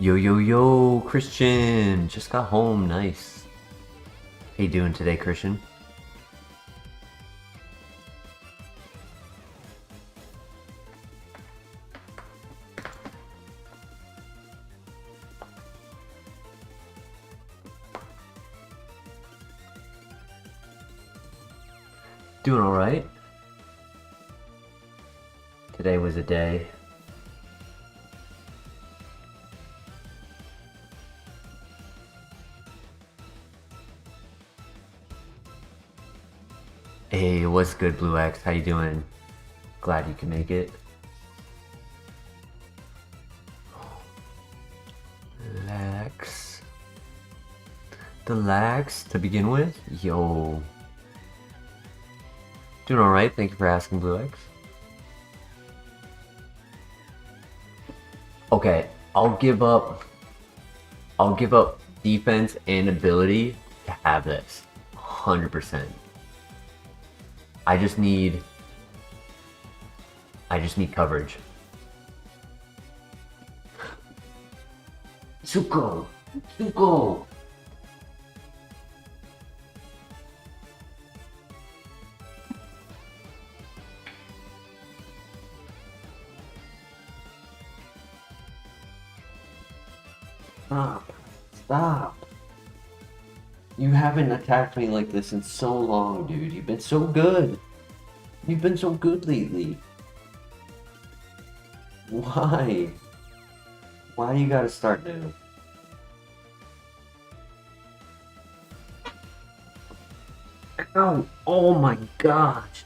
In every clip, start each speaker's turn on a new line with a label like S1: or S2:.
S1: Yo, yo, yo, Christian! Just got home, nice. How you doing today, Christian? Doing alright. Today was a day. Hey, what's good, Blue X? How you doing? Glad you can make it. Lax. The lax to begin with? Yo. Doing alright, thank you for asking, Blue X. Okay, I'll give up defense and ability to have this. 100%. I just need coverage. Zuko! Zuko! Stop. Stop. You haven't attacked me like this in so long, dude. You've been so good. You've been so good lately. Why? Why do you gotta start new? Ow! Oh my gosh!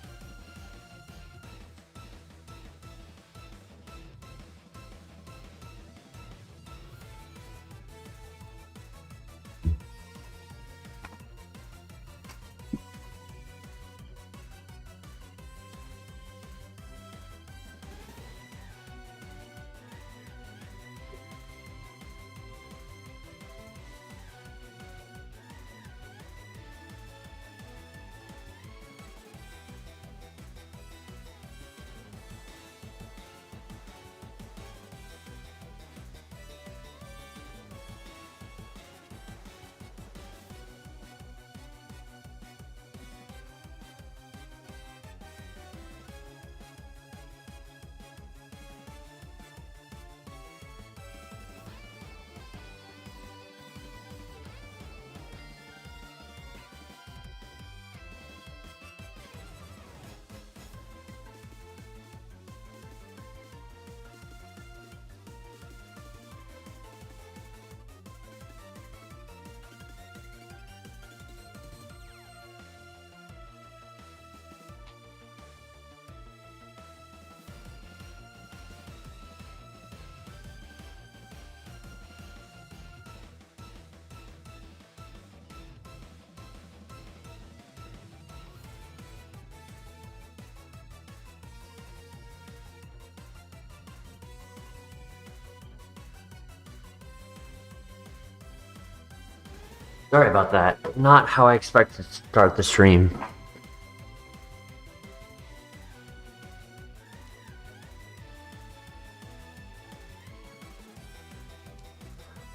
S1: Sorry about that. Not how I expected to start the stream.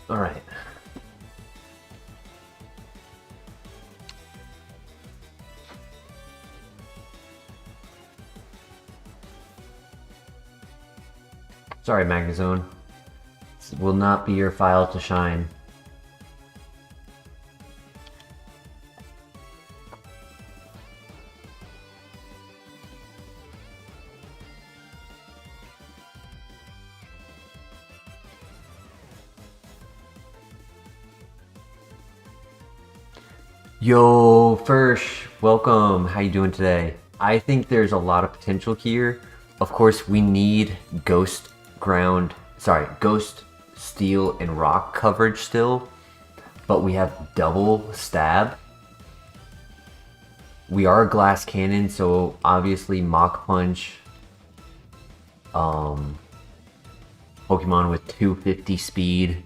S1: Alright. Sorry, Magnazone. This will not be your file to shine. Yo, Fersh, welcome. How you doing today? I think there's a lot of potential here. Of course, we need ghost steel and rock coverage still, but we have double stab. We are a glass cannon, so obviously Mach Punch, Pokemon with 250 speed.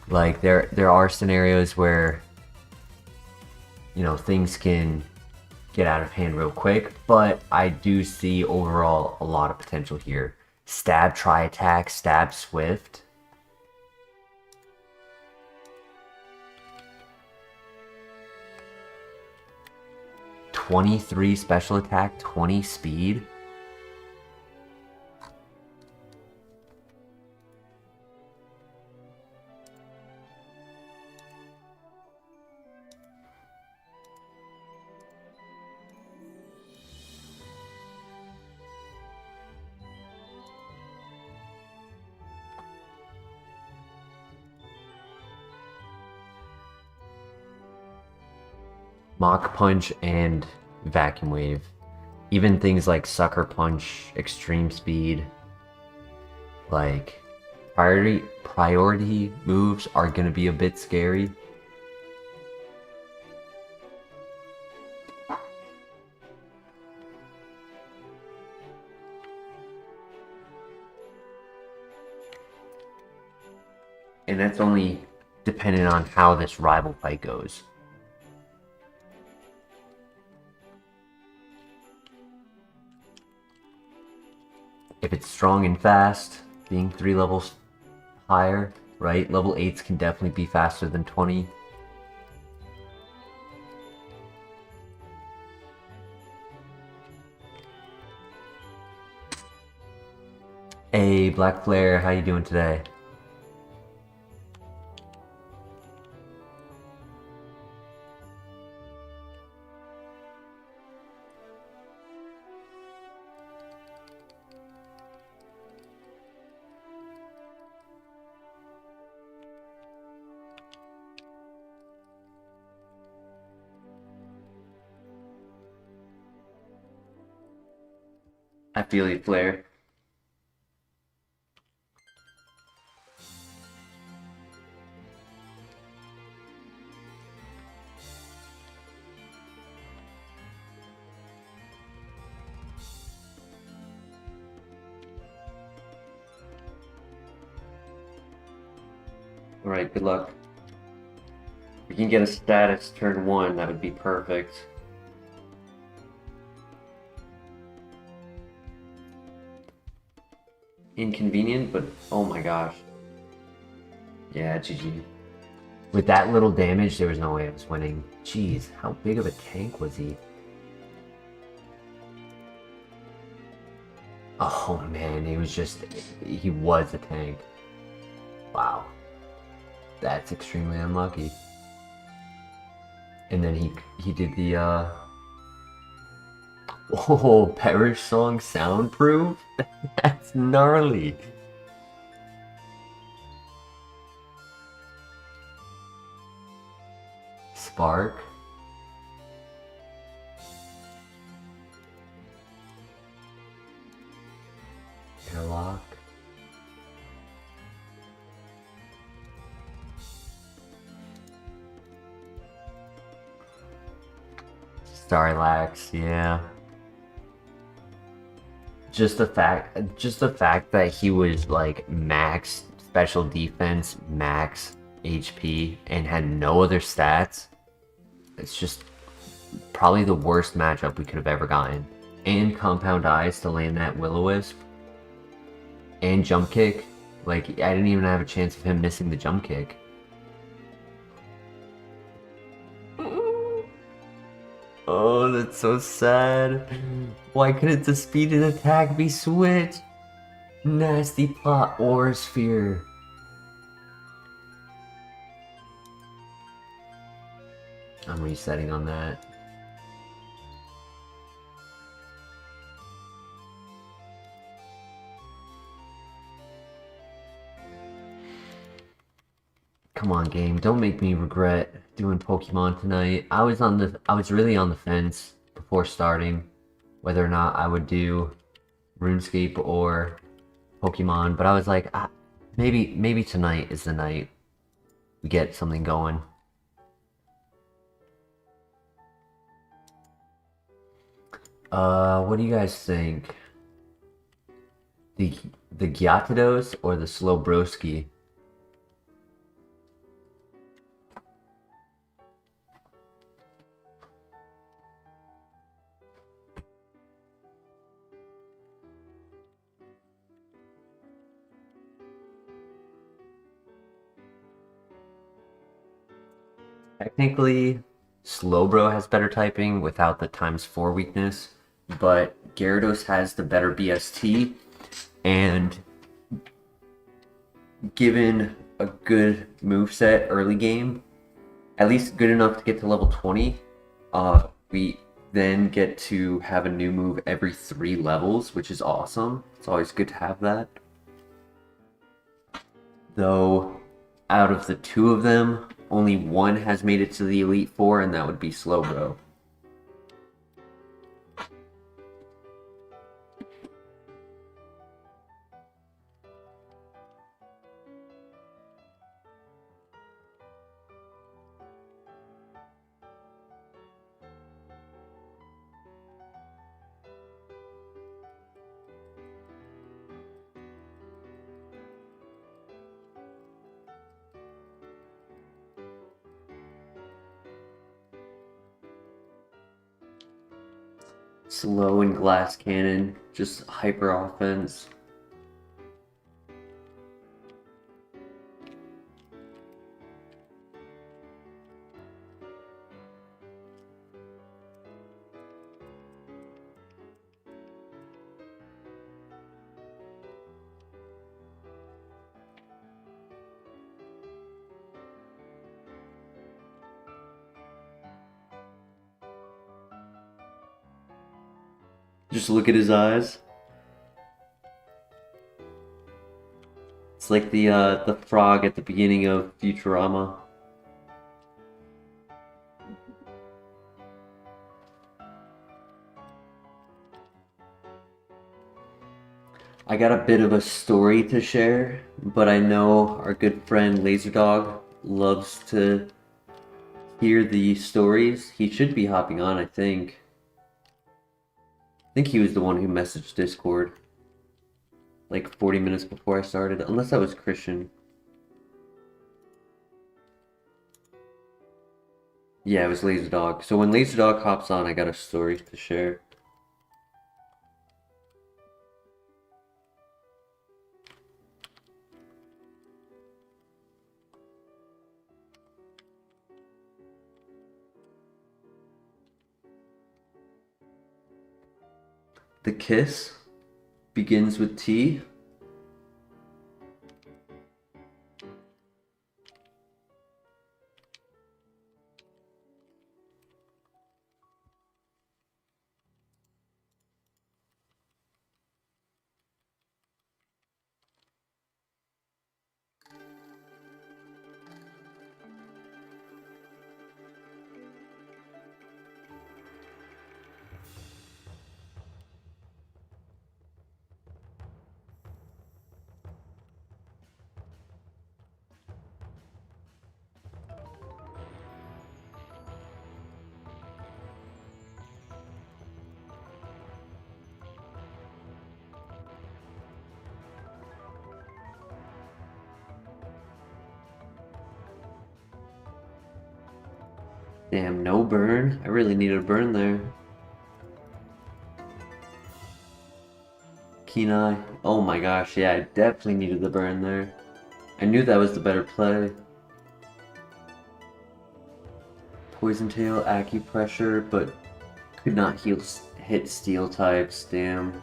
S1: Like there are scenarios where, you know, things can get out of hand real quick, but I do see overall a lot of potential here. Stab, Tri-Attack, Stab, Swift. 23 special attack, 20 speed. Mach Punch and Vacuum Wave. Even things like Sucker Punch, Extreme Speed, like priority moves are gonna be a bit scary. And that's only dependent on how this rival fight goes. If it's strong and fast, being 3 levels higher, right? Level 8s can definitely be faster than 20. Hey, Black Flare, how you doing today? I feel you, Flare. Alright, good luck. If we can get a status turn 1, that would be perfect. Inconvenient, but oh my gosh. Yeah, GG. With that little damage, there was no way I was winning. Jeez, how big of a tank was he? Oh man, he was a tank. Wow. That's extremely unlucky. And then he did the oh, Perish Song soundproof? That's gnarly. Spark. Airlock. Starlax, yeah. Just the fact that he was like max special defense, max HP, and had no other stats. It's just probably the worst matchup we could have ever gotten. And Compound Eyes to land that Will-O-Wisp. And Jump Kick. Like, I didn't even have a chance of him missing the Jump Kick. Oh, that's so sad. Why couldn't the speed and attack be switched? Nasty plot or sphere. I'm resetting on that. Come on, game. Don't make me regret doing Pokemon tonight. I was really on the fence before starting whether or not I would do RuneScape or Pokemon, but I was like, maybe tonight is the night we get something going. What do you guys think? The Gyarados or the Slowbroski? Technically, Slowbro has better typing without the ×4 weakness, but Gyarados has the better BST, and given a good moveset early game, at least good enough to get to level 20, we then get to have a new move every 3 levels, which is awesome. It's always good to have that. Though, out of the 2 of them, only 1 has made it to the Elite Four, and that would be Slowbro. Slow and Glass Cannon, just hyper offense. Just look at his eyes. It's like the frog at the beginning of Futurama. I got a bit of a story to share, but I know our good friend Laserdog loves to hear the stories. He should be hopping on, I think. I think he was the one who messaged Discord like 40 minutes before I started, unless that was Christian. Yeah, it was Laserdog. So when Laserdog hops on, I got a story to share. The kiss begins with T. Damn, no burn. I really needed a burn there. Keen Eye. Oh my gosh, yeah, I definitely needed the burn there. I knew that was the better play. Poison Tail, Acupressure, but could not hit Steel types, damn.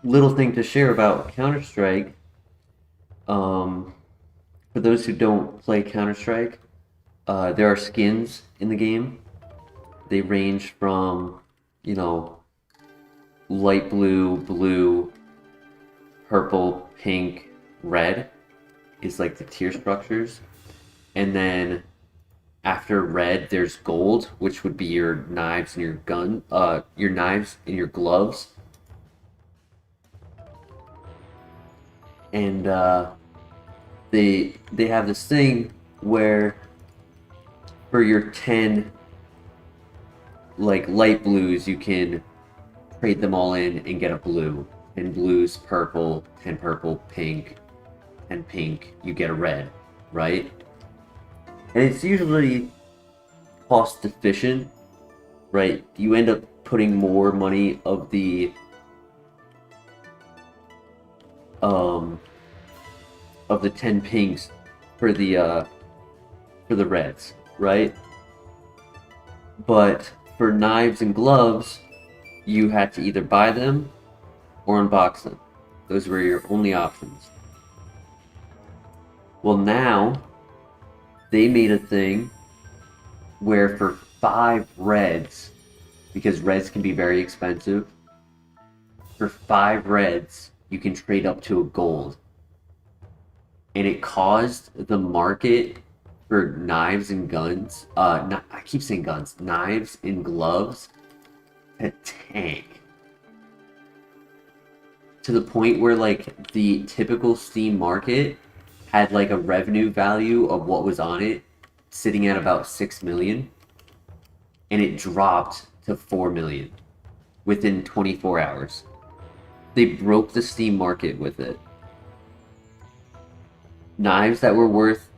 S1: Little thing to share about Counter-Strike. For those who don't play Counter-Strike, there are skins in the game. They range from, you know, light blue, blue, purple, pink, red is like the tier structures. And then after red, there's gold, which would be your knives and your knives and your gloves. And they have this thing where for your 10 like light blues you can trade them all in and get a blue. 10 blues, purple, 10 purple, pink, and pink, you get a red, right? And it's usually cost efficient, right? You end up putting more money of the of the 10 pinks for the reds, right? But for knives and gloves, you had to either buy them or unbox them. Those were your only options. Well, now they made a thing where for 5 reds, because reds can be very expensive, for 5 reds, you can trade up to a gold. And it caused the market for knives and guns, I keep saying guns, knives and gloves to tank. To the point where, like, the typical Steam market had, like, a revenue value of what was on it sitting at about 6 million. And it dropped to 4 million within 24 hours. They broke the Steam market with it. Knives that were worth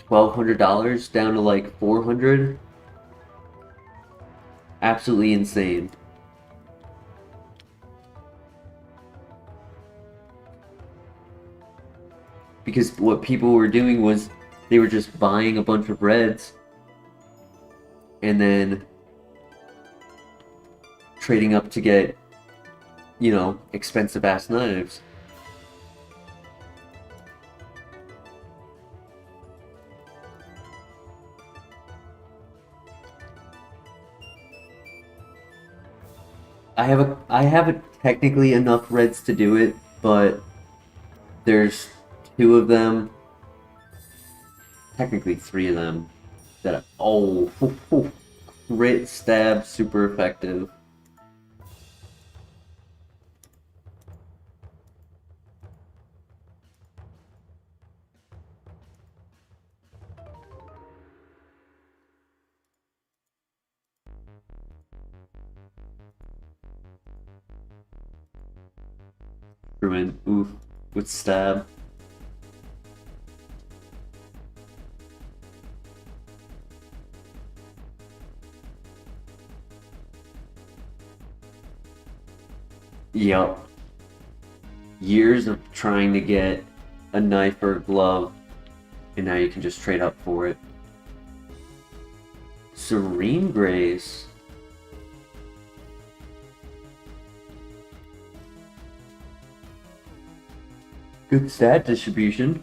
S1: $1,200 down to like $400. Absolutely insane. Because what people were doing was they were just buying a bunch of reds and then trading up to get, you know, expensive ass knives. I have technically enough reds to do it, but there's 2 of them, technically 3 of them, that crit stab, super effective. Ruin, oof, with stab. Yep. Years of trying to get a knife or a glove, and now you can just trade up for it. Serene Grace. Good stat distribution.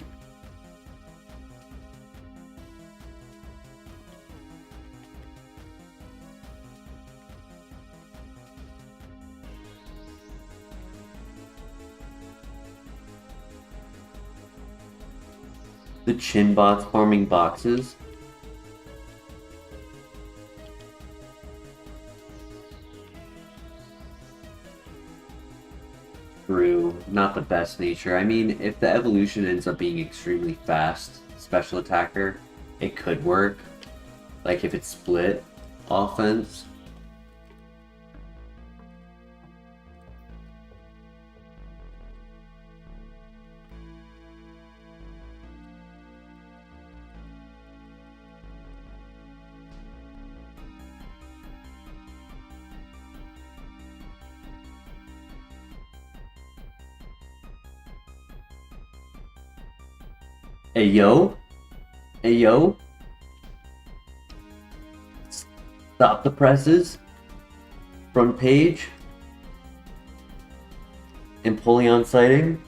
S1: The chin bots farming boxes. True, not the best nature. I mean, if the evolution ends up being extremely fast, special attacker, it could work. Like if it's split offense. Hey yo, hey yo, stop the presses, front page, Empoleon sighting.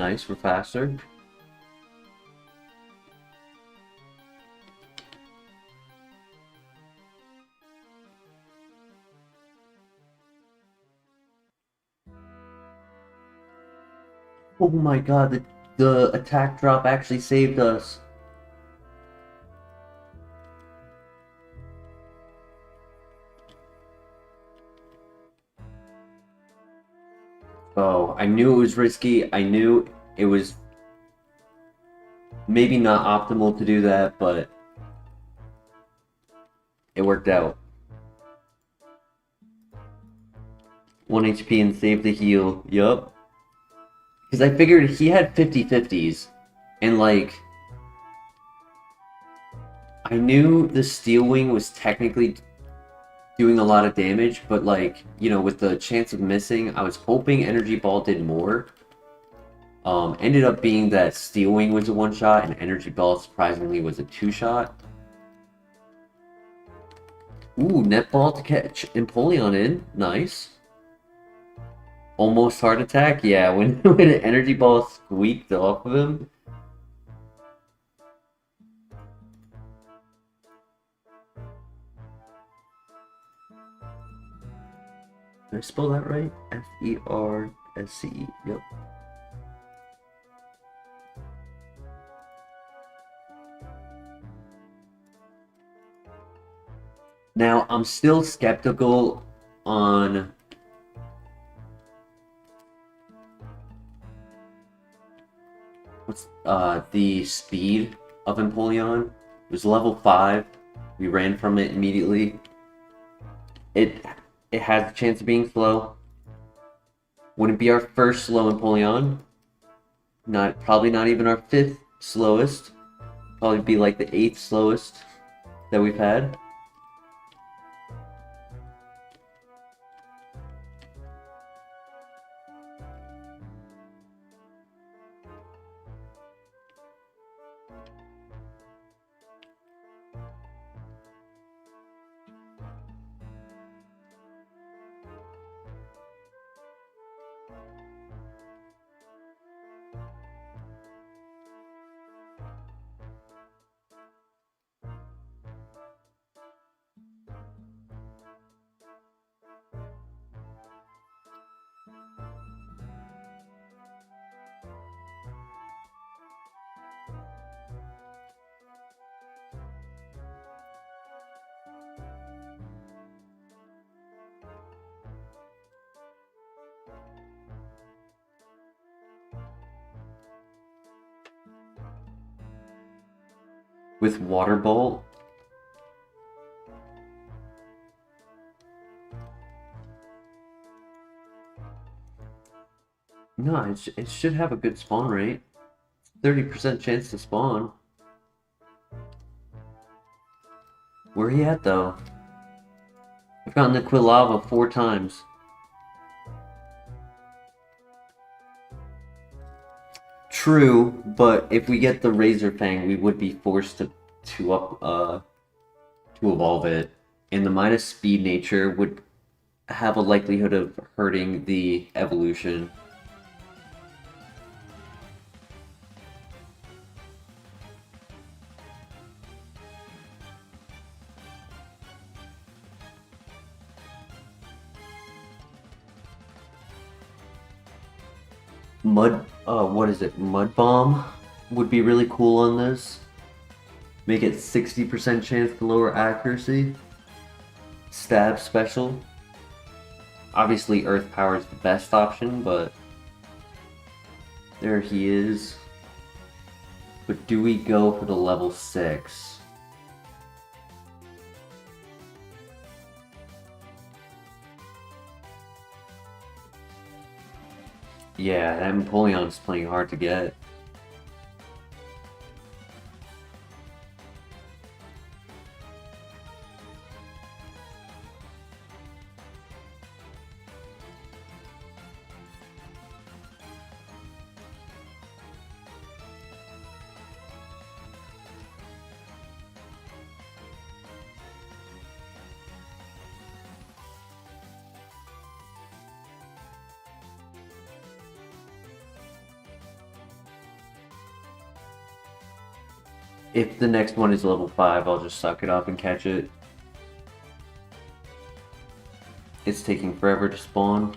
S1: Nice, we're faster. Oh my god, the attack drop actually saved us. Oh, I knew it was risky. I knew it was maybe not optimal to do that, but it worked out. 1 HP and save the heal. Yup. Because I figured he had 50/50s. And like, I knew the Steel Wing was technically doing a lot of damage, but like, you know, with the chance of missing, I was hoping Energy Ball did more. Ended up being that Steel Wing was a one-shot and Energy Ball surprisingly was a two-shot. Ooh, Netball to catch Empoleon in. Nice. Almost heart attack? Yeah, when an Energy Ball squeaked off of him. Did I spell that right? F-E-R-S-C-E. Yep. Now, I'm still skeptical on what's the speed of Empoleon. It was level 5. We ran from it immediately. It has a chance of being slow. Wouldn't be our first slow Empoleon. Probably not even our 5th slowest. Probably be like the 8th slowest that we've had. With Water Bolt. No, it should have a good spawn rate. 30% chance to spawn. Where he at though? I've gotten the Quilava 4 times. True, but if we get the Razor Fang, we would be forced to evolve it, and the minus speed nature would have a likelihood of hurting the evolution. What is it? Mud Bomb would be really cool on this. Make it 60% chance to lower accuracy. Stab special. Obviously Earth Power is the best option, but there he is. But do we go for the level 6? Yeah, that Empoleon's playing hard to get. If the next one is level 5, I'll just suck it up and catch it. It's taking forever to spawn.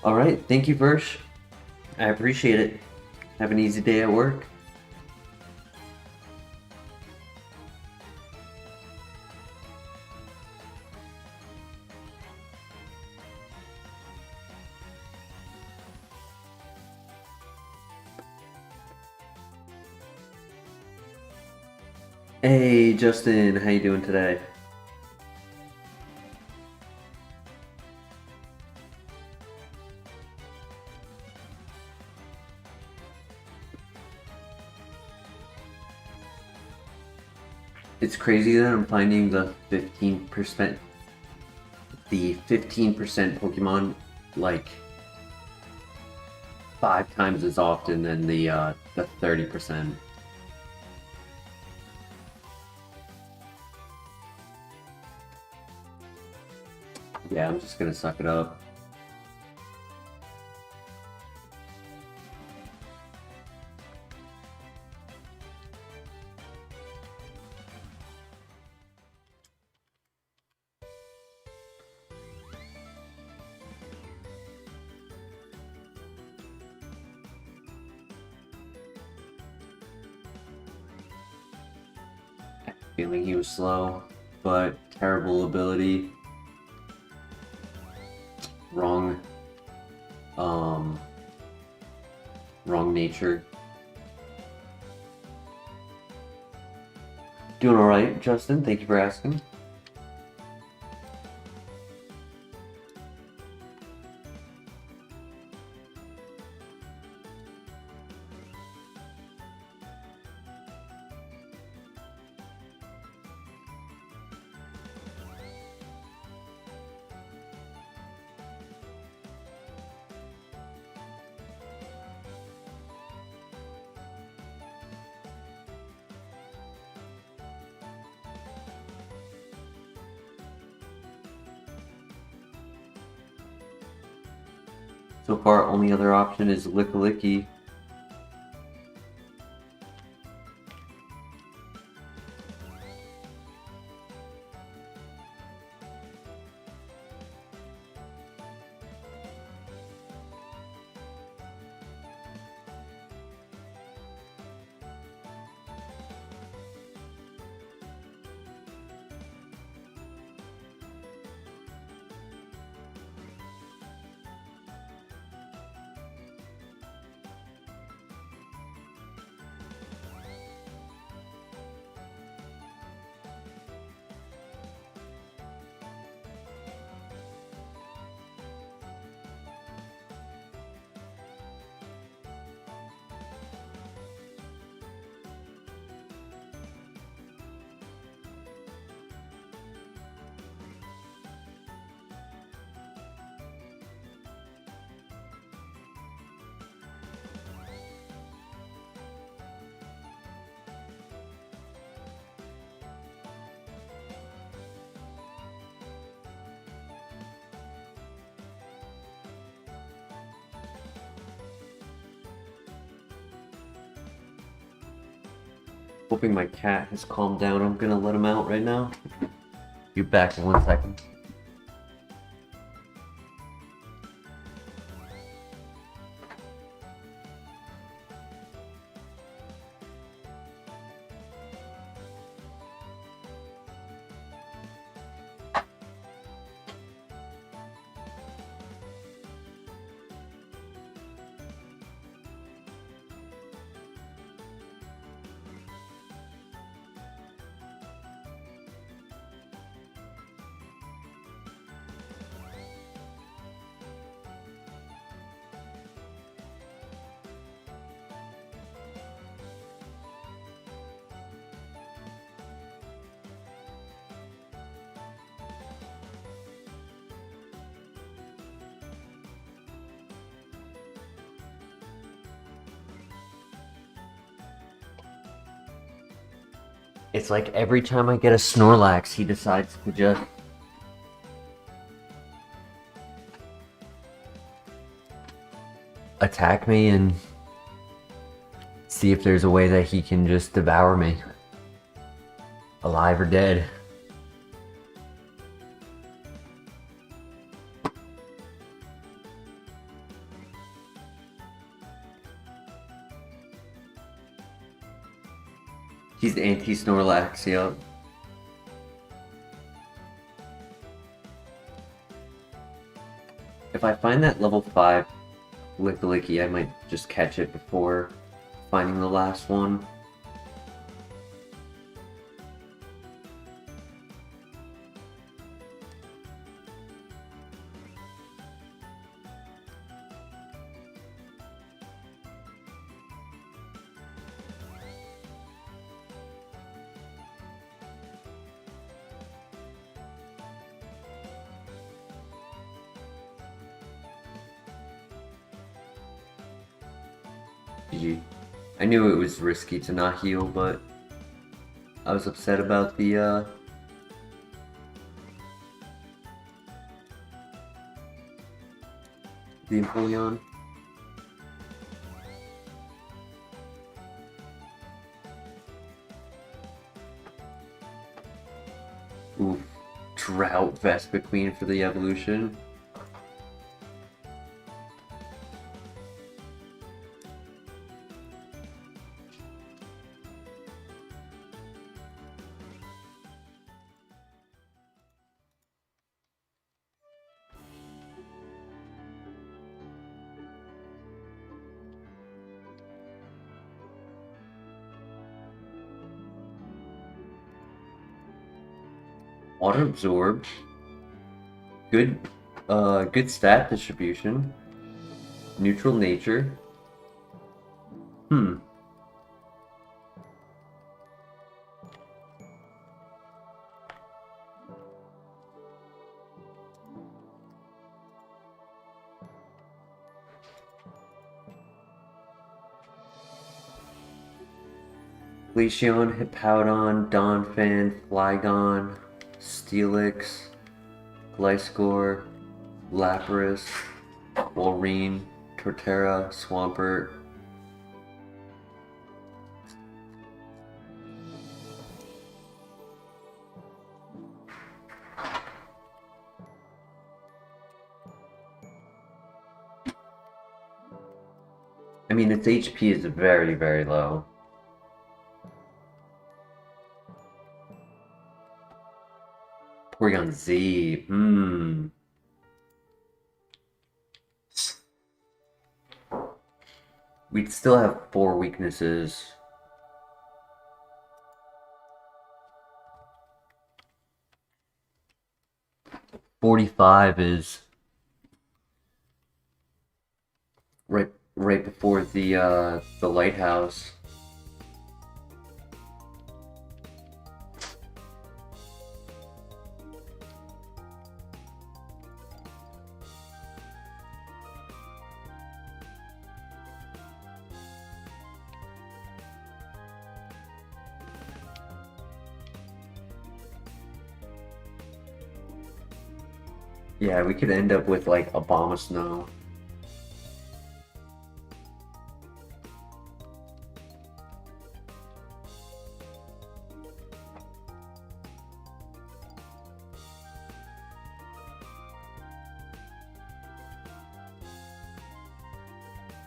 S1: Alright, thank you, Versh. I appreciate it. Have an easy day at work. Hey, Justin, how you doing today? It's crazy that I'm finding the 15% Pokemon like 5 times as often than the 30%. Yeah, I'm just gonna suck it up. Feeling he was slow, but terrible ability. Wrong nature. Doing alright, Justin. Thank you for asking. So far, only other option is Lickilicky. Hoping my cat has calmed down. I'm gonna let him out right now. Be back in 1 second. It's like every time I get a Snorlax, he decides to just attack me and see if there's a way that he can just devour me, alive or dead. He's anti-Snorlax, yep. If I find that level 5 Lickilicky, I might just catch it before finding the last one. GG. I knew it was risky to not heal, but I was upset about the Empoleon. Oof. Drought Vespiquen for the evolution. Water Absorb. Good stat distribution. Neutral nature. Glaceon, Hippowdon, Donphan, Flygon, Steelix, Gliscor, Lapras, Walrein, Torterra, Swampert. I mean, its HP is very, very low. Porygon Z. We'd still have 4 weaknesses. $45 is right before the lighthouse. Yeah, we could end up with like Abomasnow.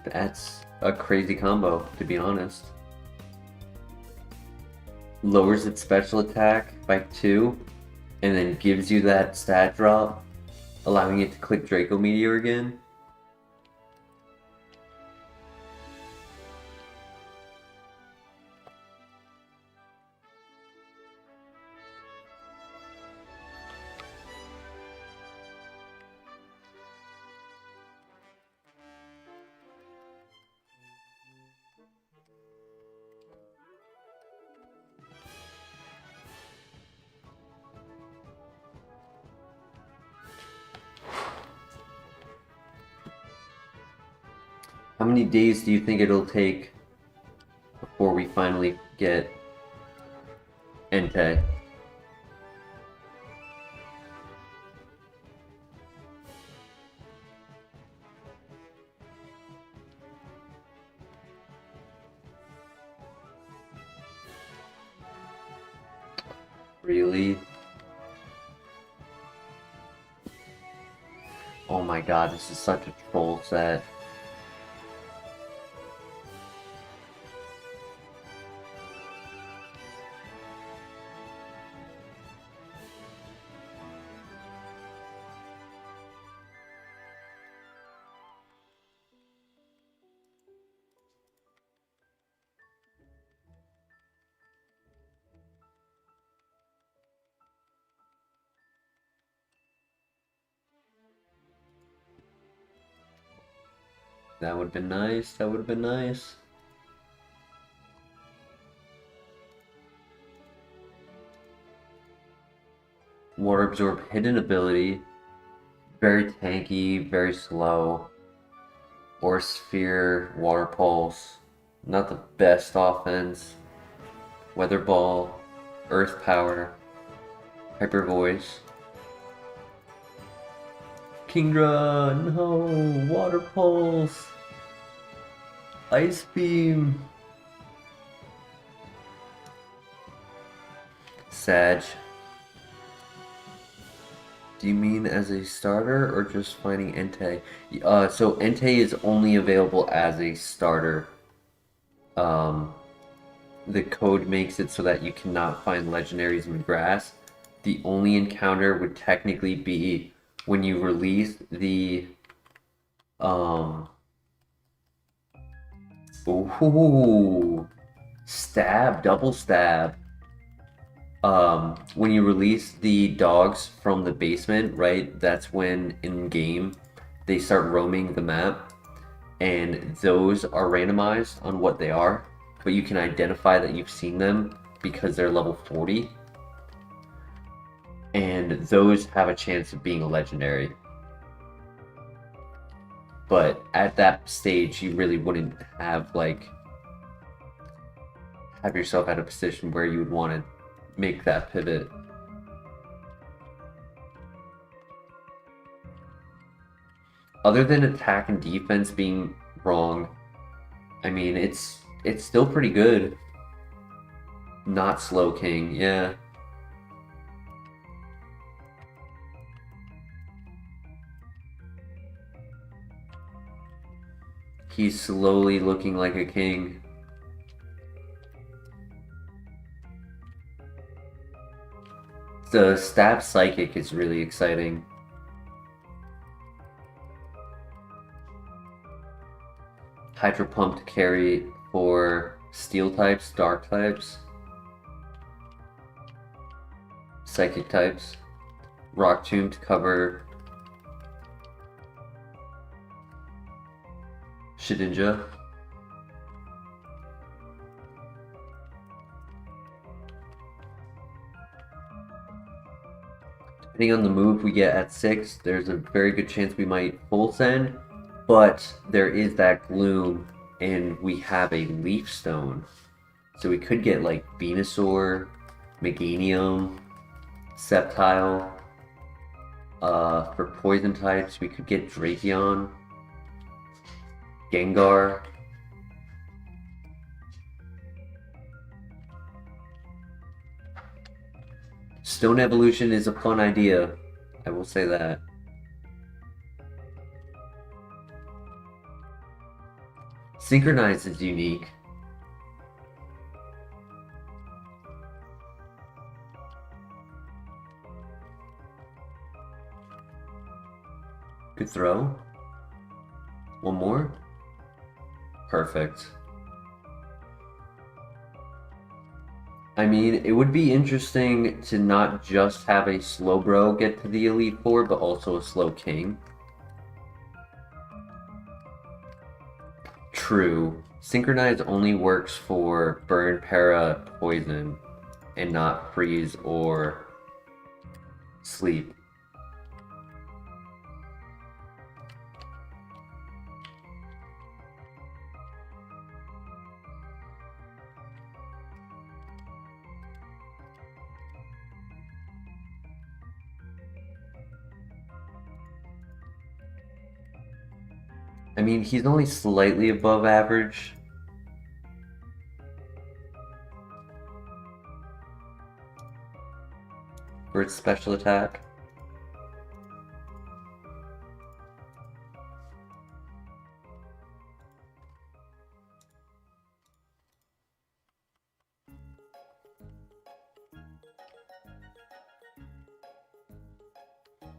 S1: That's a crazy combo, to be honest. Lowers its special attack by 2, and then gives you that stat drop, allowing it to click Draco Meteor again. How many days do you think it'll take before we finally get Entei. Really? Oh my god, this is such a troll set. That would have been nice. That would have been nice. Water Absorb hidden ability. Very tanky, very slow. Or Sphere, Water Pulse. Not the best offense. Weather Ball. Earth Power. Hyper Voice. Kingdra, no! Water Pulse! Ice Beam! Sag. Do you mean as a starter or just finding Entei? So Entei is only available as a starter. The code makes it so that you cannot find legendaries in grass. The only encounter would technically be when you release the ooh, stab, double stab. When you release the dogs from the basement, right? That's when in game they start roaming the map, and those are randomized on what they are, but you can identify that you've seen them because they're level 40. And those have a chance of being a legendary. But at that stage, you really wouldn't have yourself at a position where you would want to make that pivot. Other than attack and defense being wrong, I mean, it's still pretty good. Not Slow King, yeah. He's slowly looking like a king. The Stab Psychic is really exciting. Hydro Pump to carry for Steel types, Dark types, Psychic types. Rock Tomb to cover Shedinja. Depending on the move we get at 6, there's a very good chance we might full send, but there is that Gloom, and we have a Leaf Stone. So we could get like Venusaur, Meganium, Sceptile. For poison types, we could get Drapion, Gengar. Stone Evolution is a fun idea, I will say that. Synchronize is unique. Good throw. One more. Perfect. I mean, it would be interesting to not just have a Slowbro get to the Elite Four, but also a Slow King. True. Synchronize only works for Burn, Para, Poison, and not Freeze or Sleep. I mean, he's only slightly above average. For its special attack.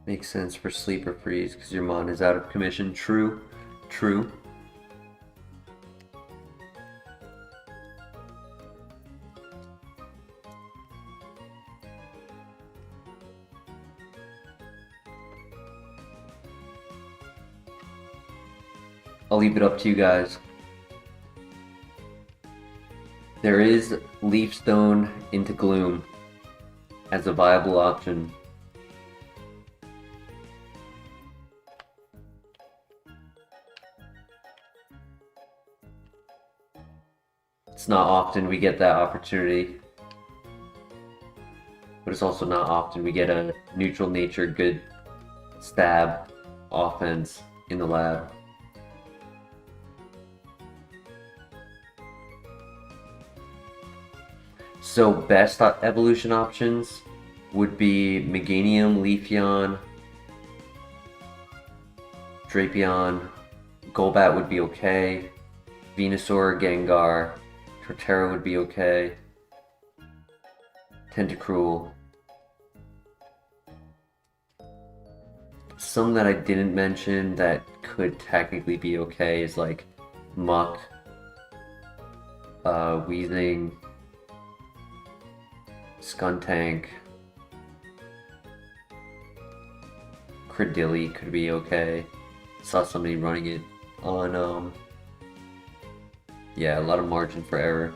S1: Makes sense for Sleeper Freeze because your mon is out of commission. True. True. I'll leave it up to you guys. There is Leaf Stone into Gloom as a viable option. It's not often we get that opportunity, but it's also not often we get a neutral nature good stab offense in the lab. So best evolution options would be Meganium, Leafeon, Drapion, Golbat would be okay, Venusaur, Gengar, Torterra would be okay, Tentacruel. Some that I didn't mention that could technically be okay is like Muck, Weezing, Skuntank, Cradilly could be okay. Saw somebody running it on, yeah, a lot of margin for error.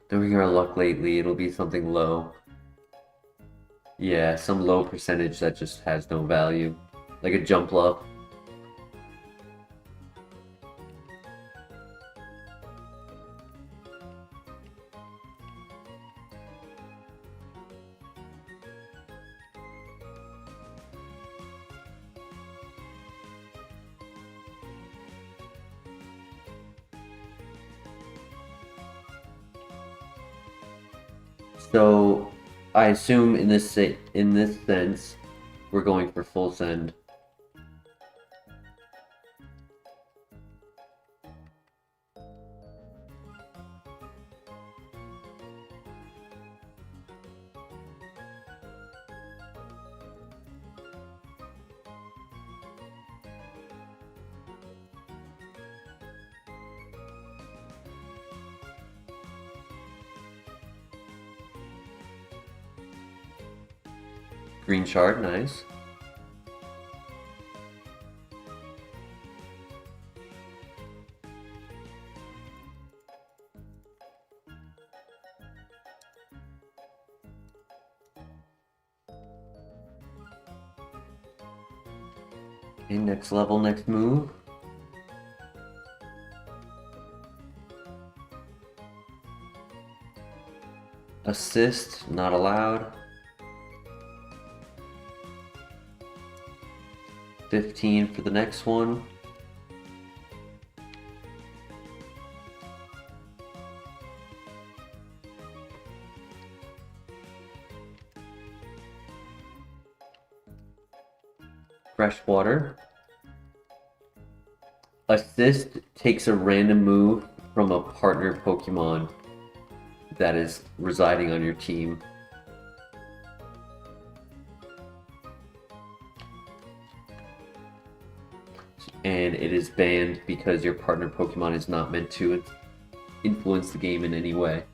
S1: Doing our luck lately, it'll be something low. Yeah, some low percentage that just has no value. Like a jump luck. So, I assume in this sense, we're going for full send. Green shard, nice. Okay, next level, next move. Assist, not allowed. 15 for the next one. Fresh water. Assist takes a random move from a partner Pokemon that is residing on your team. And it is banned because your partner Pokemon is not meant to influence the game in any way.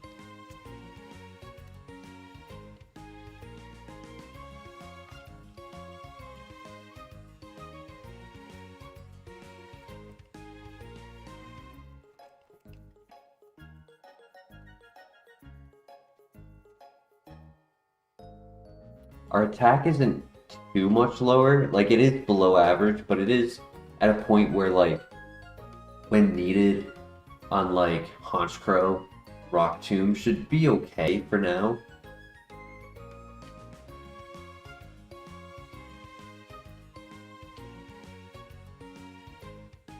S1: Our attack isn't too much lower, like it is below average, but it is at a point where, like, when needed on, like, Honchkrow, Rock Tomb should be okay for now.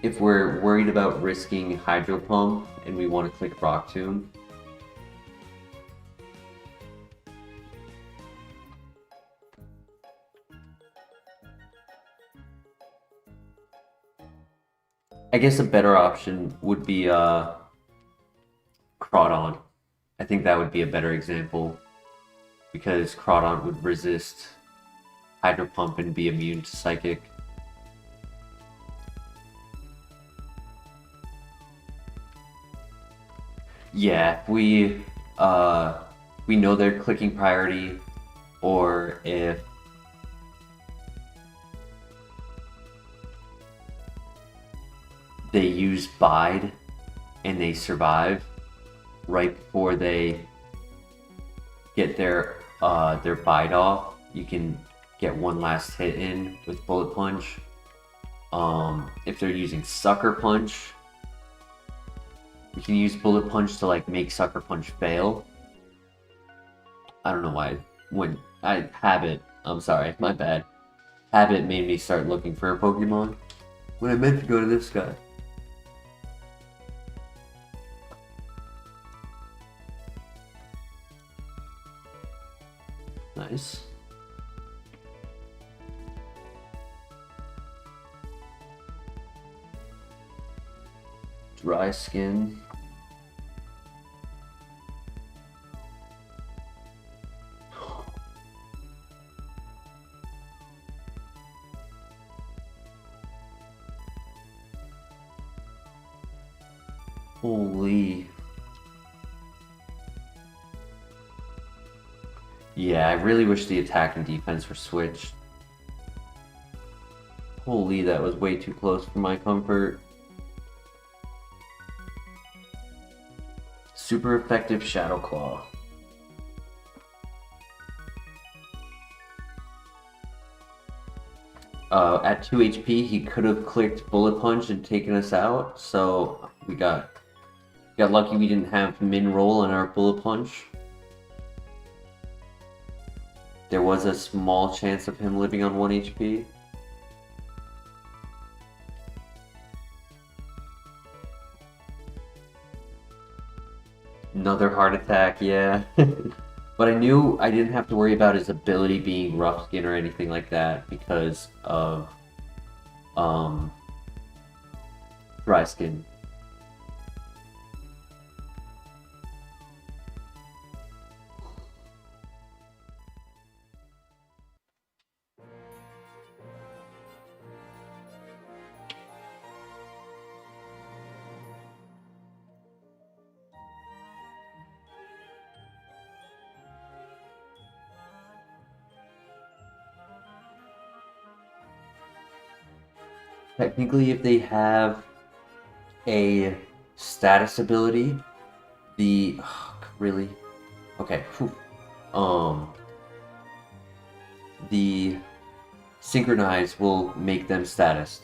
S1: if we're worried about risking Hydro Pump and we want to click Rock Tomb, I guess a better option would be Crawdon. I think that would be a better example because Crawdon would resist Hydro Pump and be immune to Psychic. Yeah, if we know their clicking priority, or if they use Bide and they survive right before they get their Bide off, you can get one last hit in with Bullet Punch. If they're using Sucker Punch, we can use Bullet Punch to like make Sucker Punch fail. I don't know why. When Habit, I'm sorry, my bad. Habit made me start looking for a Pokemon when I meant to go to this guy. Nice. Dry skin. Holy. Yeah, I really wish the attack and defense were switched. Holy, that was way too close for my comfort. Super effective Shadow Claw. At 2 HP, he could have clicked Bullet Punch and taken us out, so we got lucky we didn't have Min Roll on our Bullet Punch. There was a small chance of him living on 1 HP. Another heart attack, yeah. But I knew I didn't have to worry about his ability being rough skin or anything like that because of dry skin. Technically, if they have a status ability, really? Okay. The Synchronize will make them status.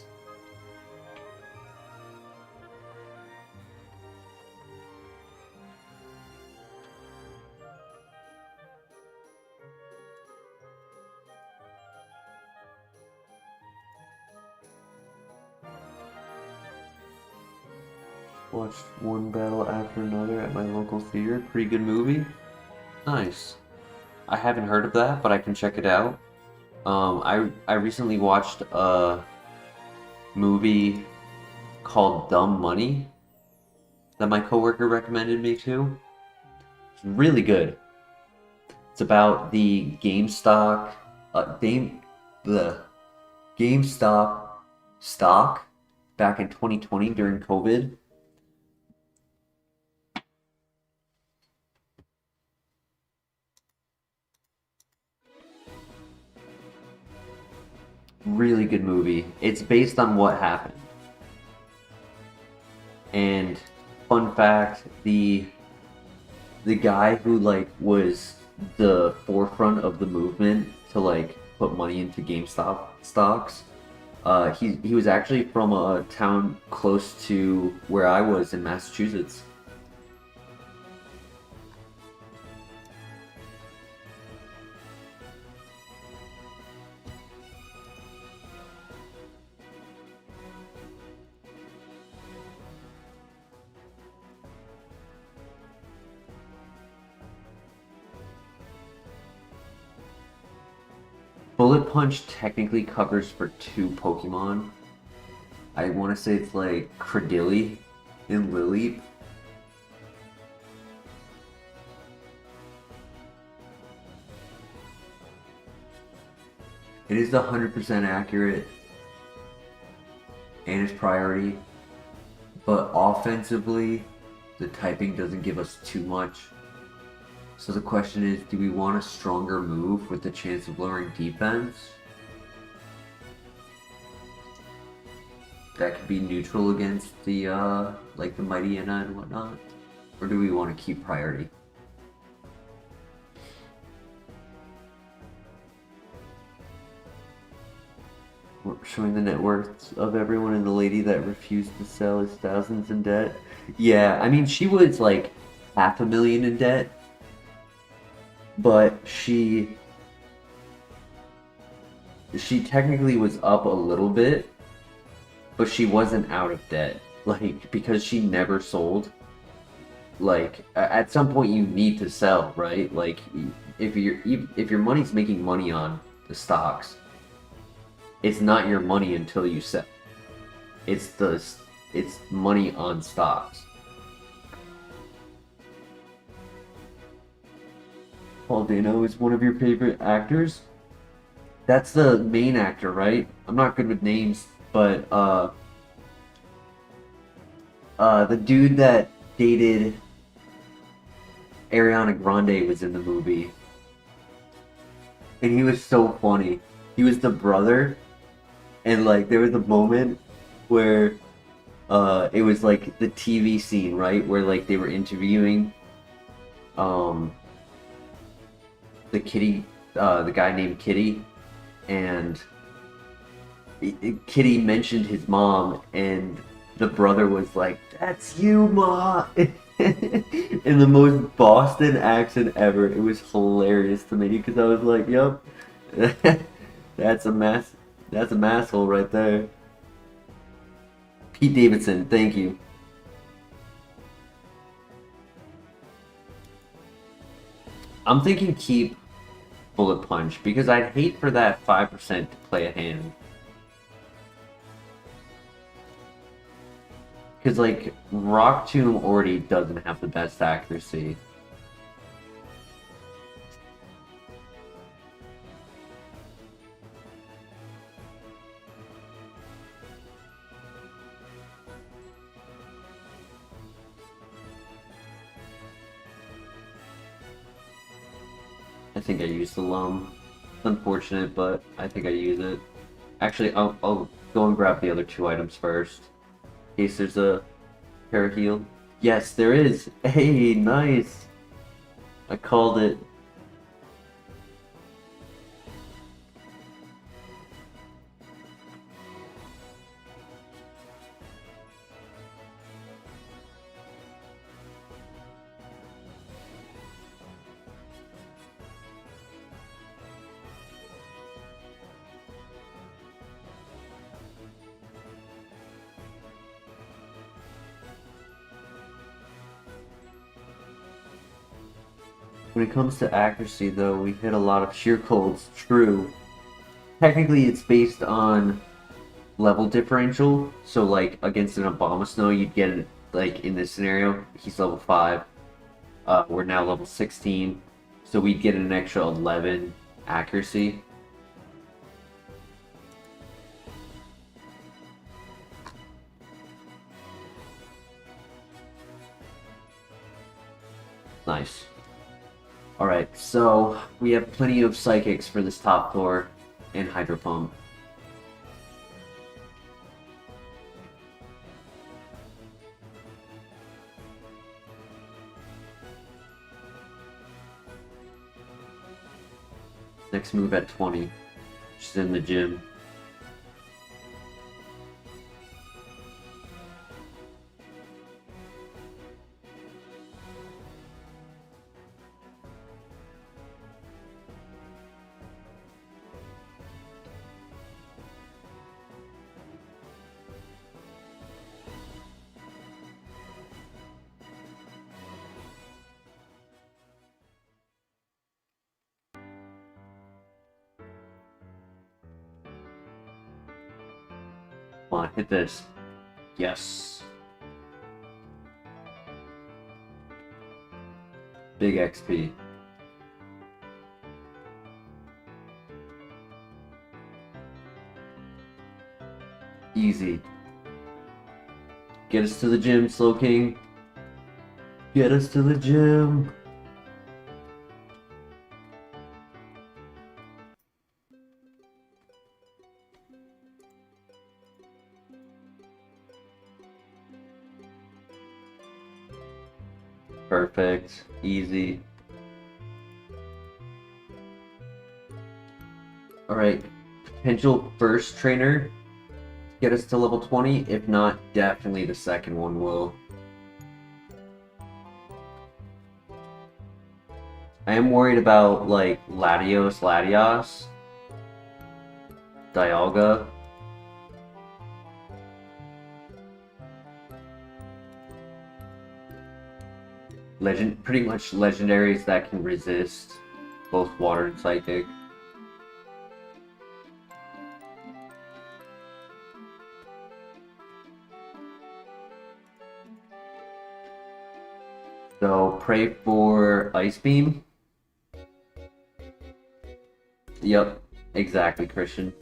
S1: Watched one battle after another at my local theater. Pretty good movie. Nice. I haven't heard of that, but I can check it out. I recently watched a movie called Dumb Money that my coworker recommended me to. It's really good. It's about the GameStop stock back in 2020 during COVID. Really good movie. It's based on what happened. And fun fact, the guy who like was the forefront of the movement to like put money into GameStop stocks, he was actually from a town close to where I was in Massachusetts. Bullet Punch technically covers for 2 Pokemon. I want to say it's like Credilli and Lileep. It is 100% accurate and it's priority, but offensively, the typing doesn't give us too much. So the question is, do we want a stronger move with the chance of lowering defense? That could be neutral against the, like the Mighty Enna and whatnot? Or do we want to keep priority? We're showing the net worth of everyone, and the lady that refused to sell is thousands in debt. Yeah, I mean, she was like $500,000 in debt, but she technically was up a little bit, but she wasn't out of debt, like, because she never sold. Like, at some point you need to sell, right? Like, if your money's making money on the stocks, it's not your money until you sell. It's money on stocks. Paul Dano is one of your favorite actors? That's the main actor, right? I'm not good with names, but the dude that dated Ariana Grande was in the movie. And he was so funny. He was the brother, and like there was a moment where it was like the TV scene, right? Where like they were interviewing the guy named Kitty, and Kitty mentioned his mom, and the brother was like, "That's you, Ma," in the most Boston accent ever. It was hilarious to me because I was like, "Yup, that's a masshole right there." Pete Davidson, thank you. I'm thinking keep Bullet Punch because I'd hate for that 5% to play a hand. Because, like, Rock Tomb already doesn't have the best accuracy. I think I used the Lum. It's unfortunate, but I think I use it. Actually, I'll go and grab the other 2 items first. In case there's a Paraheal. Yes, there is. Hey, nice. I called it. When it comes to accuracy, though, we hit a lot of sheer colds. True. Technically, it's based on level differential. So, like, against an Abomasnow, you'd get it, like, in this scenario, he's level 5. We're now level 16. So we'd get an extra 11 accuracy. Nice. Alright, so we have plenty of Psychics for this top floor and Hydro Pump. Next move at 20. She's in the gym. on, hit this. Yes. Big XP. Easy. Get us to the gym, Slow King. Get us to the gym. Perfect. Easy. Alright. Potential first trainer. Get us to level 20. If not, definitely the second one will. I am worried about, like, Latios, Dialga. Pretty much legendaries that can resist both water and psychic. So pray for Ice Beam. Yep, exactly, Christian.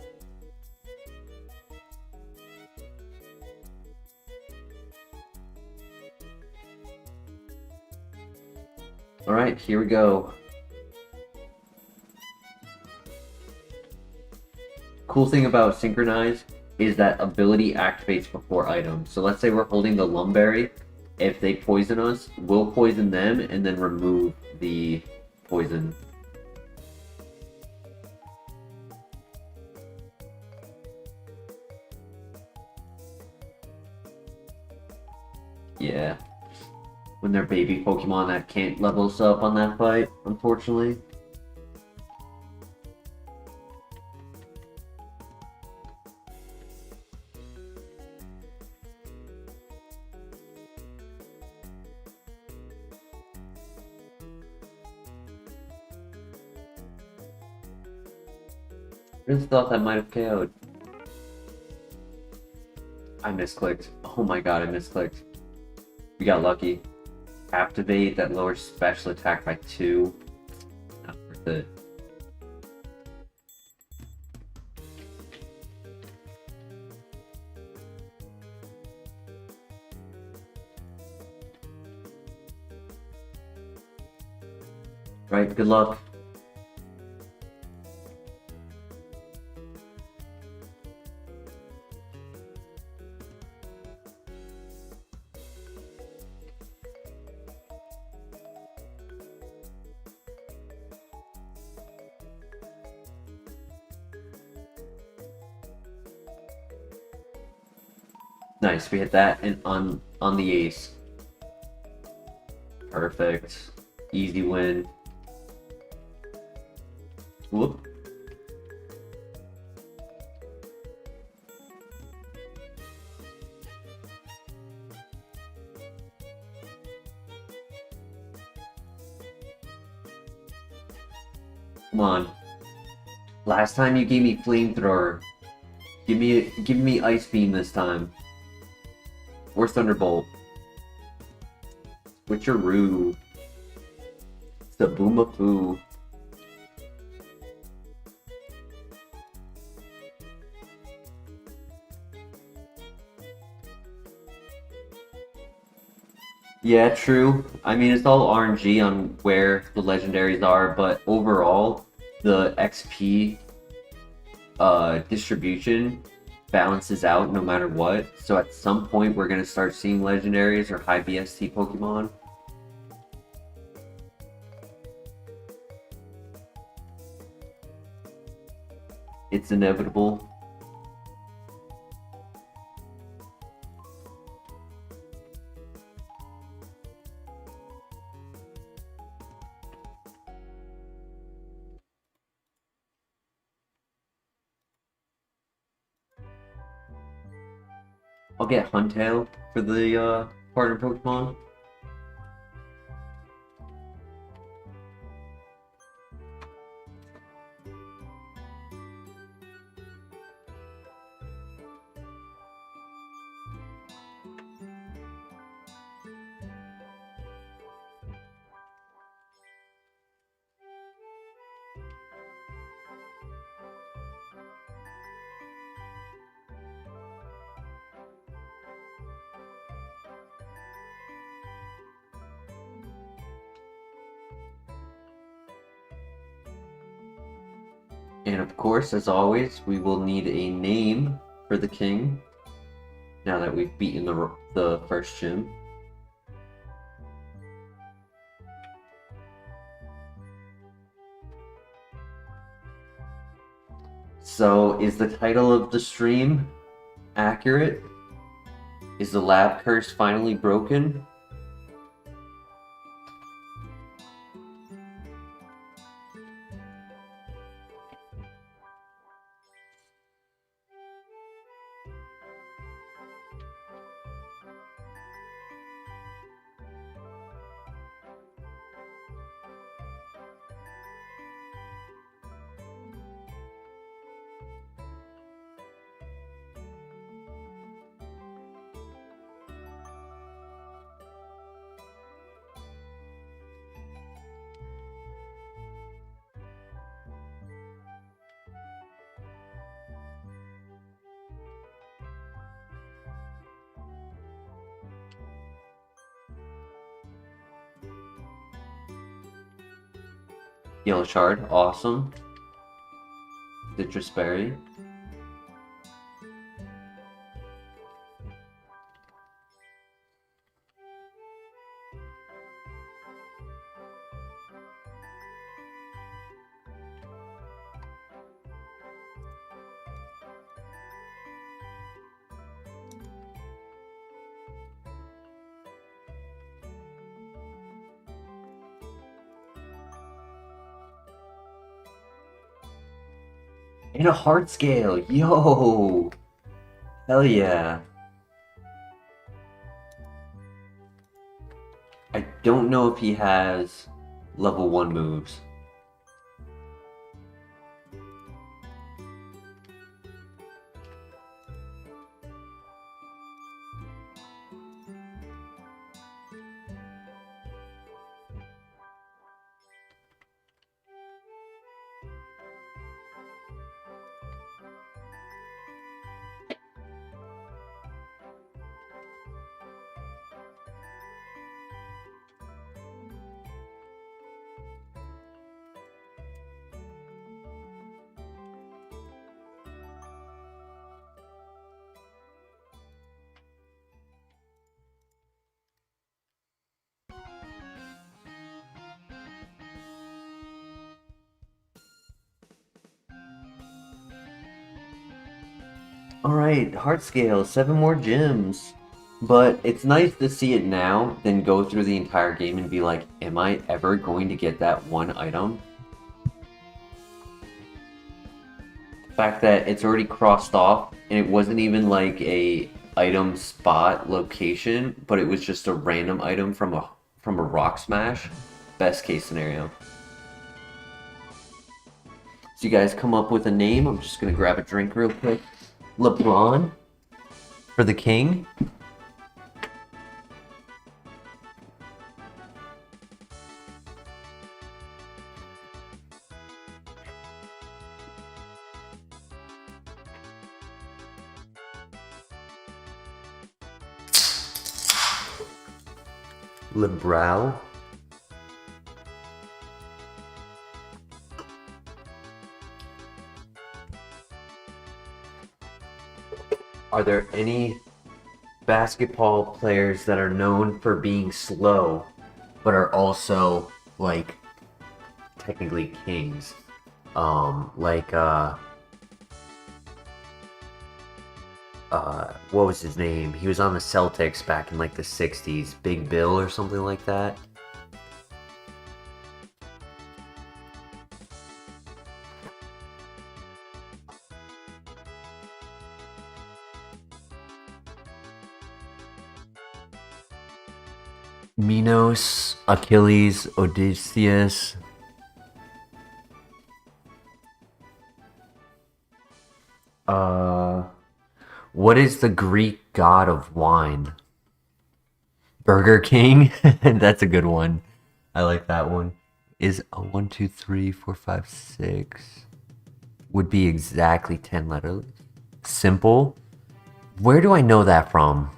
S1: Alright, here we go. Cool thing about Synchronize is that ability activates before items. So let's say we're holding the Lumberry. If they poison us, we'll poison them and then remove the poison. Yeah. When they're baby Pokemon that can't level us up on that fight, unfortunately. I just thought that might have KO'd. I misclicked. Oh my god, I misclicked. We got lucky. Activate, that lowers special attack by 2. Not worth it. Right, good luck. Nice, we hit that and on the ace. Perfect. Easy win. Whoop. Come on. Last time you gave me flamethrower. Give me ice beam this time. Or thunderbolt. Switcheroo. Saboomafoo. Yeah, true. I mean, it's all RNG on where the legendaries are, but overall, the XP distribution balances out no matter what. So at some point, we're going to start seeing legendaries or high BST Pokemon. It's inevitable. I'll get Huntail for the partner Pokemon. And of course, as always, we will need a name for the king now that we've beaten the first gym. So, is the title of the stream accurate? Is the lab curse finally broken? Yellow shard, awesome. Citrus berry. And a heart scale, yo! Hell yeah. I don't know if he has level 1 moves. Alright, heart scale, 7 more gems. But it's nice to see it now than go through the entire game and be like, am I ever going to get that one item? The fact that it's already crossed off and it wasn't even like a item spot location, but it was just a random item from a rock smash. Best case scenario. So you guys come up with a name. I'm just gonna grab a drink real quick. LeBron for the king. LeBrow. Are there any basketball players that are known for being slow, but are also, like, technically kings? What was his name? He was on the Celtics back in, like, the 60s. Big Bill or something like that? Minos, Achilles, Odysseus. What is the Greek god of wine? Burger King? That's a good one. I like that one. is a 1, 2, 3, 4, 5, 6 would be exactly 10 letters. Simple. Where do I know that from?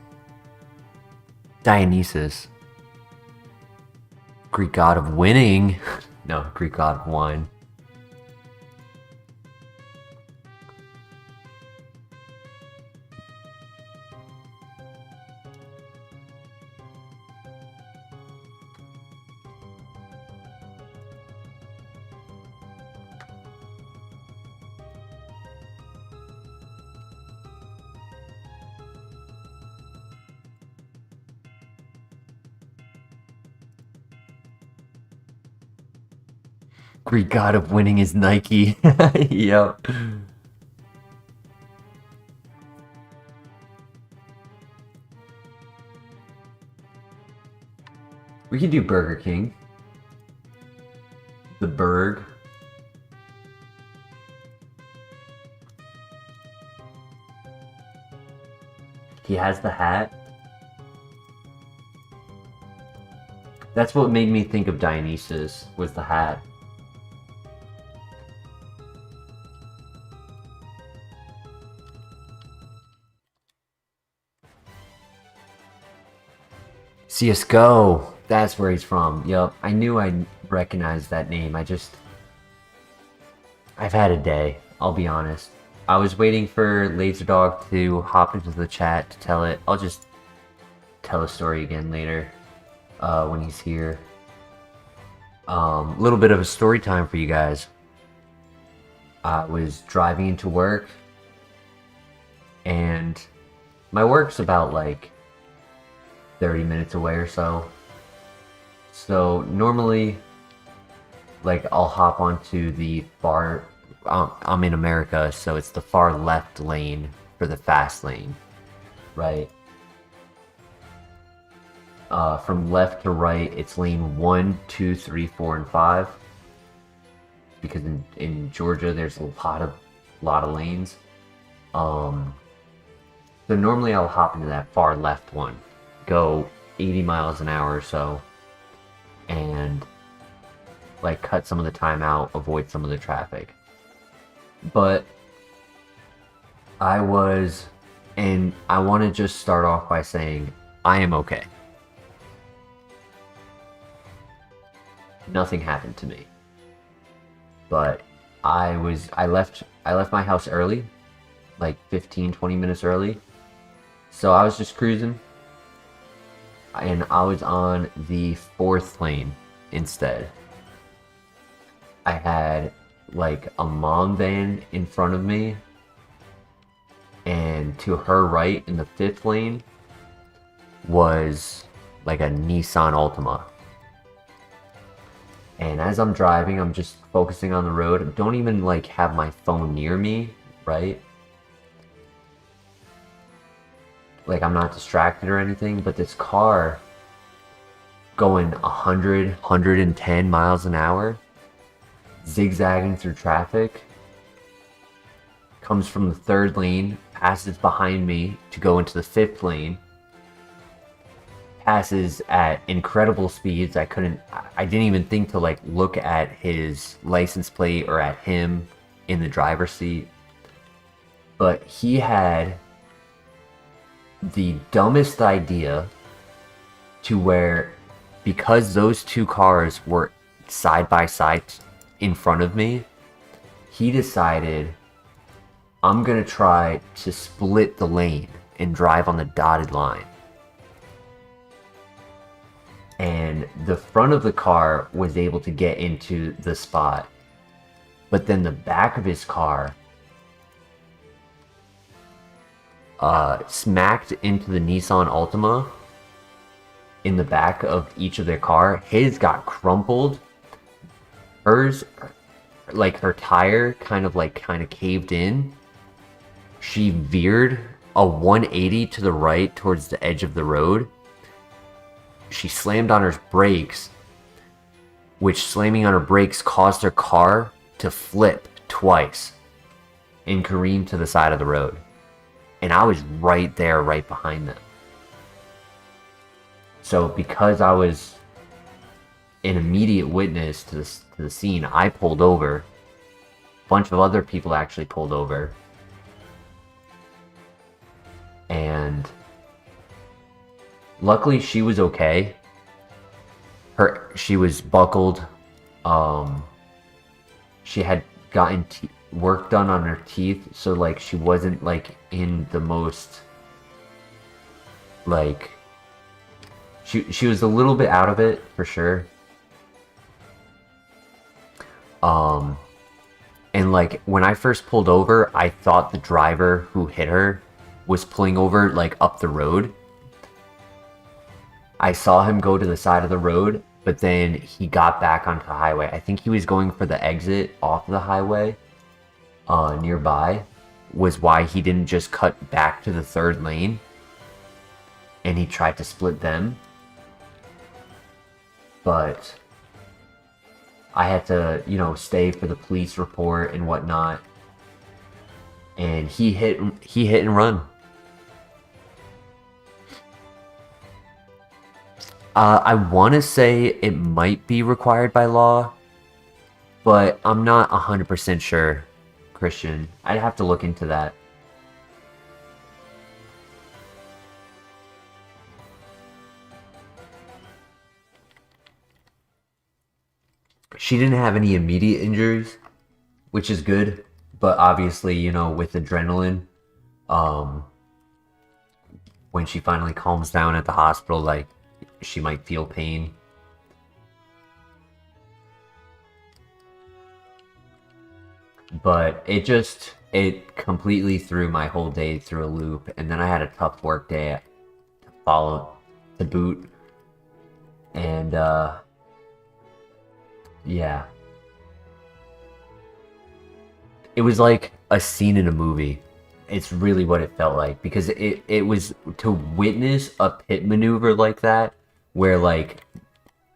S1: Dionysus. Greek god of winning. No, Greek god of wine. Greek god of winning is Nike. Yep. We can do Burger King. The Berg. He has the hat. That's what made me think of Dionysus, was the hat. CSGO! That's where he's from. Yup, I knew I recognized that name. I've had a day, I'll be honest. I was waiting for LaserDog to hop into the chat to tell it. I'll just tell the story again later when he's here. A little bit of a story time for you guys. I was driving into work, and my work's about like 30 minutes away or so. So normally, like, I'll hop onto the far, I'm in America, so it's the far left lane for the fast lane, right? From left to right, it's lane 1, 2, 3, 4, and 5. Because in Georgia, there's a lot of lanes. So normally I'll hop into that far left one, go 80 miles an hour or so, and like cut some of the time out, avoid some of the traffic. But I want to just start off by saying I am okay. Nothing happened to me. But I left my house early, like 15-20 minutes early. So I was just cruising, and I was on the 4th lane instead. I had like a mom van in front of me, and to her right in the 5th lane was like a Nissan Altima. And as I'm driving, I'm just focusing on the road. I don't even like have my phone near me, right? Like, I'm not distracted or anything, but this car going 100, 110 miles an hour, zigzagging through traffic, comes from the 3rd lane, passes behind me to go into the 5th lane, passes at incredible speeds. I didn't even think to like look at his license plate or at him in the driver's seat. But he had the dumbest idea to where, because those two cars were side by side in front of me, he decided, I'm gonna try to split the lane and drive on the dotted line. And the front of the car was able to get into the spot, but then the back of his car smacked into the Nissan Altima in the back of each of their car. His got crumpled. Hers, like her tire kind of caved in. She veered a 180 to the right towards the edge of the road. She slammed on her brakes, which slamming on her brakes caused her car to flip twice and careen to the side of the road. And I was right there, right behind them. So because I was an immediate witness to the scene. I pulled over. A bunch of other people actually pulled over. And luckily she was okay. She was buckled. She had gotten work done on her teeth, so like she wasn't like in the most like she was a little bit out of it for sure. And like when I first pulled over, I thought the driver who hit her was pulling over like up the road. I saw him go to the side of the road, but then he got back onto the highway. I think he was going for the exit off the highway nearby, was why he didn't just cut back to the third lane and he tried to split them. But I had to, you know, stay for the police report and whatnot. And he hit and run. I want to say it might be required by law, but I'm not 100% sure, Christian. I'd have to look into that. She didn't have any immediate injuries, which is good, but obviously, you know, with adrenaline, when she finally calms down at the hospital, like, she might feel pain. But it completely threw my whole day through a loop, and then I had a tough work day to follow, to boot, and yeah. It was like a scene in a movie. It's really what it felt like, because it was to witness a pit maneuver like that, where like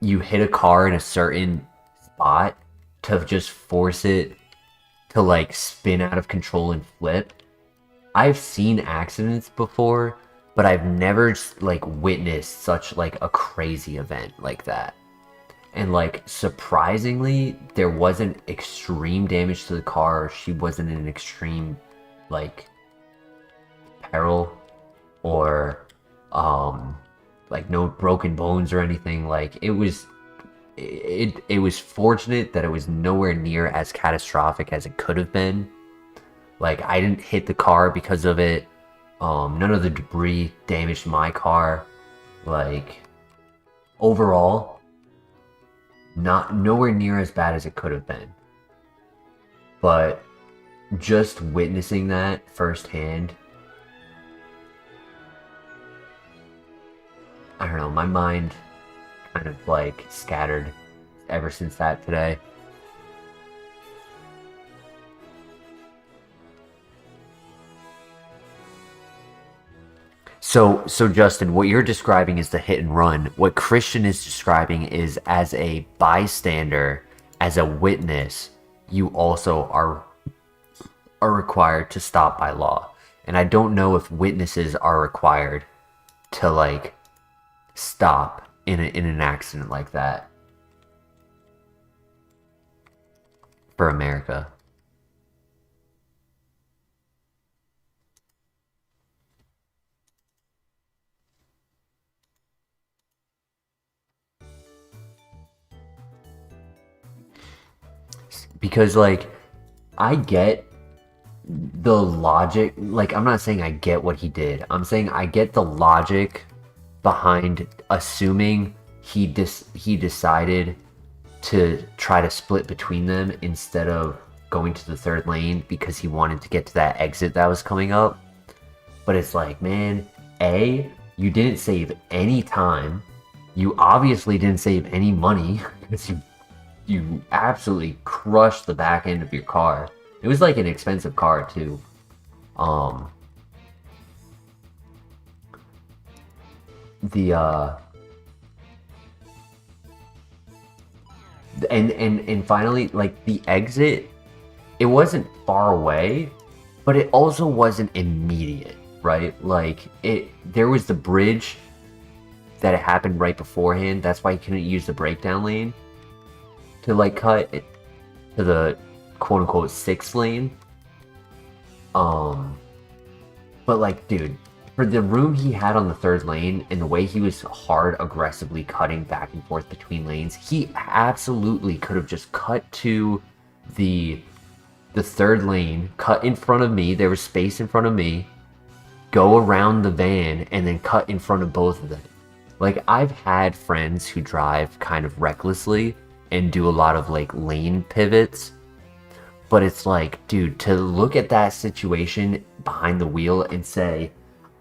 S1: you hit a car in a certain spot to just force it to like spin out of control and flip. I've seen accidents before, but I've never like witnessed such like a crazy event like that. And like surprisingly, there wasn't extreme damage to the car. She wasn't in extreme like peril, or like no broken bones or anything. Like it was fortunate that it was nowhere near as catastrophic as it could have been. Like I didn't hit the car because of it. None of the debris damaged my car. Like overall, nowhere near as bad as it could have been. But just witnessing that firsthand, I don't know, my mind kind of like scattered ever since that today. So Justin, what you're describing is the hit and run. What Christian is describing is, as a bystander, as a witness, you also are required to stop by law. And I don't know if witnesses are required to like stop in an accident like that for America. Because like I get the logic, like I'm not saying I get what he did. I'm saying I get the logic behind assuming he decided to try to split between them instead of going to the third lane because he wanted to get to that exit that was coming up. But it's like, man, A, you didn't save any time. You obviously didn't save any money because you absolutely crushed the back end of your car. It was like an expensive car too. And finally, like the exit, it wasn't far away, but it also wasn't immediate, right? Like there was the bridge that it happened right beforehand. That's why he couldn't use the breakdown lane to like cut it to the quote unquote 6th lane. But like, dude, for the room he had on the 3rd lane and the way he was hard aggressively cutting back and forth between lanes, he absolutely could have just cut to the 3rd lane, cut in front of me. There was space in front of me, go around the van, and then cut in front of both of them. Like, I've had friends who drive kind of recklessly and do a lot of like lane pivots, but it's like, dude, to look at that situation behind the wheel and say,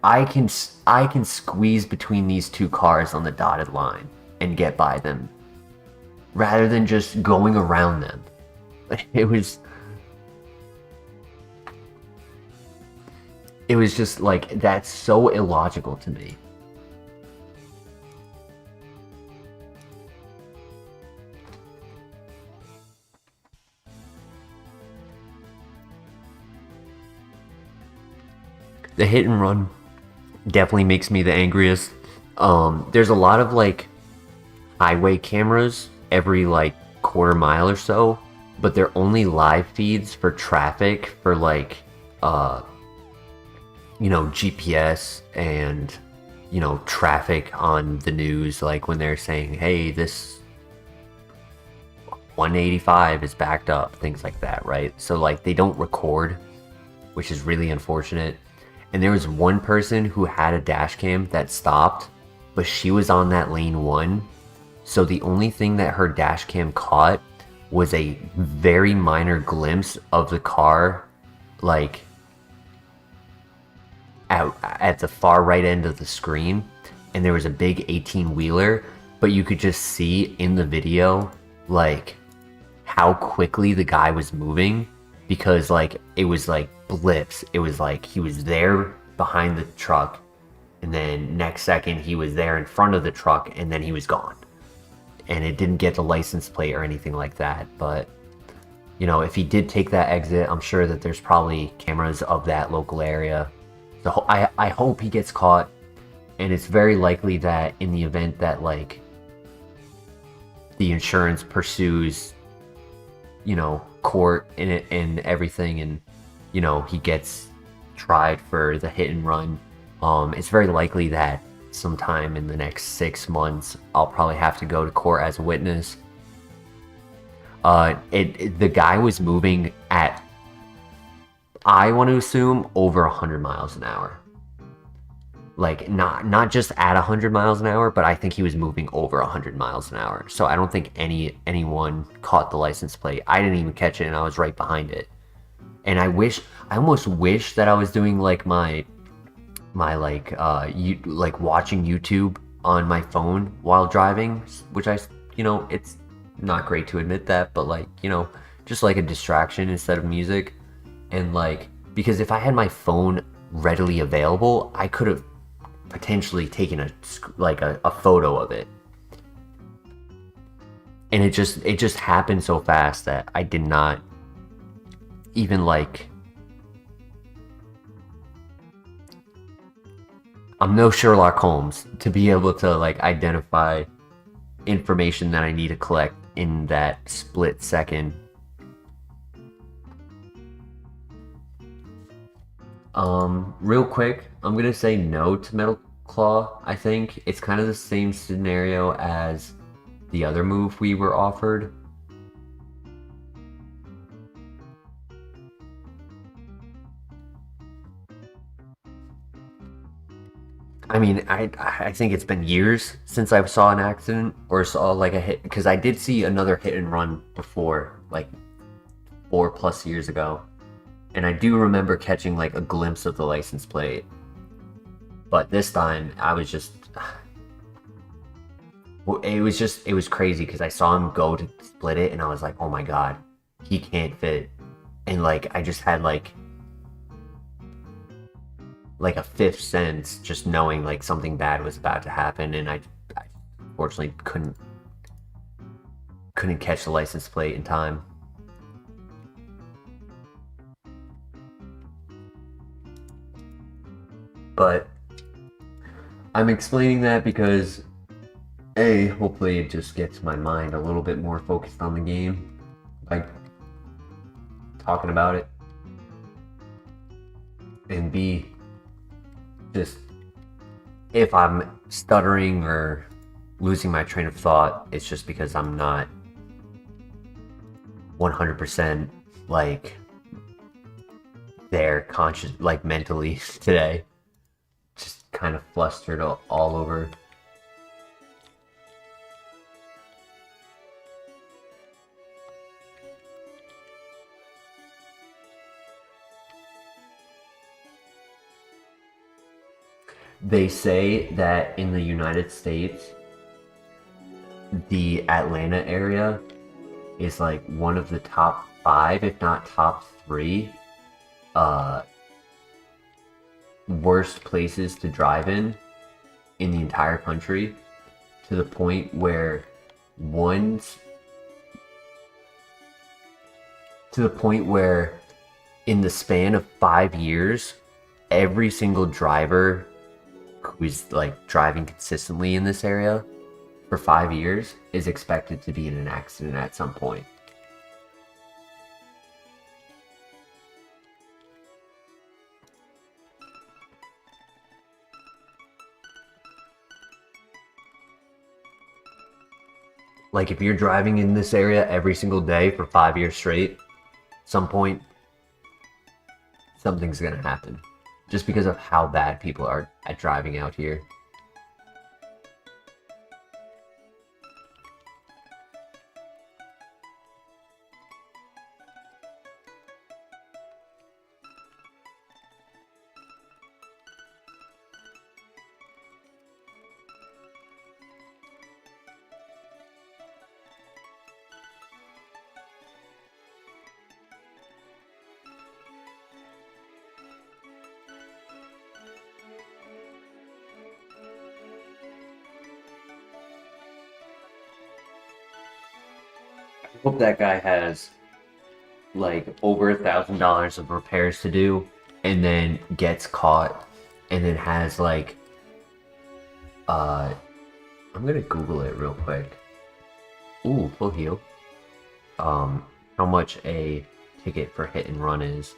S1: I can squeeze between these 2 cars on the dotted line and get by them, rather than just going around them. It was just like, that's so illogical to me. The hit and run definitely makes me the angriest. There's a lot of like highway cameras every like quarter mile or so, but they're only live feeds for traffic for like you know, GPS and, you know, traffic on the news, like when they're saying, hey, this 185 is backed up, things like that, right? So like they don't record, which is really unfortunate. And there was one person who had a dash cam that stopped, but she was on that lane 1. So the only thing that her dash cam caught was a very minor glimpse of the car, like out at the far right end of the screen. And there was a big 18-wheeler, but you could just see in the video, like, how quickly the guy was moving, because like it was like blips. It was like he was there behind the truck, and then next second he was there in front of the truck, and then he was gone. And it didn't get the license plate or anything like that. But you know, if he did take that exit, I'm sure that there's probably cameras of that local area. So I hope he gets caught, and it's very likely that in the event that like the insurance pursues, you know, court and everything, and you know, he gets tried for the hit and run, it's very likely that sometime in the next 6 months I'll probably have to go to court as a witness. The guy was moving at, I want to assume, over 100 miles an hour. Like not just at 100 miles an hour, but I think he was moving over 100 miles an hour. So I don't think anyone caught the license plate. I didn't even catch it, and I was right behind it. And I almost wish that I was doing like my like like watching YouTube on my phone while driving, which you know, it's not great to admit that, but like, you know, just like a distraction instead of music. And like, because if I had my phone readily available, I could have potentially taken a photo of it. And it just happened so fast that I did not even like, I'm no Sherlock Holmes to be able to like identify information that I need to collect in that split second. Real quick, I'm gonna say no to Metal Claw. I think it's kind of the same scenario as the other move we were offered. I mean, I think it's been years since I saw an accident or saw like a hit, because I did see another hit and run before, like 4+ years ago. And I do remember catching like a glimpse of the license plate. But this time I was just, it was crazy, because I saw him go to split it and I was like, oh my god, he can't fit. And like, I just had like a fifth sense, just knowing like something bad was about to happen, and I unfortunately couldn't catch the license plate in time. But I'm explaining that because Hopefully it just gets my mind a little bit more focused on the game, like talking about it, and B, just if I'm stuttering or losing my train of thought, it's just because I'm not 100% like there conscious, like mentally today. Just kind of flustered all over. They say that in the United States, the Atlanta area is like one of the top 5, if not top 3, worst places to drive in the entire country, to the point where in the span of 5 years, every single driver who's like driving consistently in this area for 5 years is expected to be in an accident at some point. Like if you're driving in this area every single day for 5 years straight, at some point something's gonna happen. Just because of how bad people are at driving out here. I hope that guy has like over $1,000 of repairs to do, and then gets caught, and then has like I'm gonna Google it real quick. Ooh, full heal. How much a ticket for hit and run is.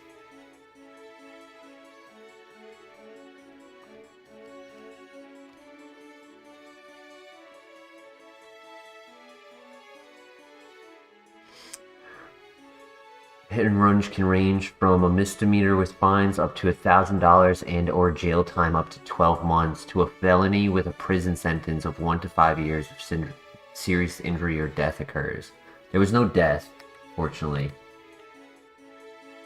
S1: Hit and runs can range from a misdemeanor with fines up to $1,000 and or jail time up to 12 months to a felony with a prison sentence of 1 to 5 years if serious injury or death occurs. There was no death, fortunately.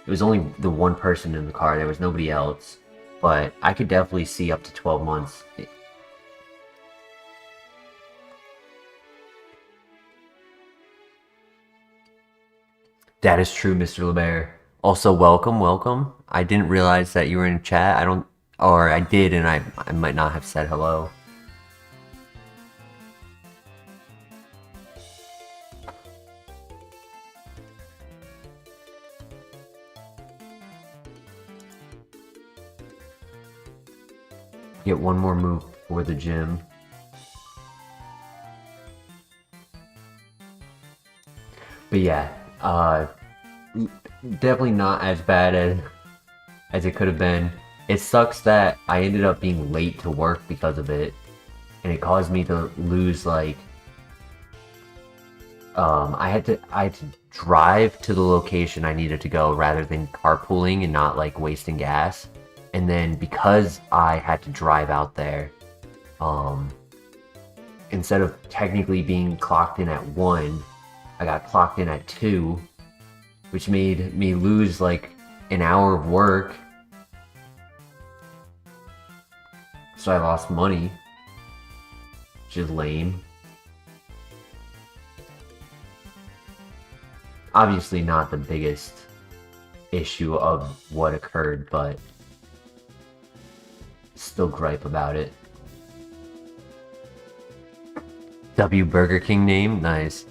S1: It was only the one person in the car. There was nobody else. But I could definitely see up to 12 months. That is true, Mr. LeBear. Also, welcome. I didn't realize that you were in chat. Or I did, and I might not have said hello. Get one more move for the gym. But yeah, definitely not as bad as it could have been. It sucks that I ended up being late to work because of it, and it caused me to lose like I had to drive to the location I needed to go rather than carpooling and not like wasting gas. And then because I had to drive out there, instead of technically being clocked in at 1, I got clocked in at 2, which made me lose like an hour of work. So I lost money, which is lame. Obviously not the biggest issue of what occurred, but still gripe about it. W Burger King name? Nice.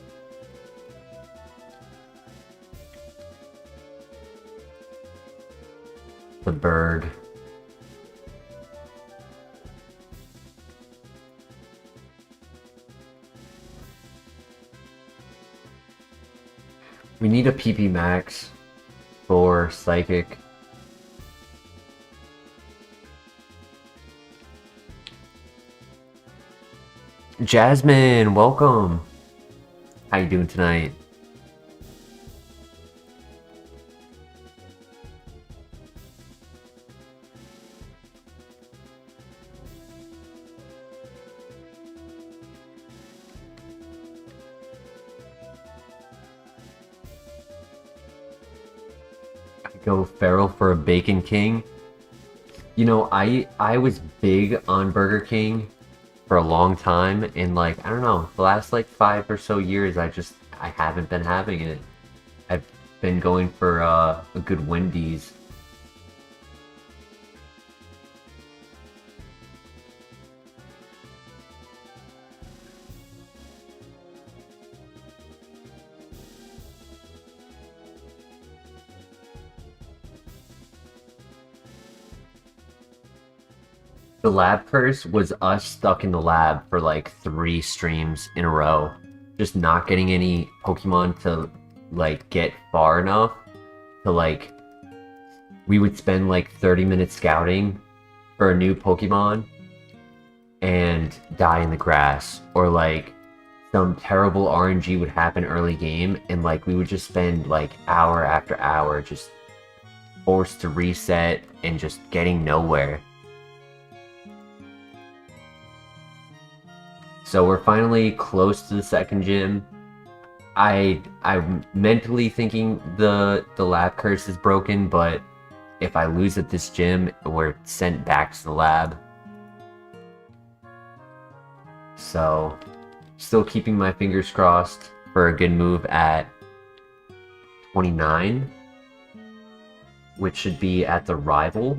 S1: The bird. need a PP max for Psychic. Jasmine, welcome. How you doing tonight? Go feral for a Bacon King. You know, I was big on Burger King for a long time, and like, I don't know, the last like 5 or so years I haven't been having it. I've been going for a good Wendy's. The lab curse was us stuck in the lab for like 3 streams in a row, just not getting any Pokemon to like get far enough to like, we would spend like 30 minutes scouting for a new Pokemon and die in the grass, or like some terrible RNG would happen early game and like we would just spend like hour after hour just forced to reset and just getting nowhere. So we're finally close to the second gym. I'm mentally thinking the lab curse is broken, but if I lose at this gym, we're sent back to the lab. So, still keeping my fingers crossed for a good move at 29, which should be at the rival.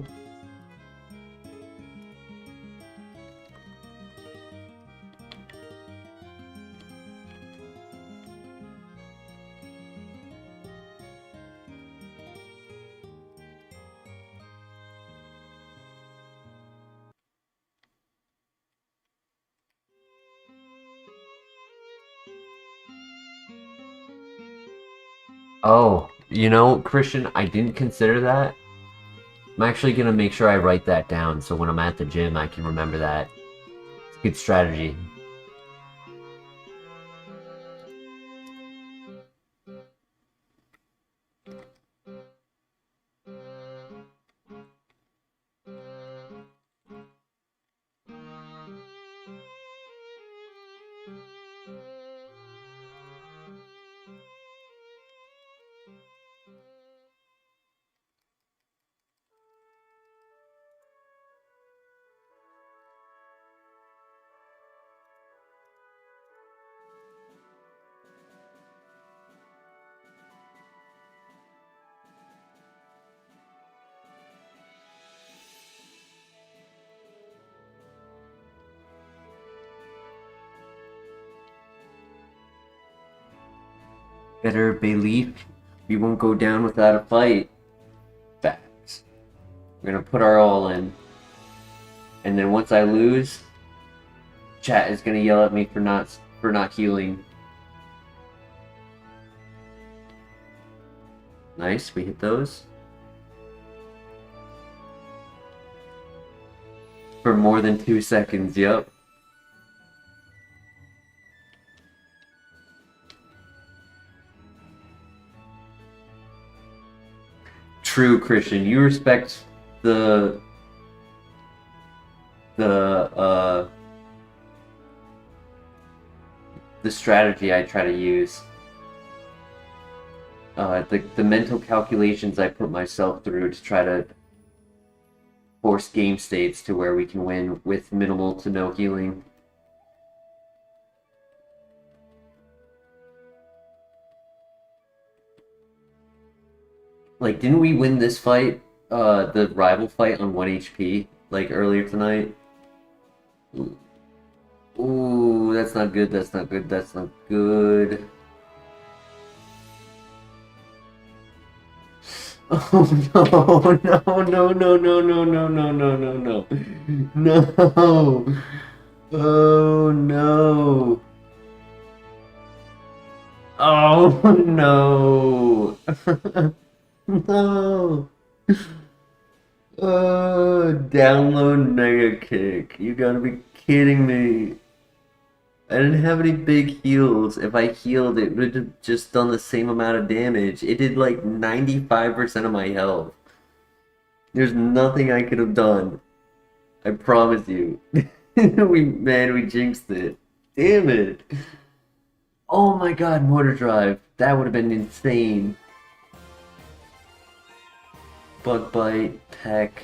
S1: Oh, you know, Christian, I didn't consider that. I'm actually gonna make sure I write that down so when I'm at the gym I can remember that. It's a good strategy. Better believe we won't go down without a fight. Facts. We're gonna put our all in. And then once I lose, chat is gonna yell at me for not healing. Nice, we hit those. For more than 2 seconds, yep. True, Christian. You respect the strategy I try to use. The mental calculations I put myself through to try to force game states to where we can win with minimal to no healing. Like, didn't we win this fight, the rival fight on 1 HP, like, earlier tonight? Ooh, that's not good, that's not good, that's not good. Oh no, no, no, no, no, no, no, no, no, no, no. No. Oh no. Oh no! No! Download Mega Kick. You gotta be kidding me. I didn't have any big heals. If I healed, it would have just done the same amount of damage. It did like 95% of my health. There's nothing I could have done. I promise you. We jinxed it. Damn it. Oh my god, Motor Drive. That would have been insane. Bug Bite, Peck,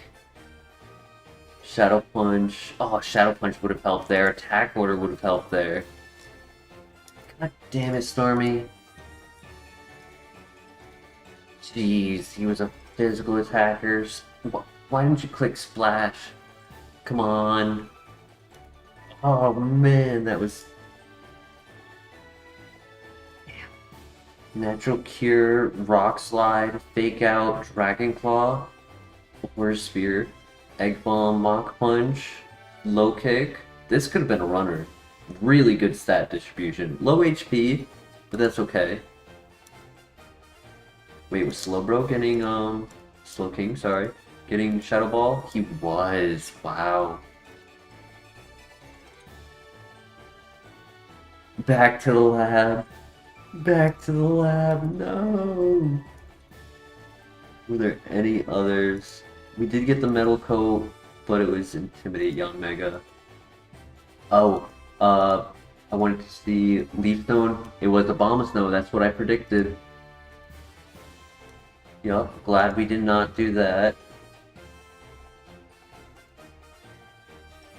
S1: Shadow Punch. Oh, Shadow Punch would have helped there. Attack Order would have helped there. God damn it, Stormy. Jeez, he was a physical attacker. Why didn't you click Splash? Come on. Oh man, that was... Natural Cure, Rock Slide, Fake Out, Dragon Claw, Horror Spear, Egg Bomb, Mach Punch, Low Kick. This could have been a runner. Really good stat distribution. Low HP, but that's okay. Wait, was Slowbro getting, Slow King, sorry. Getting Shadow Ball? He was. Wow. Back to the lab. Back to the lab, no! Were there any others? We did get the Metal Coat, but it was Intimidate Young Mega. Oh, I wanted to see Leaf Stone. It was Abomasnow, that's what I predicted. Yup, glad we did not do that.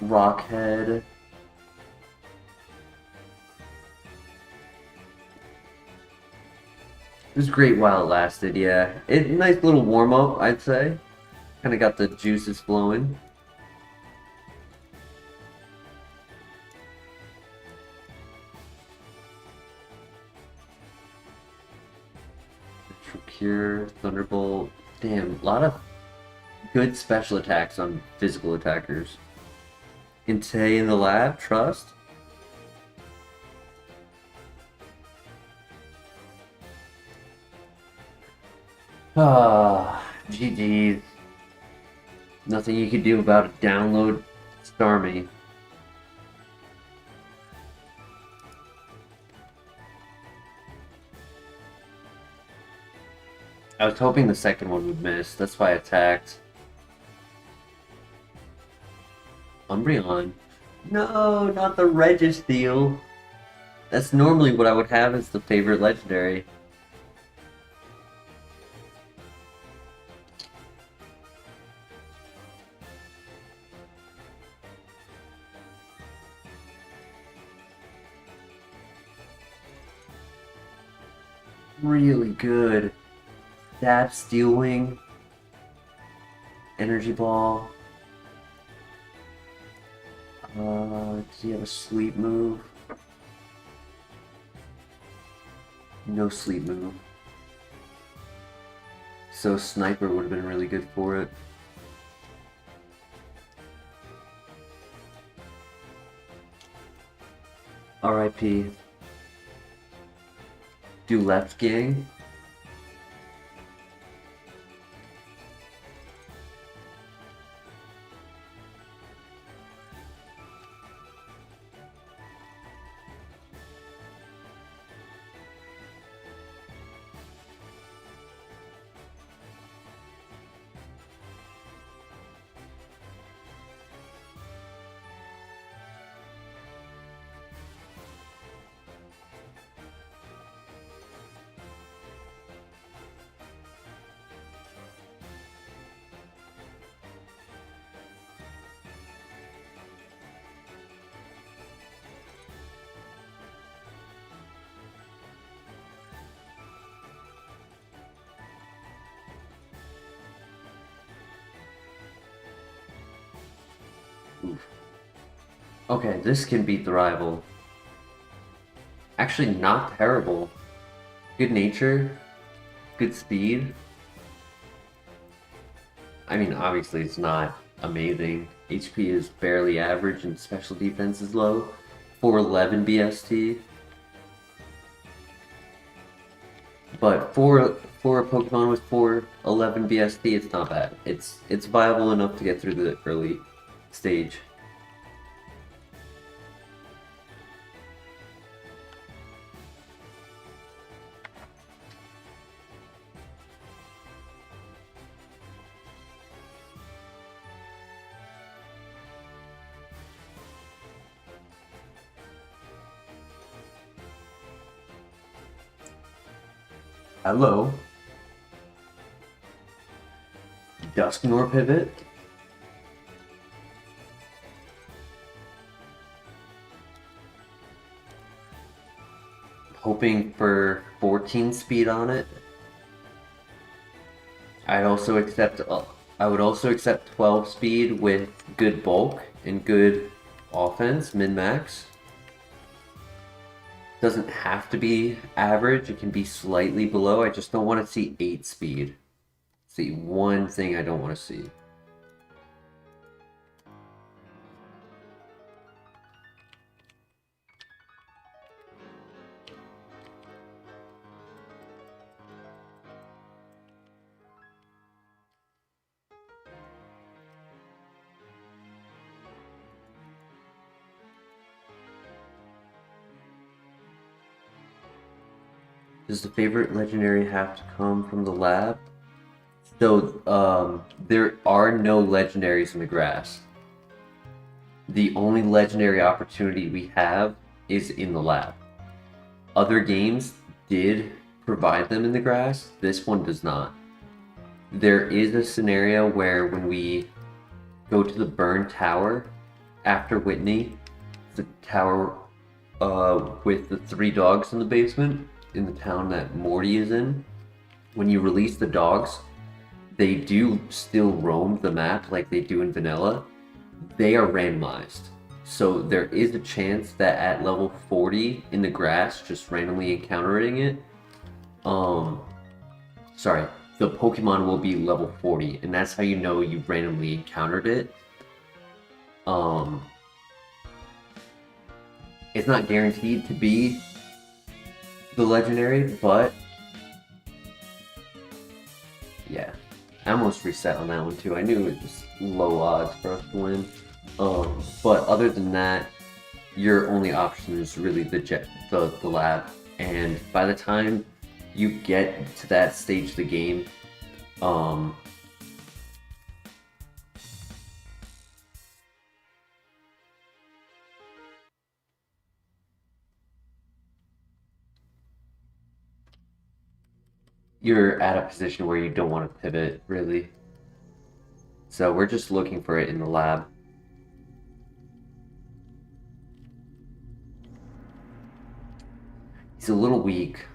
S1: Rockhead. It was great while it lasted, yeah. Nice little warm-up, I'd say. Kinda got the juices flowing. Cure, Thunderbolt. Damn, a lot of good special attacks on physical attackers. Inte in the lab, Trust. Ah, GG's. Nothing you can do about it. Download Starmie. I was hoping the second one would miss. That's why I attacked. Umbreon. No, not the Registeel. That's normally what I would have as the favorite legendary. Really good. Stab, Steel Wing, Energy Ball. Does he have a sleep move? No sleep move. So Sniper would have been really good for it. RIP. Do left gang. Oof. Okay, this can beat the rival. Actually, not terrible. Good nature, good speed. I mean, obviously it's not amazing. HP is barely average and special defense is low. 411 BST. But for a Pokemon with 411 BST, it's not bad. It's viable enough to get through the early stage. Hello. Dusknoir pivot. Hoping for 14 speed on it. I would also accept 12 speed with good bulk and good offense, min-max. Doesn't have to be average, it can be slightly below. I just don't want to see 8 speed. It's the one thing I don't want to see. Does the favorite legendary have to come from the lab? So, there are no legendaries in the grass. The only legendary opportunity we have is in the lab. Other games did provide them in the grass. This one does not. There is a scenario where when we go to the burned tower after Whitney, the tower with the 3 dogs in the basement in the town that Morty is in, when you release the dogs, they do still roam the map like they do in vanilla. They are randomized. So there is a chance that at level 40 in the grass, just randomly encountering it, sorry, the Pokemon will be level 40, and that's how you know you randomly encountered it. It's not guaranteed to be the legendary, but yeah. I almost reset on that one too. I knew it was low odds for us to win. But other than that, your only option is really the lab. And by the time you get to that stage of the game, you're at a position where you don't want to pivot, really. So we're just looking for it in the lab. He's a little weak.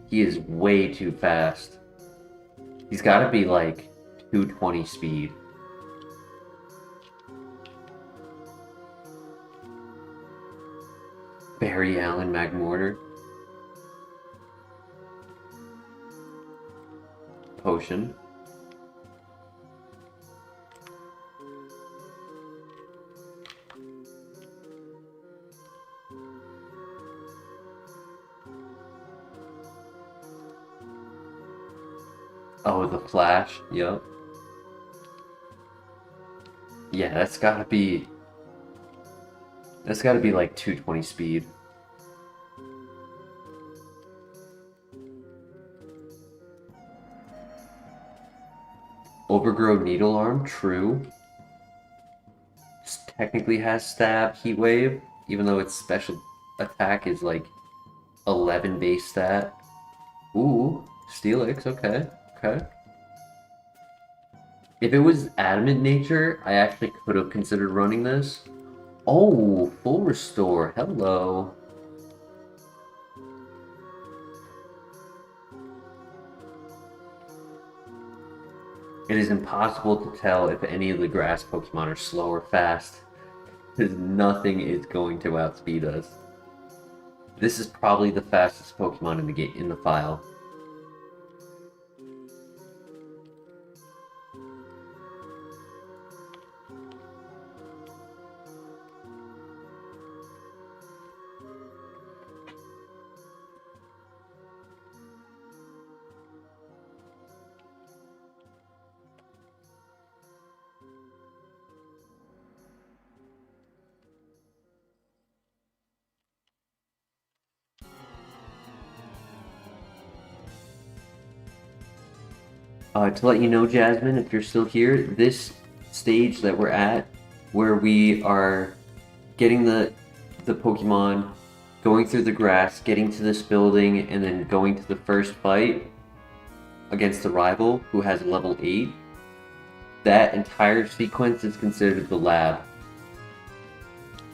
S1: He is way too fast. He's got to be like 220 speed. Barry Allen Magmortar. Potion. Oh, the flash. Yup. Yeah, that's gotta be like 220 speed. Overgrow Needle Arm, true. Technically has stab, heat wave, even though its special attack is like 11 base stat. Ooh, Steelix, okay, okay. If it was Adamant Nature, I actually could have considered running this. Oh, full restore, hello. It is impossible to tell if any of the grass Pokemon are slow or fast, because nothing is going to outspeed us. This is probably the fastest Pokemon in the file. To let you know, Jasmine, if you're still here, this stage that we're at, where we are getting the Pokemon, going through the grass, getting to this building, and then going to the first fight against the rival who has level 8, that entire sequence is considered the lab.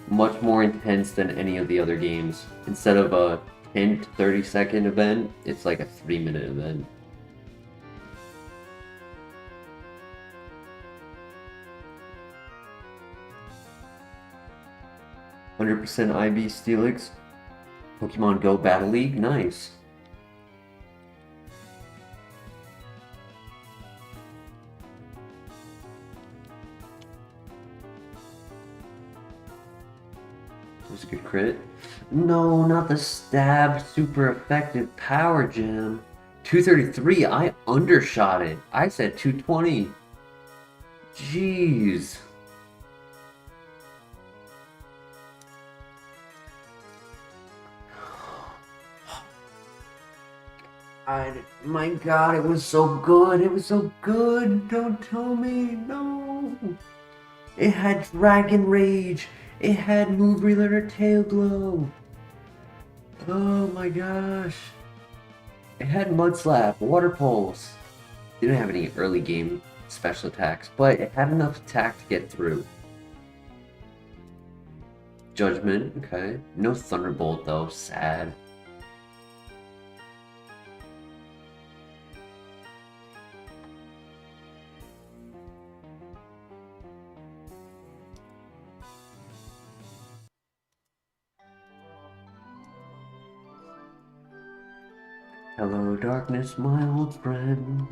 S1: Much more intense than any of the other games. Instead of a 10 to 30 second event, it's like a 3-minute event. "100% IB Steelix. Pokemon Go Battle League? Nice. That was a good crit. No, not the stab super effective power gem. 233, I undershot it. I said 220. Jeez. My god, it was so good. It was so good. Don't tell me. No. It had Dragon Rage. It had Move Relearner Tail Glow. Oh my gosh. It had Mud Slap, Water Pulse. Didn't have any early game special attacks, but it had enough attack to get through. Judgment, okay. No Thunderbolt though, sad. Hello, darkness, my old friend.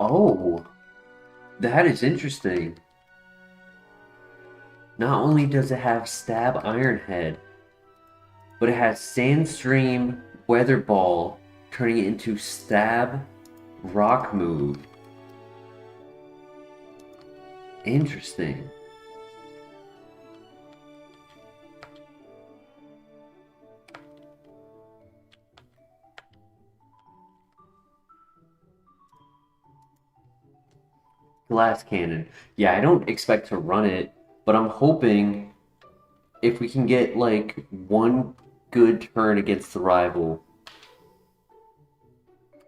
S1: Oh, that is interesting. Not only does it have Stab Iron Head, but it has Sandstream Weather Ball, turning it into Stab Rock Move. Interesting. Glass Cannon. Yeah, I don't expect to run it, but I'm hoping if we can get like one good turn against the rival,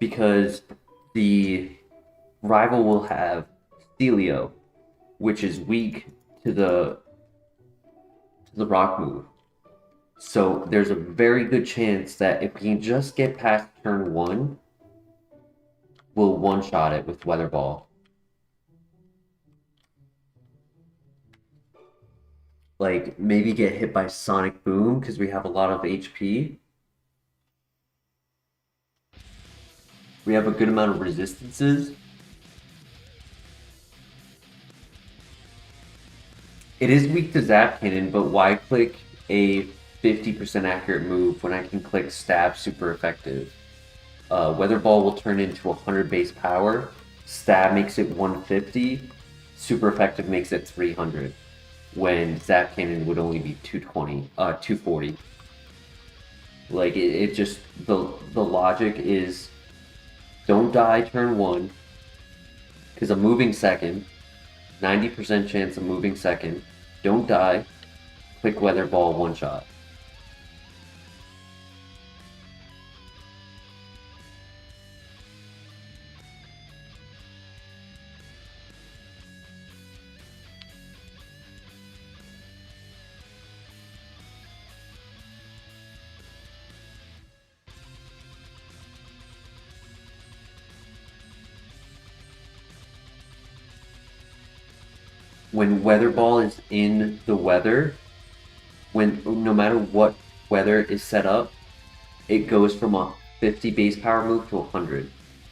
S1: because the rival will have Celio, which is weak to the rock move. So there's a very good chance that if we can just get past turn 1, we'll one-shot it with Weather Ball. Like, maybe get hit by Sonic Boom because we have a lot of HP. We have a good amount of resistances. It is weak to Zap Cannon, but why click a 50% accurate move when I can click Stab super effective? Weather Ball will turn into 100 base power. Stab makes it 150. Super effective makes it 300. When Zap Cannon would only be 240. Like it just the logic is don't die turn 1 because I'm moving second. 90% chance of moving second. Don't die. Quick Weather Ball one shot. when weather ball is in the weather, when no matter what weather is set up, it goes from a 50 base power move to 100.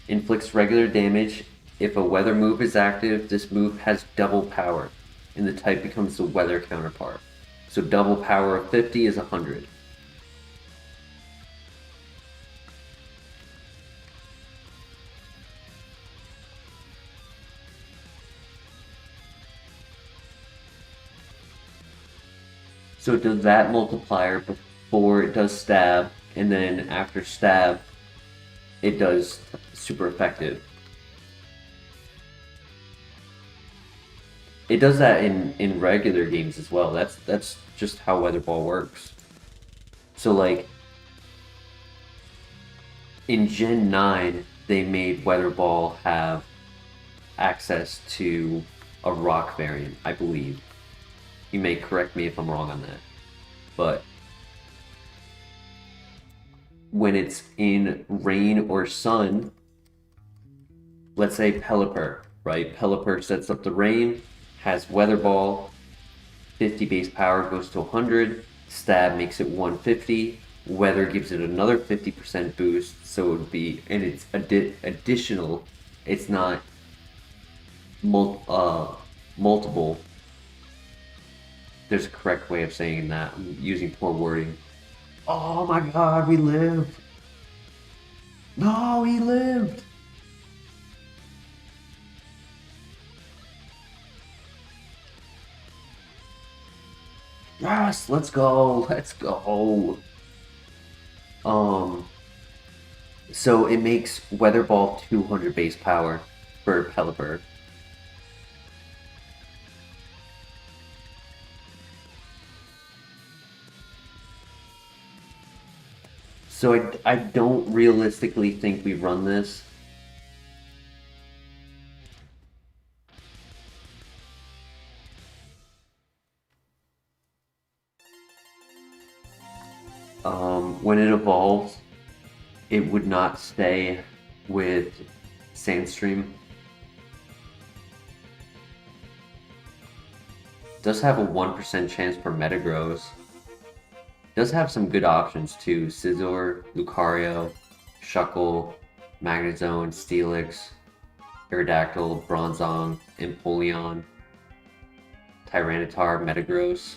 S1: Inflicts regular damage. If a weather move is active, this move has double power, and the type becomes the weather counterpart. So double power of 50 is 100. So it does that multiplier before it does stab, and then after stab, it does super effective. It does that in regular games as well. That's just how Weather Ball works. So like in Gen 9, they made Weather Ball have access to a rock variant, I believe. You may correct me if I'm wrong on that. But when it's in rain or sun, let's say Pelipper, right? Pelipper sets up the rain, has Weather Ball, 50 base power goes to 100, Stab makes it 150, Weather gives it another 50% boost, so it would be, and it's additional, it's not multiple. There's a correct way of saying that. I'm using poor wording. Oh my god, we lived! No, he lived! Yes, let's go, let's go. So it makes Weather Ball 200 base power for Pelipper. So I don't realistically think we run this. When it evolves, it would not stay with Sandstream. Does have a 1% chance per Metagross. Does have some good options too. Scizor, Lucario, Shuckle, Magnezone, Steelix, Aerodactyl, Bronzong, Empoleon, Tyranitar, Metagross.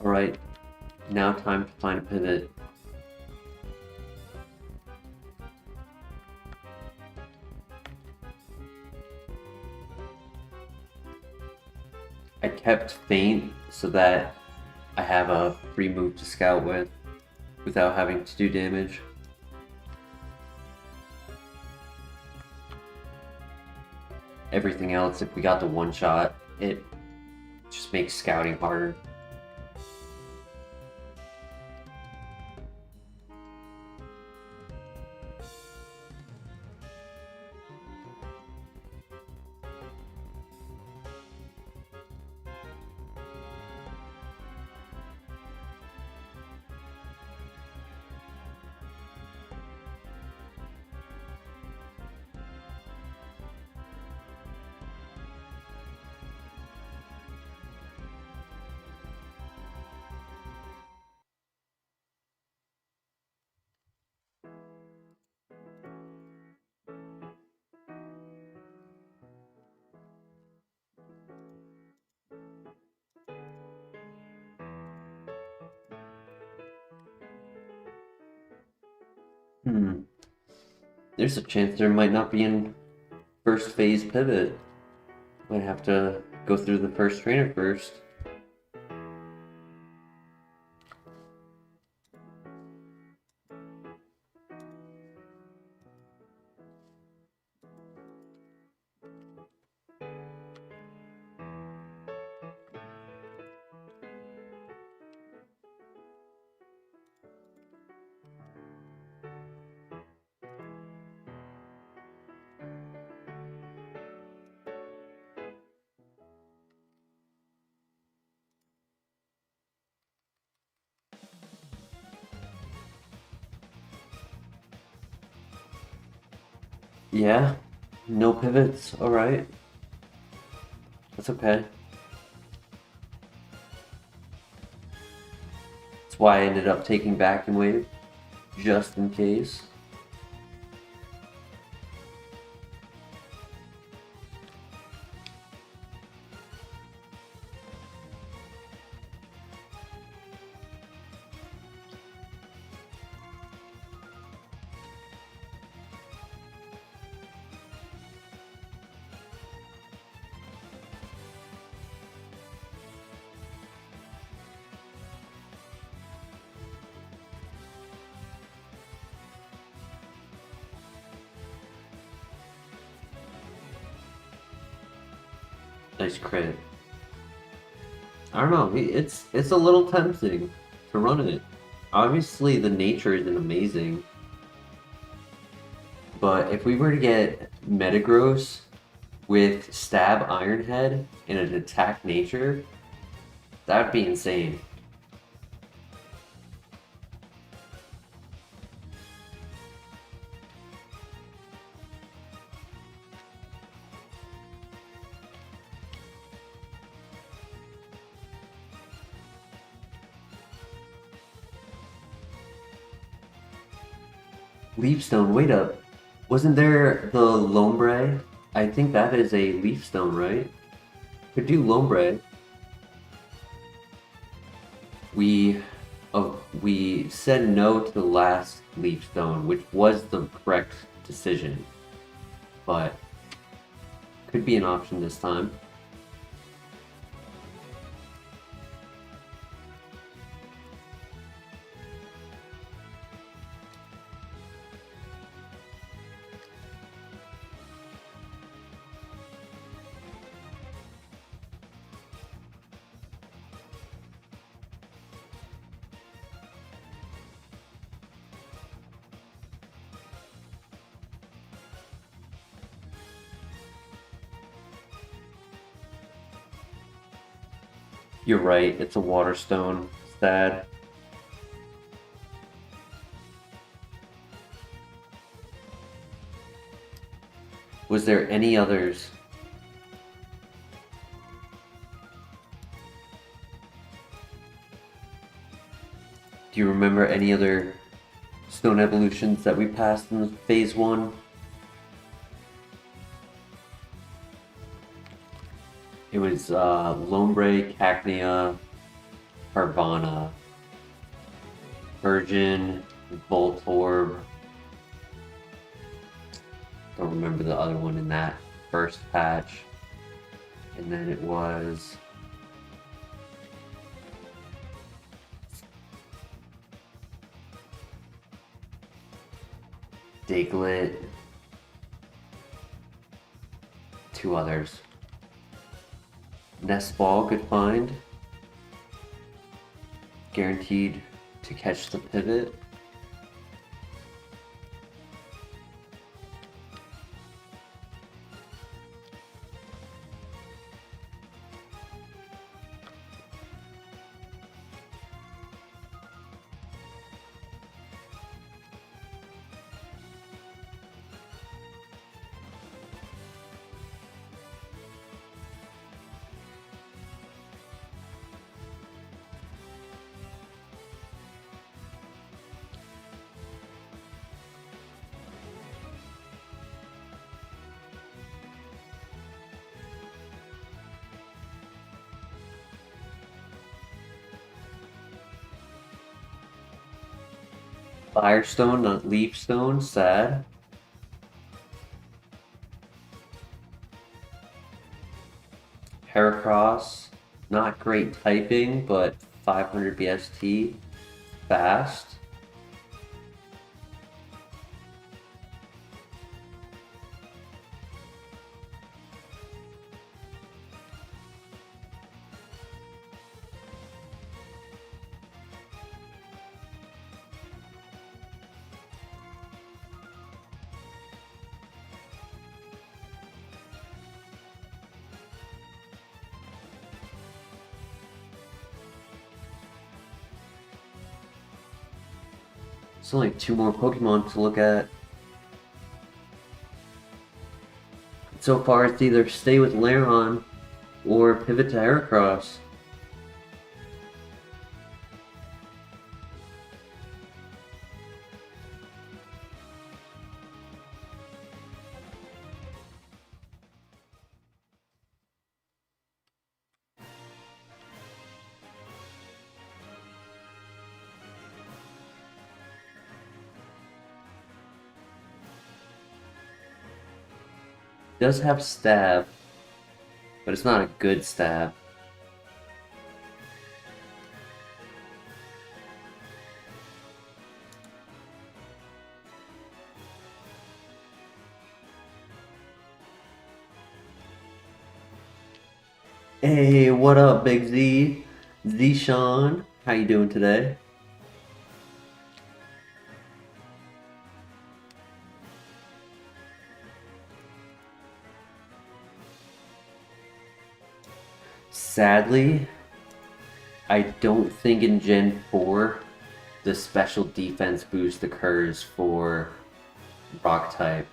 S1: Alright, now time to find a pivot. I kept Feint so that I have a free move to scout with without having to do damage. Everything else, if we got the one shot, it just makes scouting harder. There's a chance there might not be in first phase pivot. Might have to go through the first trainer first. Yeah, no pivots, alright. That's okay. That's why I ended up taking back and wave, just in case. Nice crit. I don't know, it's a little tempting to run it. Obviously the nature isn't amazing. But if we were to get Metagross with Stab Iron Head and an attack nature, that would be insane. Leaf Stone, wait up. Wasn't there the Lombre? I think that is a Leaf Stone, right? Could do Lombre. We said no to the last Leaf Stone, which was the correct decision. But could be an option this time. You're right, it's a Water Stone. Sad. Was there any others? Do you remember any other stone evolutions that we passed in phase 1? It was Lombre, Cacnea, Carvana, Virgin, Voltorb. Don't remember the other one in that first patch. And then it was Diglett, 2 others. Nest Ball, good find. Guaranteed to catch the pivot. Firestone, not Leafstone, sad. Heracross, not great typing, but 500 BST, fast. It's only 2 more Pokemon to look at. So far, it's either stay with Lairon or pivot to Heracross. It does have stab, but it's not a good stab. Hey, what up, Big Z? Z-Sean, how you doing today? Sadly, I don't think in Gen 4 the special defense boost occurs for Rock type.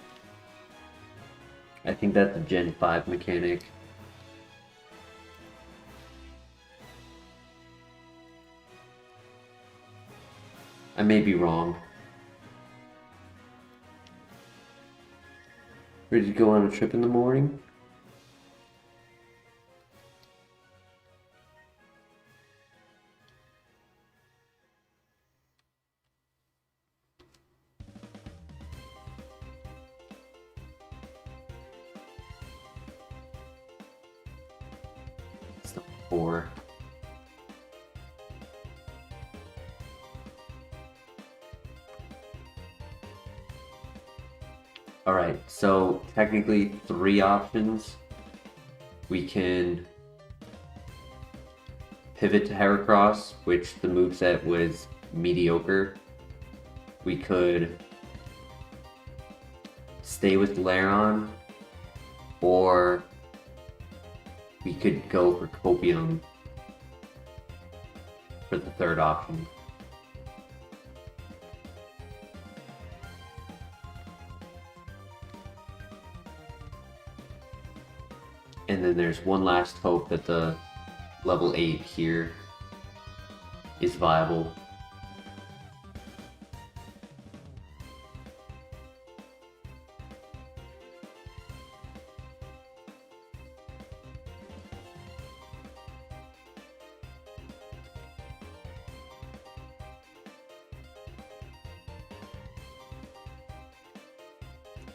S1: I think that's a Gen 5 mechanic. I may be wrong. Ready to go on a trip in the morning? It's not 4. Alright, so technically 3 options. We can pivot to Heracross, which the moveset was mediocre. We could stay with Lairon, or we could go for Copium for the 3rd option. And then there's one last hope that the level 8 here is viable.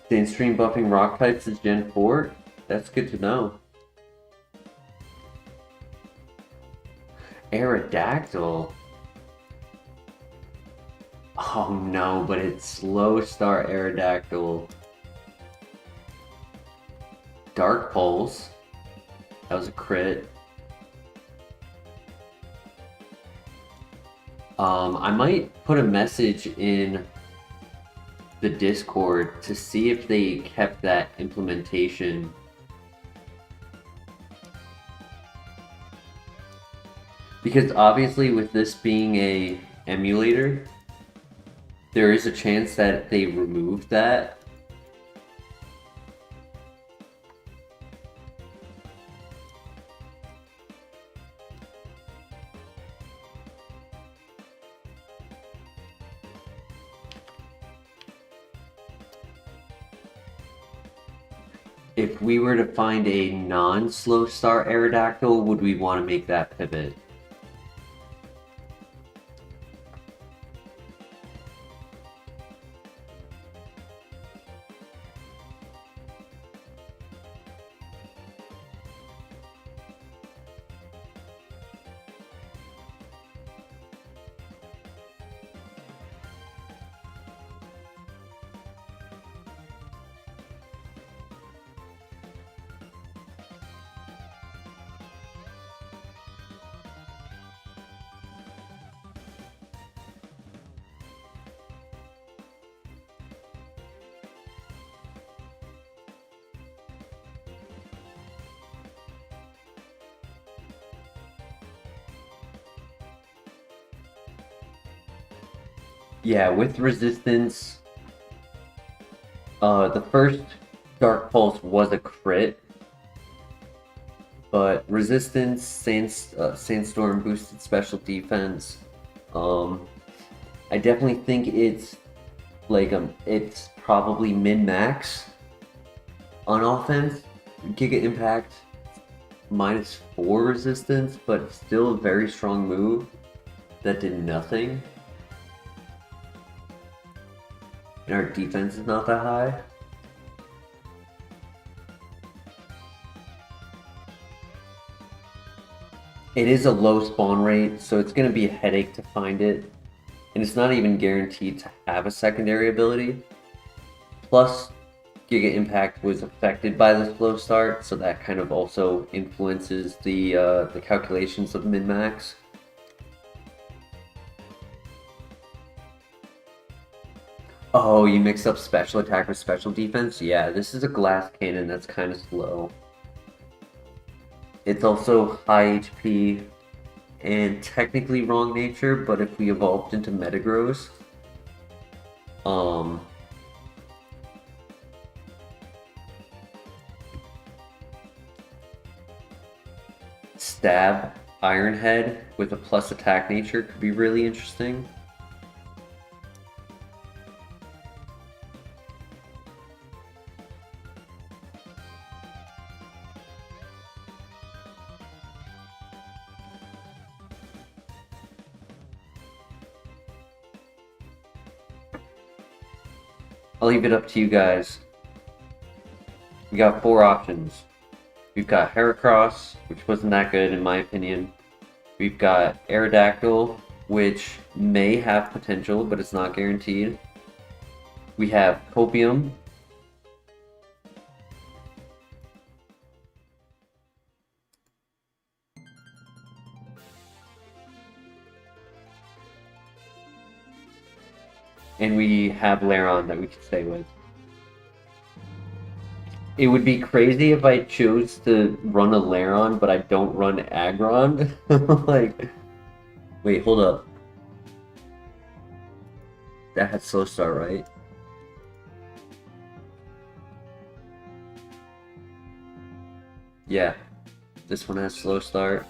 S1: The in-stream buffing rock types is Gen 4? That's good to know. Aerodactyl. Oh no, but it's slow start Aerodactyl. Dark Pulse. That was a crit. I might put a message in the Discord to see if they kept that implementation. Because obviously with this being a emulator, there is a chance that they removed that. If we were to find a non-slow start Aerodactyl, would we want to make that pivot? Yeah, with resistance, the first Dark Pulse was a crit, but resistance, Sandstorm boosted special defense. I definitely think it's like it's probably min-max on offense. Giga Impact -4 resistance, but still a very strong move that did nothing. And our defense is not that high. It is a low spawn rate, so it's going to be a headache to find it. And it's not even guaranteed to have a secondary ability. Plus, Giga Impact was affected by the slow start, so that kind of also influences the calculations of min-max. Oh, you mix up special attack with special defense? Yeah, this is a glass cannon that's kind of slow. It's also high HP and technically wrong nature, but if we evolved into Metagross, stab Iron Head with a plus attack nature could be really interesting. I'll leave it up to you guys. We got 4 options. We've got Heracross, which wasn't that good in my opinion. We've got Aerodactyl, which may have potential, but it's not guaranteed. We have Copium. And we have Lairon that we could stay with. It would be crazy if I chose to run a Lairon, but I don't run Aggron. Like, wait, hold up. That had slow start, right? Yeah, this one has slow start.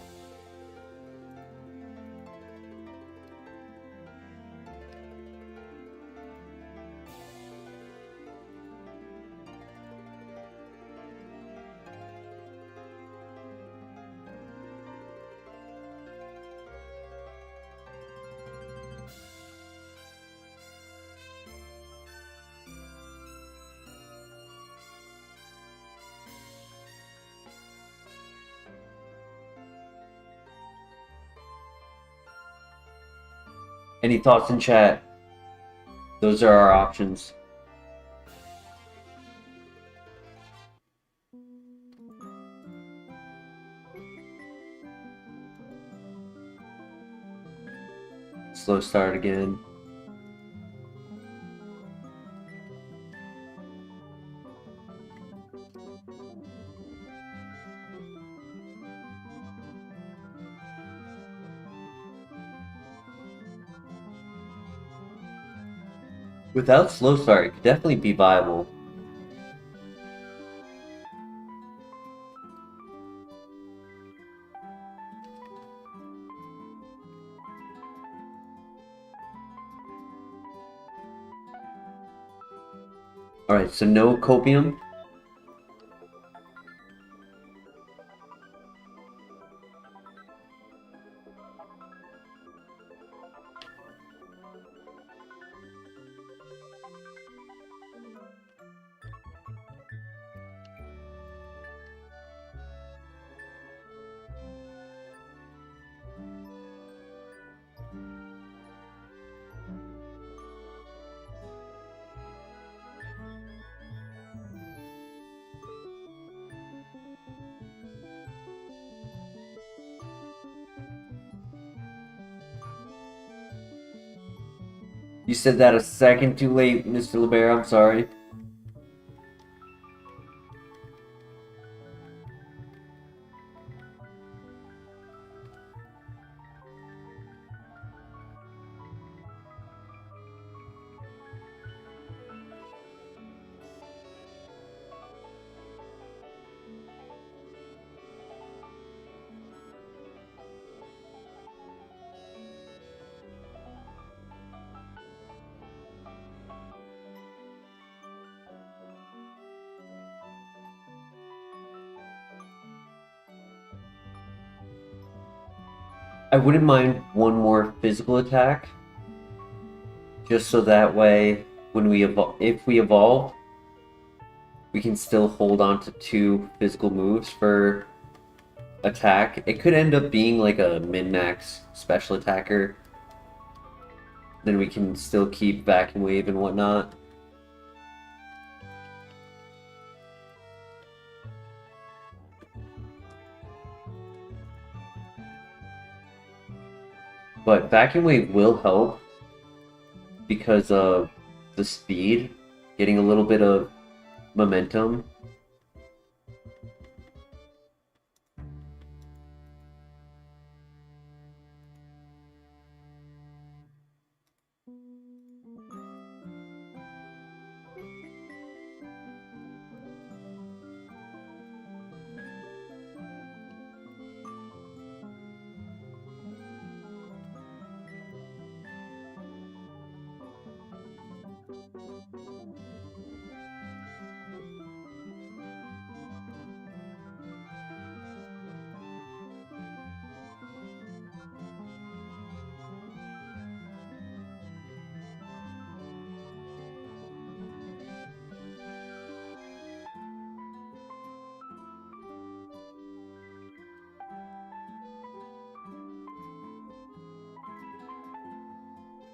S1: Any thoughts in chat? Those are our options. Slow start again. Without slow start, it could definitely be viable. Alright, so no Copium. You said that a second too late, Mr. LeBear, I'm sorry. I wouldn't mind one more physical attack, just so that way when we if we evolve, we can still hold on to 2 physical moves for attack. It could end up being like a min-max special attacker. Then we can still keep Vacuum Wave and whatnot. But Vacuum Wave will help because of the speed, getting a little bit of momentum.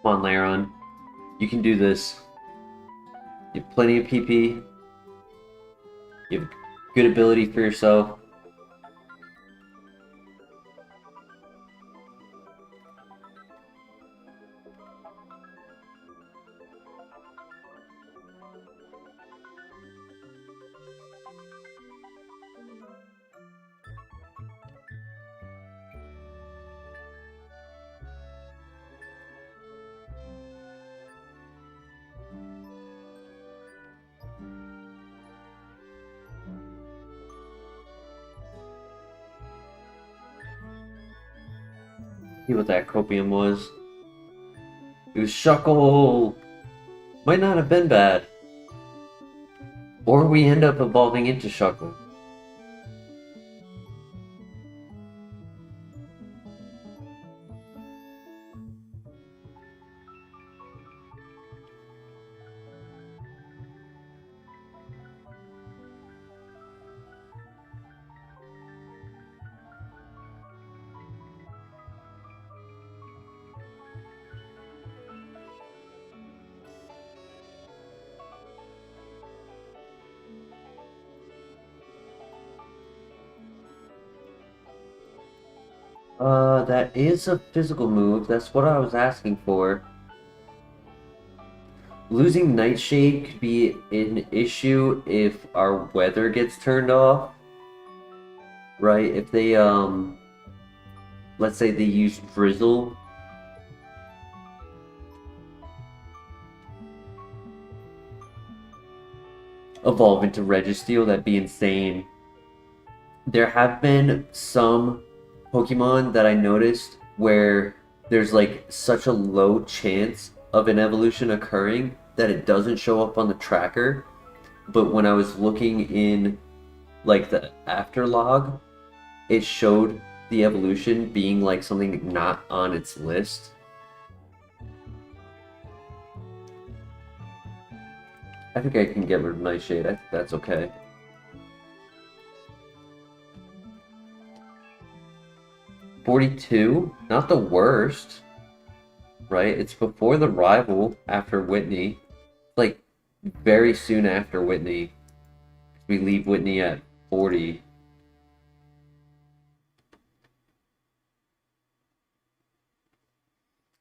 S1: Come on, Lairon. You can do this. You have plenty of PP. You have good ability for yourself. See what that copium was. It was Shuckle! Might not have been bad. Or we end up evolving into Shuckle. That is a physical move. That's what I was asking for. Losing Nightshade could be an issue if our weather gets turned off. Right? If they, let's say they use Drizzle. Evolve into Registeel, that'd be insane. There have been some Pokemon that I noticed where there's like such a low chance of an evolution occurring that it doesn't show up on the tracker. But when I was looking in like the after log, it showed the evolution being like something not on its list. I think I can get rid of Nightshade. I think that's okay. $42, not the worst, right? It's before the rival after Whitney, like very soon after Whitney. We leave Whitney at 40.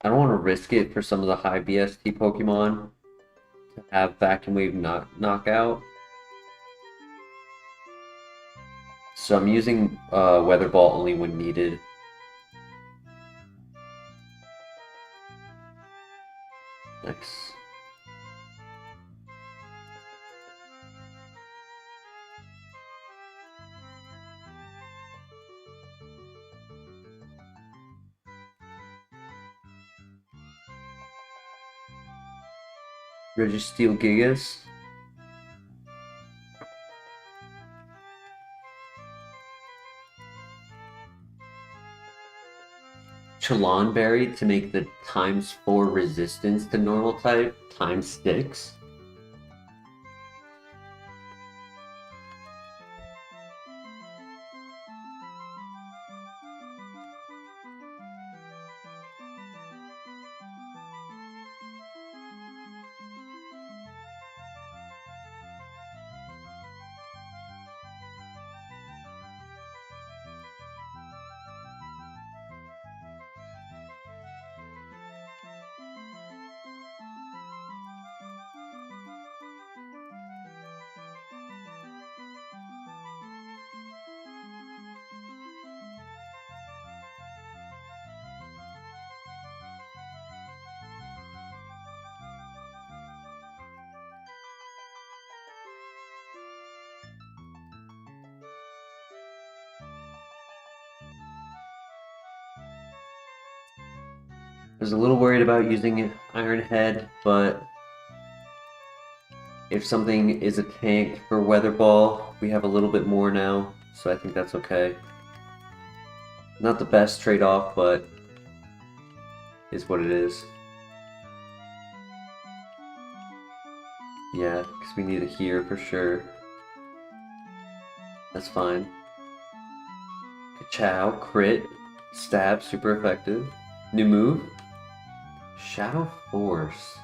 S1: I don't want to risk it for some of the high BST Pokemon to have Vacuum Wave knockout. So I'm using Weather Ball only when needed. Nice. Registeel Gigas. Chalon Berry to make the ×4 resistance to normal type ×6. I was a little worried about using Iron Head, but if something is a tank for Weather Ball, we have a little bit more now, so I think that's okay. Not the best trade-off, but is what it is. Yeah, because we need it here for sure. That's fine. Ka-chow, crit, stab, super effective. New move? Shadow Force.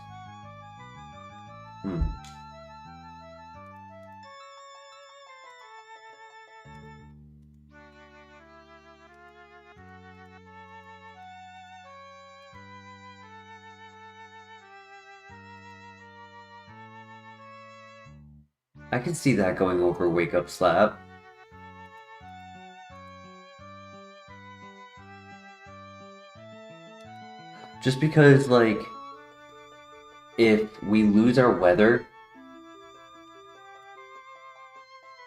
S1: I can see that going over Wake Up Slap. Just because, like, if we lose our weather,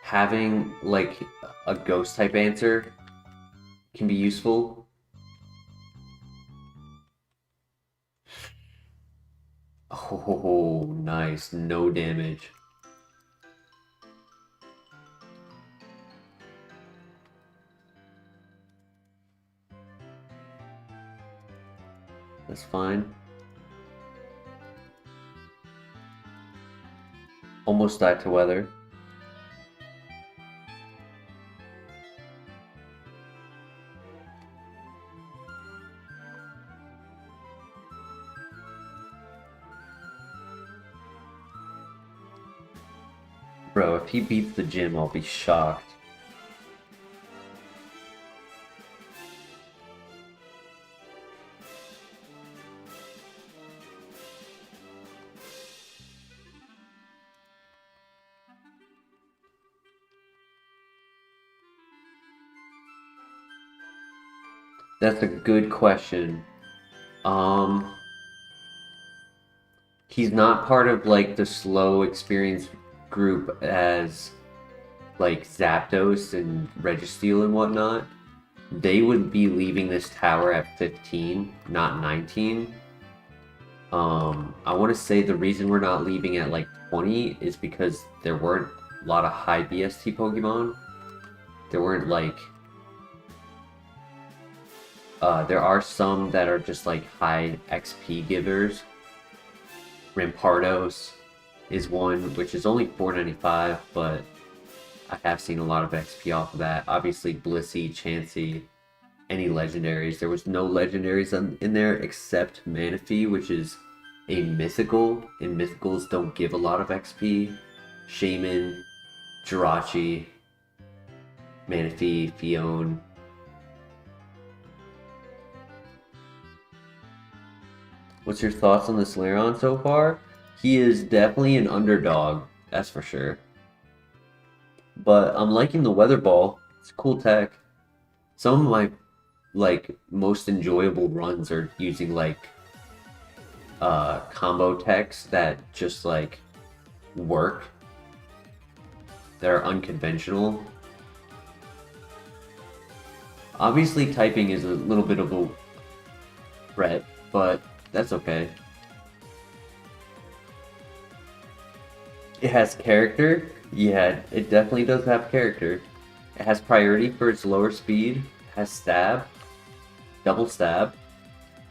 S1: having, like, a ghost type answer can be useful. Oh, nice. No damage. That's fine. Almost died to weather. Bro, if he beats the gym, I'll be shocked. That's a good question. He's not part of, like, the slow experience group as, like, Zapdos and Registeel and whatnot. They would be leaving this tower at 15, not 19. I want to say the reason we're not leaving at, like, 20 is because there weren't a lot of high BST Pokemon. There weren't, like... there are some that are just, like, high XP givers. Rampardos is one, which is only $4.95, but I have seen a lot of XP off of that. Obviously, Blissey, Chansey, any legendaries. There was no legendaries in there except Manaphy, which is a mythical, and mythicals don't give a lot of XP. Shaman, Jirachi, Manaphy, Fione. What's your thoughts on this Lairon so far? He is definitely an underdog, that's for sure. But I'm liking the Weather Ball. It's a cool tech. Some of my, like, most enjoyable runs are using, like, combo techs that just, like, work. They're unconventional. Obviously, typing is a little bit of a threat, but that's okay. It has character. Yeah, it definitely does have character. It has priority for its lower speed. It has stab. Double stab.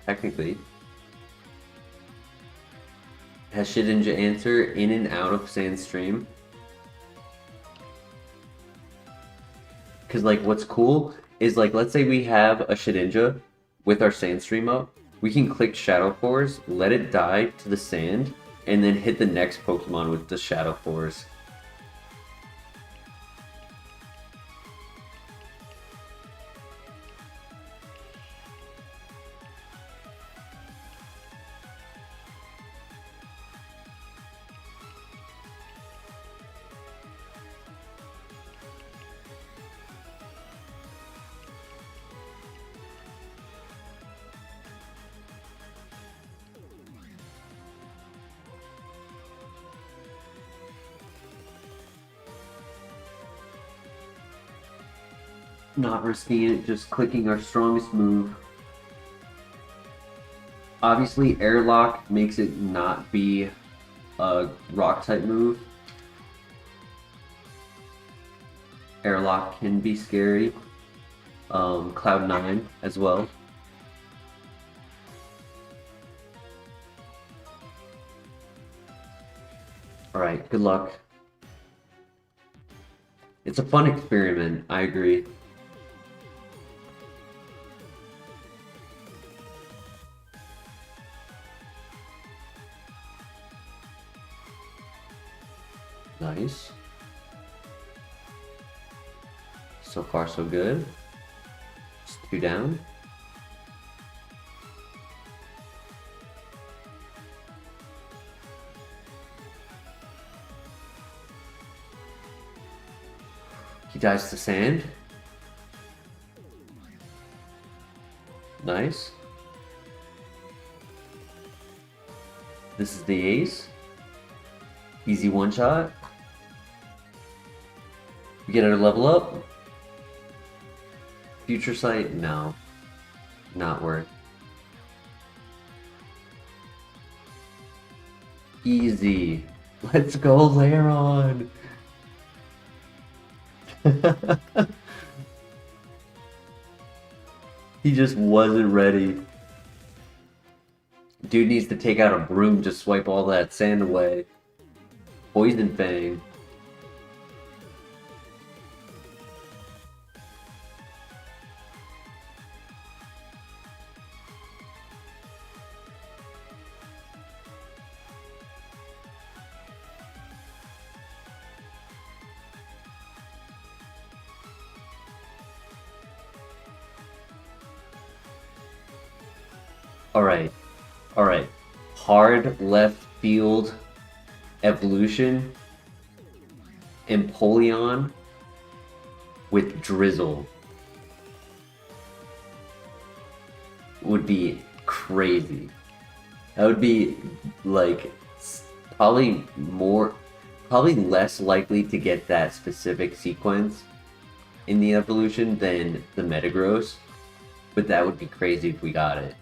S1: technically. Has Shedinja answer in and out of Sandstream. Because, like, what's cool is, like, let's say we have a Shedinja with our Sandstream up. We can click Shadow Force, let it die to the sand, and then hit the next Pokemon with the Shadow Force. Not risking it, just clicking our strongest move. Obviously, Airlock makes it not be a rock type move. Airlock can be scary. Cloud 9 as well. Alright, good luck. It's a fun experiment, I agree. Nice. So far, so good. Just 2 down. He dives to sand. Nice. This is the ace. Easy one shot. We get our level up. Future Sight? No. Not worth. Easy. Let's go, Lairon. He just wasn't ready. Dude needs to take out a broom to swipe all that sand away. Poison Fang. Alright. Hard left field evolution. Empoleon with Drizzle would be crazy. That would be like probably less likely to get that specific sequence in the evolution than the Metagross, but that would be crazy if we got it.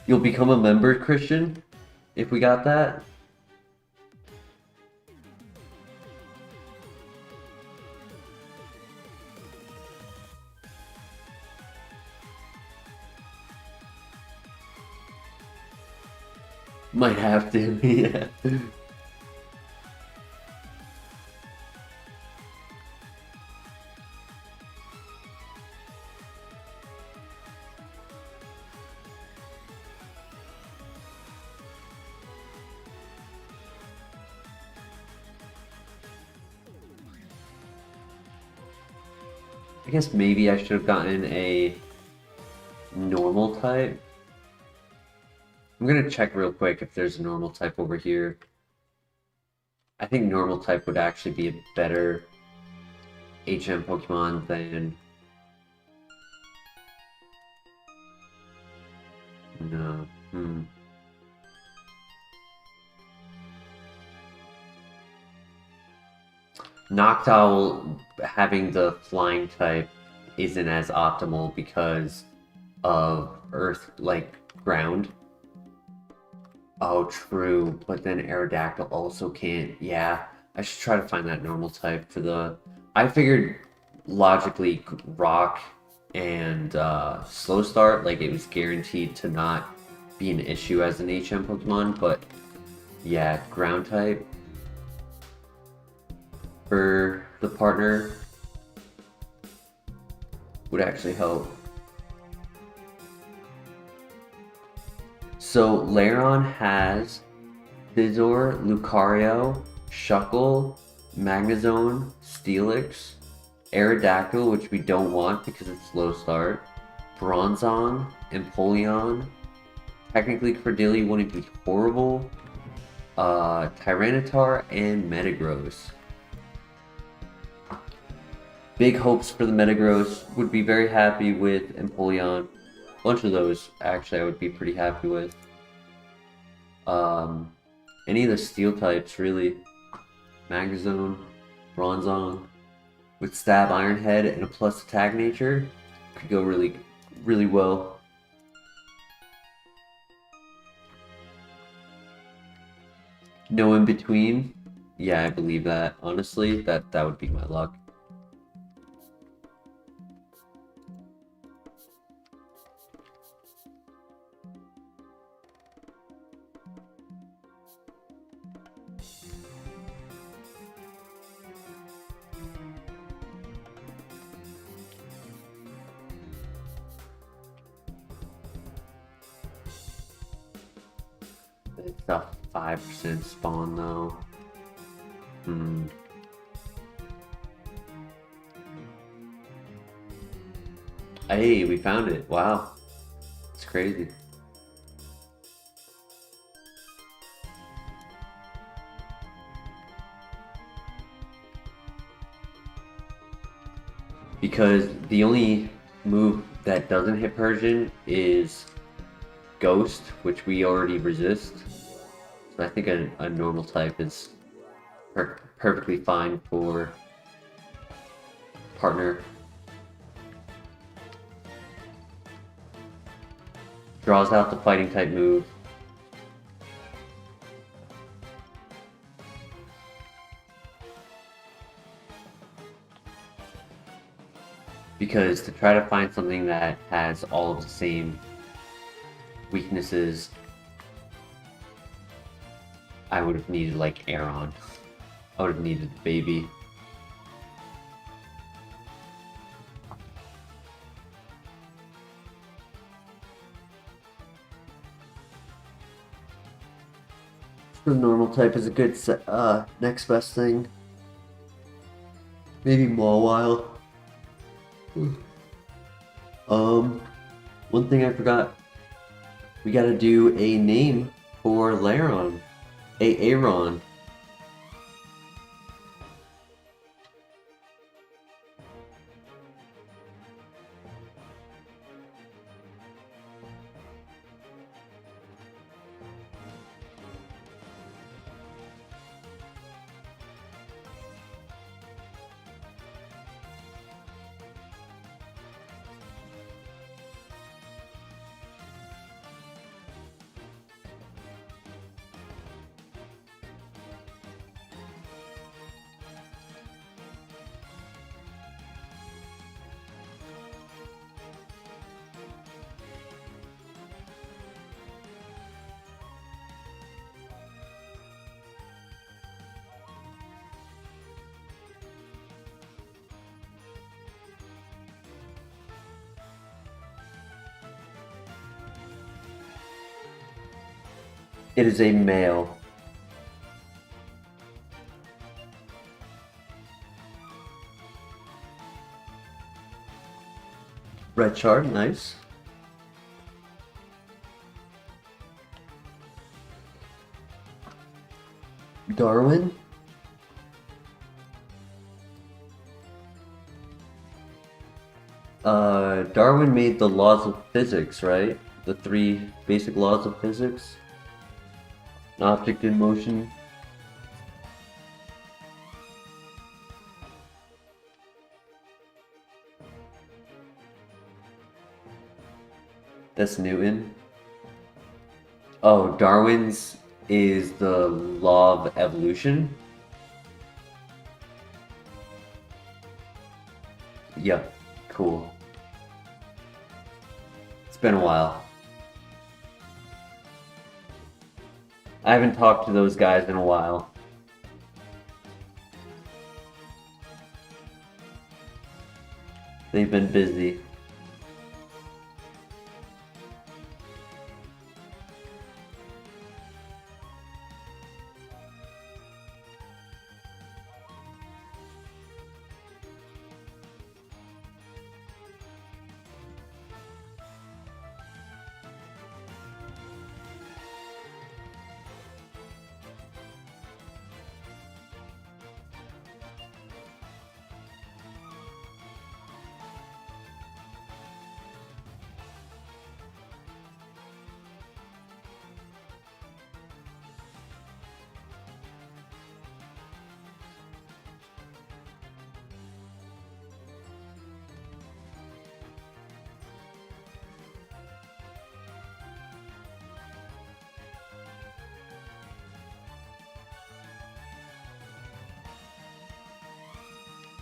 S1: You'll become a member, Christian, if we got that. Might have to, yeah. I guess maybe I should have gotten a normal type. I'm gonna check real quick if there's a normal type over here. I think normal type would actually be a better HM Pokemon than... No. Noctowl having the flying type isn't as optimal because of earth, like ground. Oh, true, but then Aerodactyl also can't. Yeah, I should try to find that normal type for the... I figured logically rock and slow start, like it was guaranteed to not be an issue as an HM Pokemon, but yeah, ground type for the partner would actually help. So Lairon has Scizor, Lucario, Shuckle, Magnezone, Steelix, Aerodactyl, which we don't want because it's slow start, Bronzong, Empoleon. Technically Cordilli wouldn't be horrible. Tyranitar and Metagross. Big hopes for the Metagross. Would be very happy with Empoleon. A bunch of those actually I would be pretty happy with. Any of the steel types really. Magnezone, Bronzong, with Stab Iron Head and a plus attack nature could go really, really well. No in between. Yeah, I believe that. Honestly, that would be my luck. It's a 5% spawn though. Hey, we found it. Wow. It's crazy. Because the only move that doesn't hit Persian is Ghost, which we already resist. So I think a normal type is perfectly fine for partner. Draws out the fighting type move. Because to try to find something that has all of the same weaknesses, I would have needed like Aeron. I would have needed the baby. The normal type is a good next best thing. Maybe Mawile. One thing I forgot. We gotta do a name for Lairon. Aaron. It is a male. Red shard, nice. Darwin. Darwin made the laws of physics, right? The 3 basic laws of physics. An object in motion. That's Newton. Oh, Darwin's is the law of evolution. Yep, cool. It's been a while. I haven't talked to those guys in a while. They've been busy.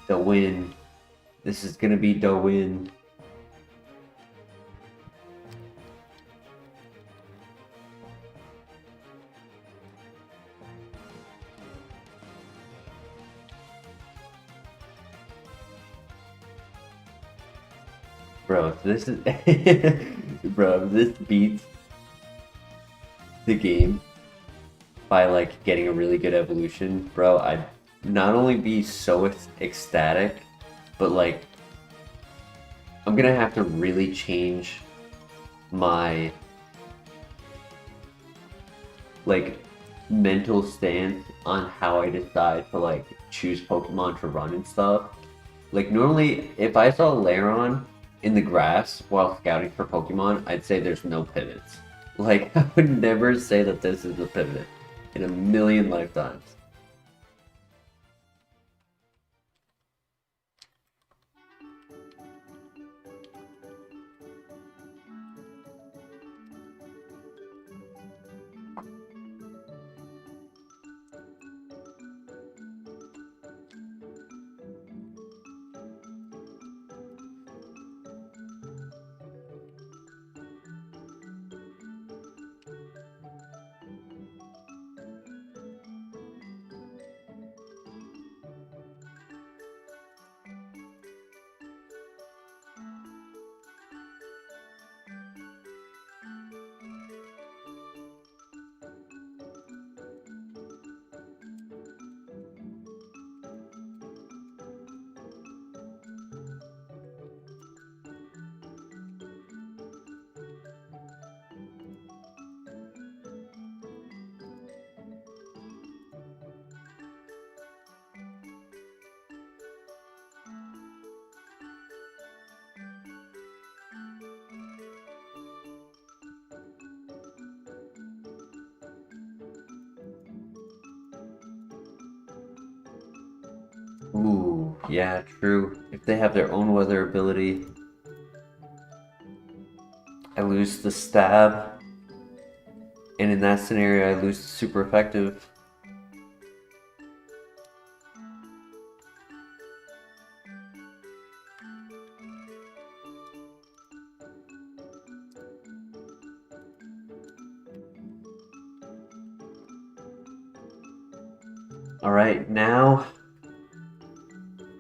S1: The win. This is gonna be the win. Bro, if this is bro, if this beats the game by like getting a really good evolution, bro, I'd not only be so ecstatic, but like I'm gonna have to really change my like mental stance on how I decide to like choose Pokemon to run and stuff. Like normally if I saw Lairon in the grass while scouting for Pokemon, I'd say there's no pivots. Like I would never say that this is a pivot in a million lifetimes. Ooh, yeah, true. If they have their own weather ability, I lose the stab, and in that scenario, I lose the super effective. Alright, now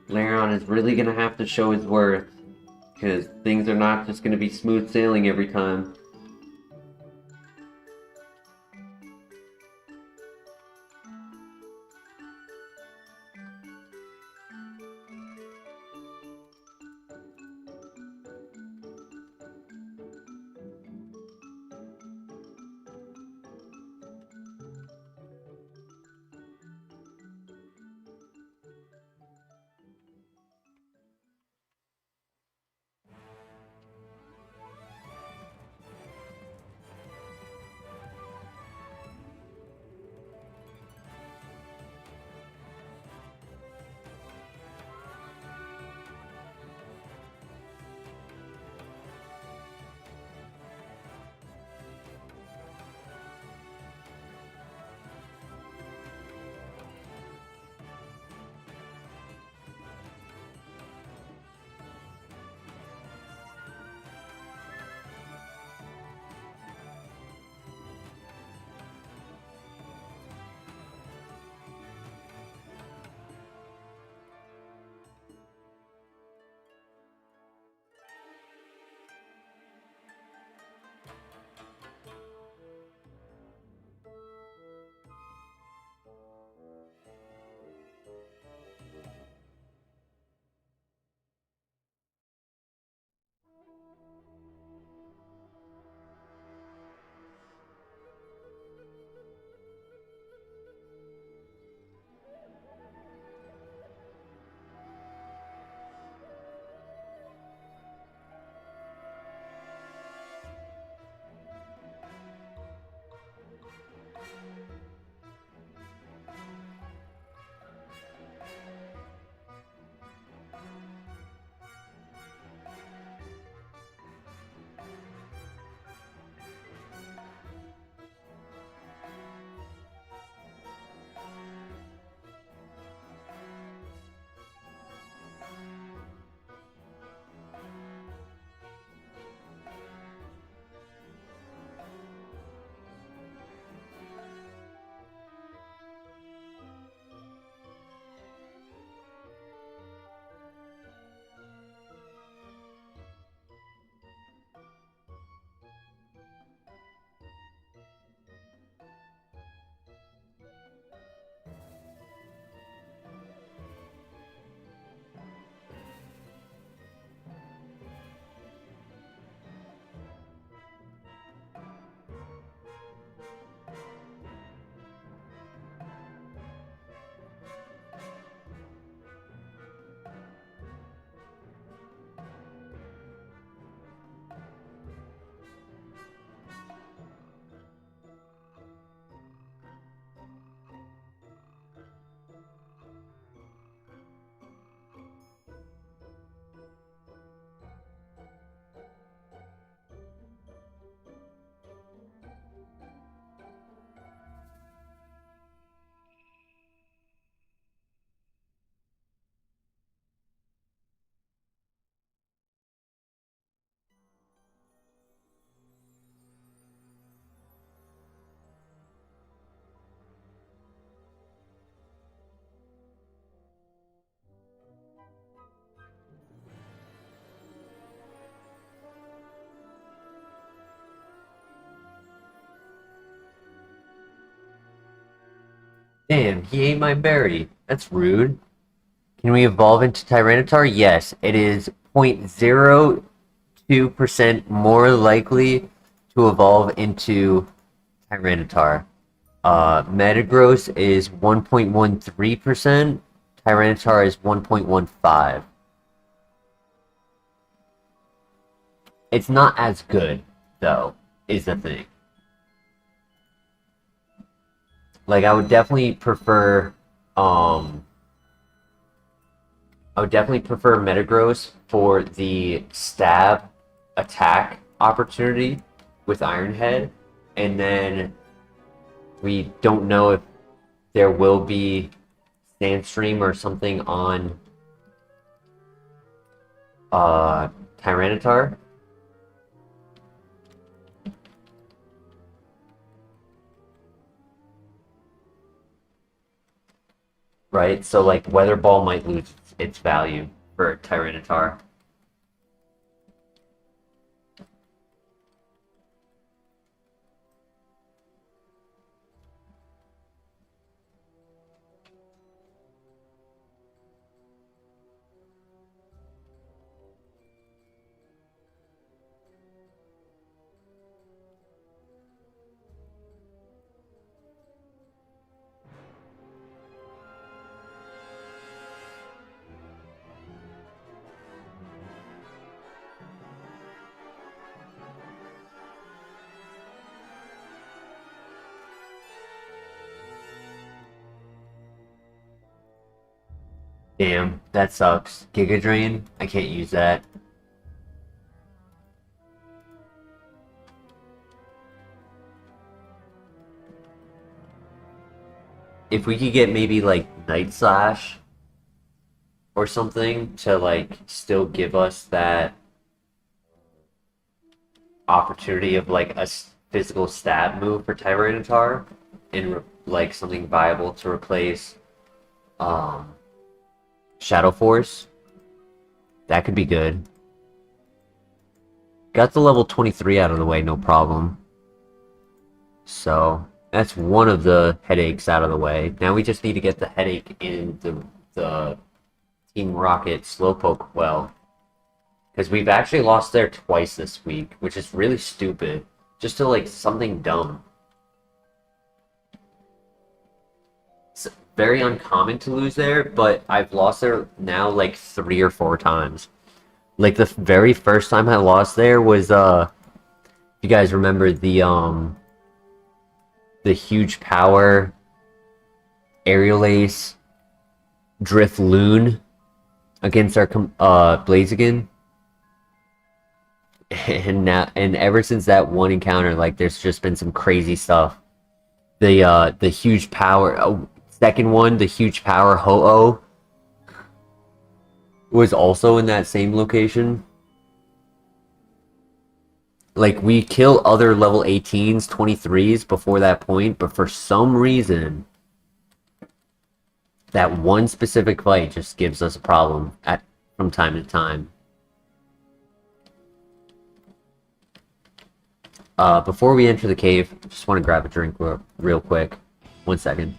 S1: Lairon is really gonna have to show his worth, because things are not just gonna be smooth sailing every time. Damn, he ate my berry. That's rude. Can we evolve into Tyranitar? Yes, it is 0.02% more likely to evolve into Tyranitar. Metagross is 1.13%. Tyranitar is 1.15. It's not as good, though, is the thing. Like, I would definitely prefer Metagross for the stab attack opportunity with Iron Head, and then we don't know if there will be Sandstream or something on Tyranitar. Right? So like Weather Ball might lose its value for Tyranitar. Damn, that sucks. Giga Drain? I can't use that. If we could get maybe like Night Slash or something to like still give us that opportunity of like a physical stab move for Tyranitar and like something viable to replace um, Shadow Force, that could be good. Got the level 23 out of the way, no problem. So that's one of the headaches out of the way. Now we just need to get the headache in the Team Rocket Slowpoke well. Because we've actually lost there twice this week, which is really stupid. Just to like something dumb. It's very uncommon to lose there, but I've lost there now like 3 or 4 times. Like the very first time I lost there was you guys remember the huge power Aerial Ace Drift Loon against our Blaziken? And ever since that one encounter, like there's just been some crazy stuff. The huge power second one, the huge power Ho-Oh was also in that same location. Like we kill other level 18s, 23s before that point, but for some reason that one specific fight just gives us a problem from time to time. Before we enter the cave, just want to grab a drink real quick. 1 second.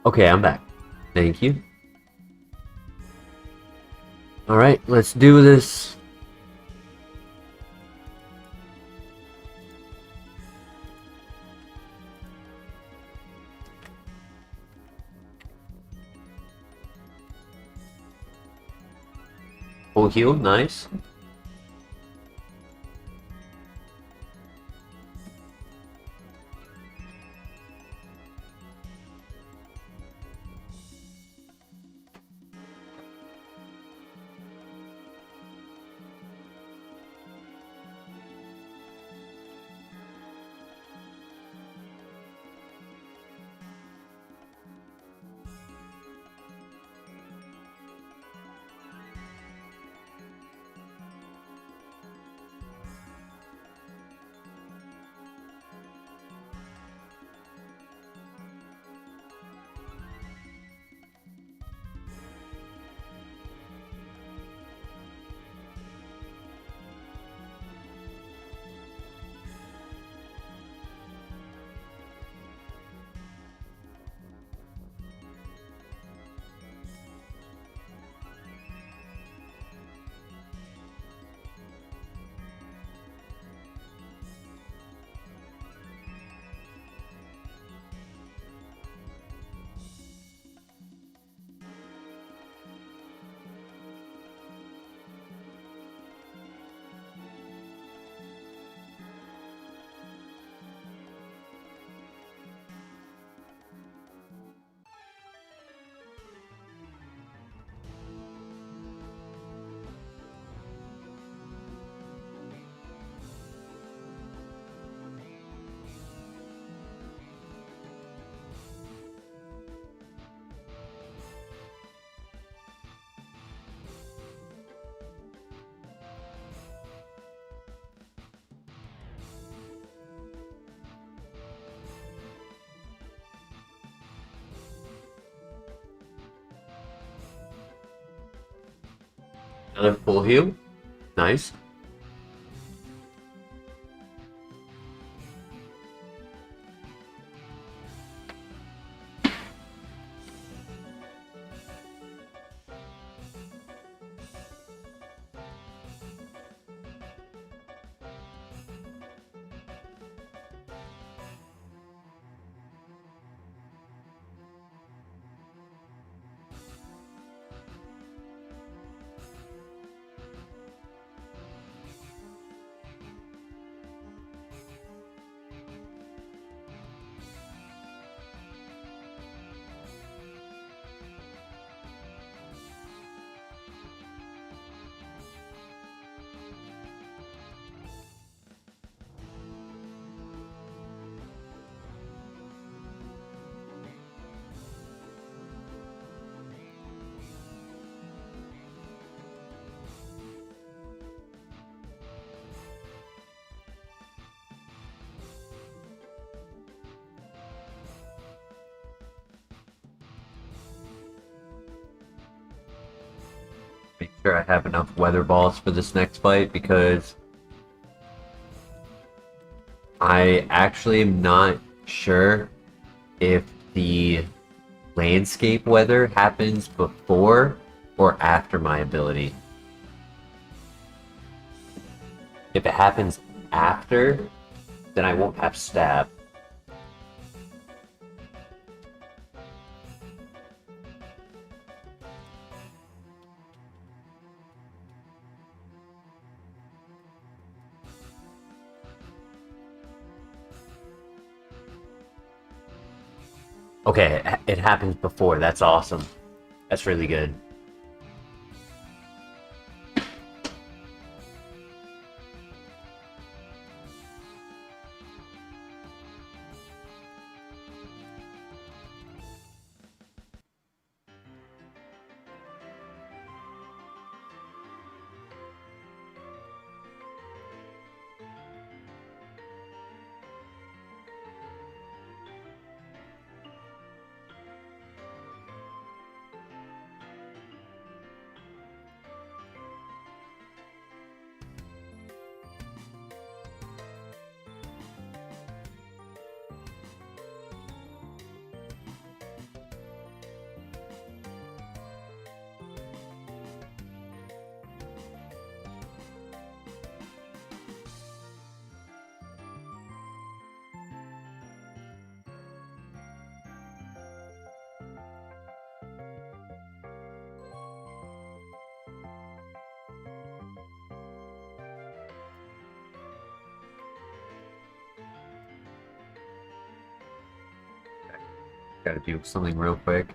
S1: Okay, I'm back. Thank you. Alright, let's do this. Full heal, nice. Another full heal, nice. Make sure I have enough weather balls for this next fight because I actually am not sure if the landscape weather happens before or after my ability. If it happens after, then I won't have stab. Okay, it happens before. That's awesome. That's really good. gotta do something real quick.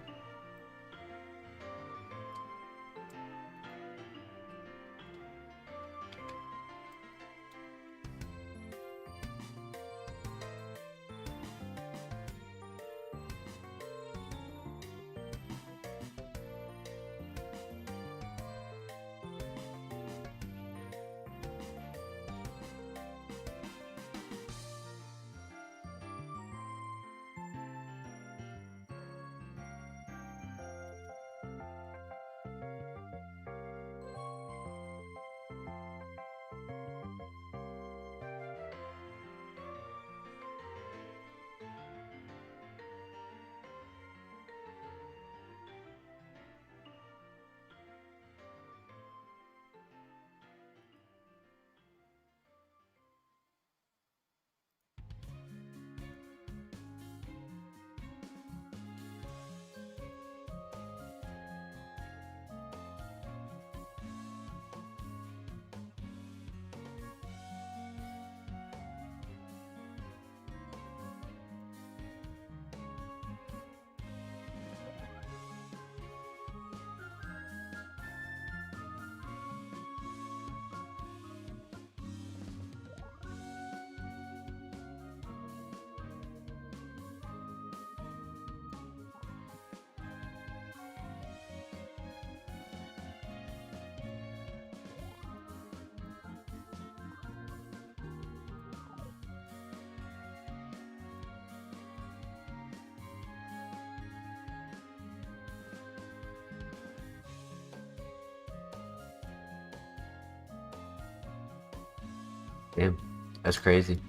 S1: Damn, that's crazy.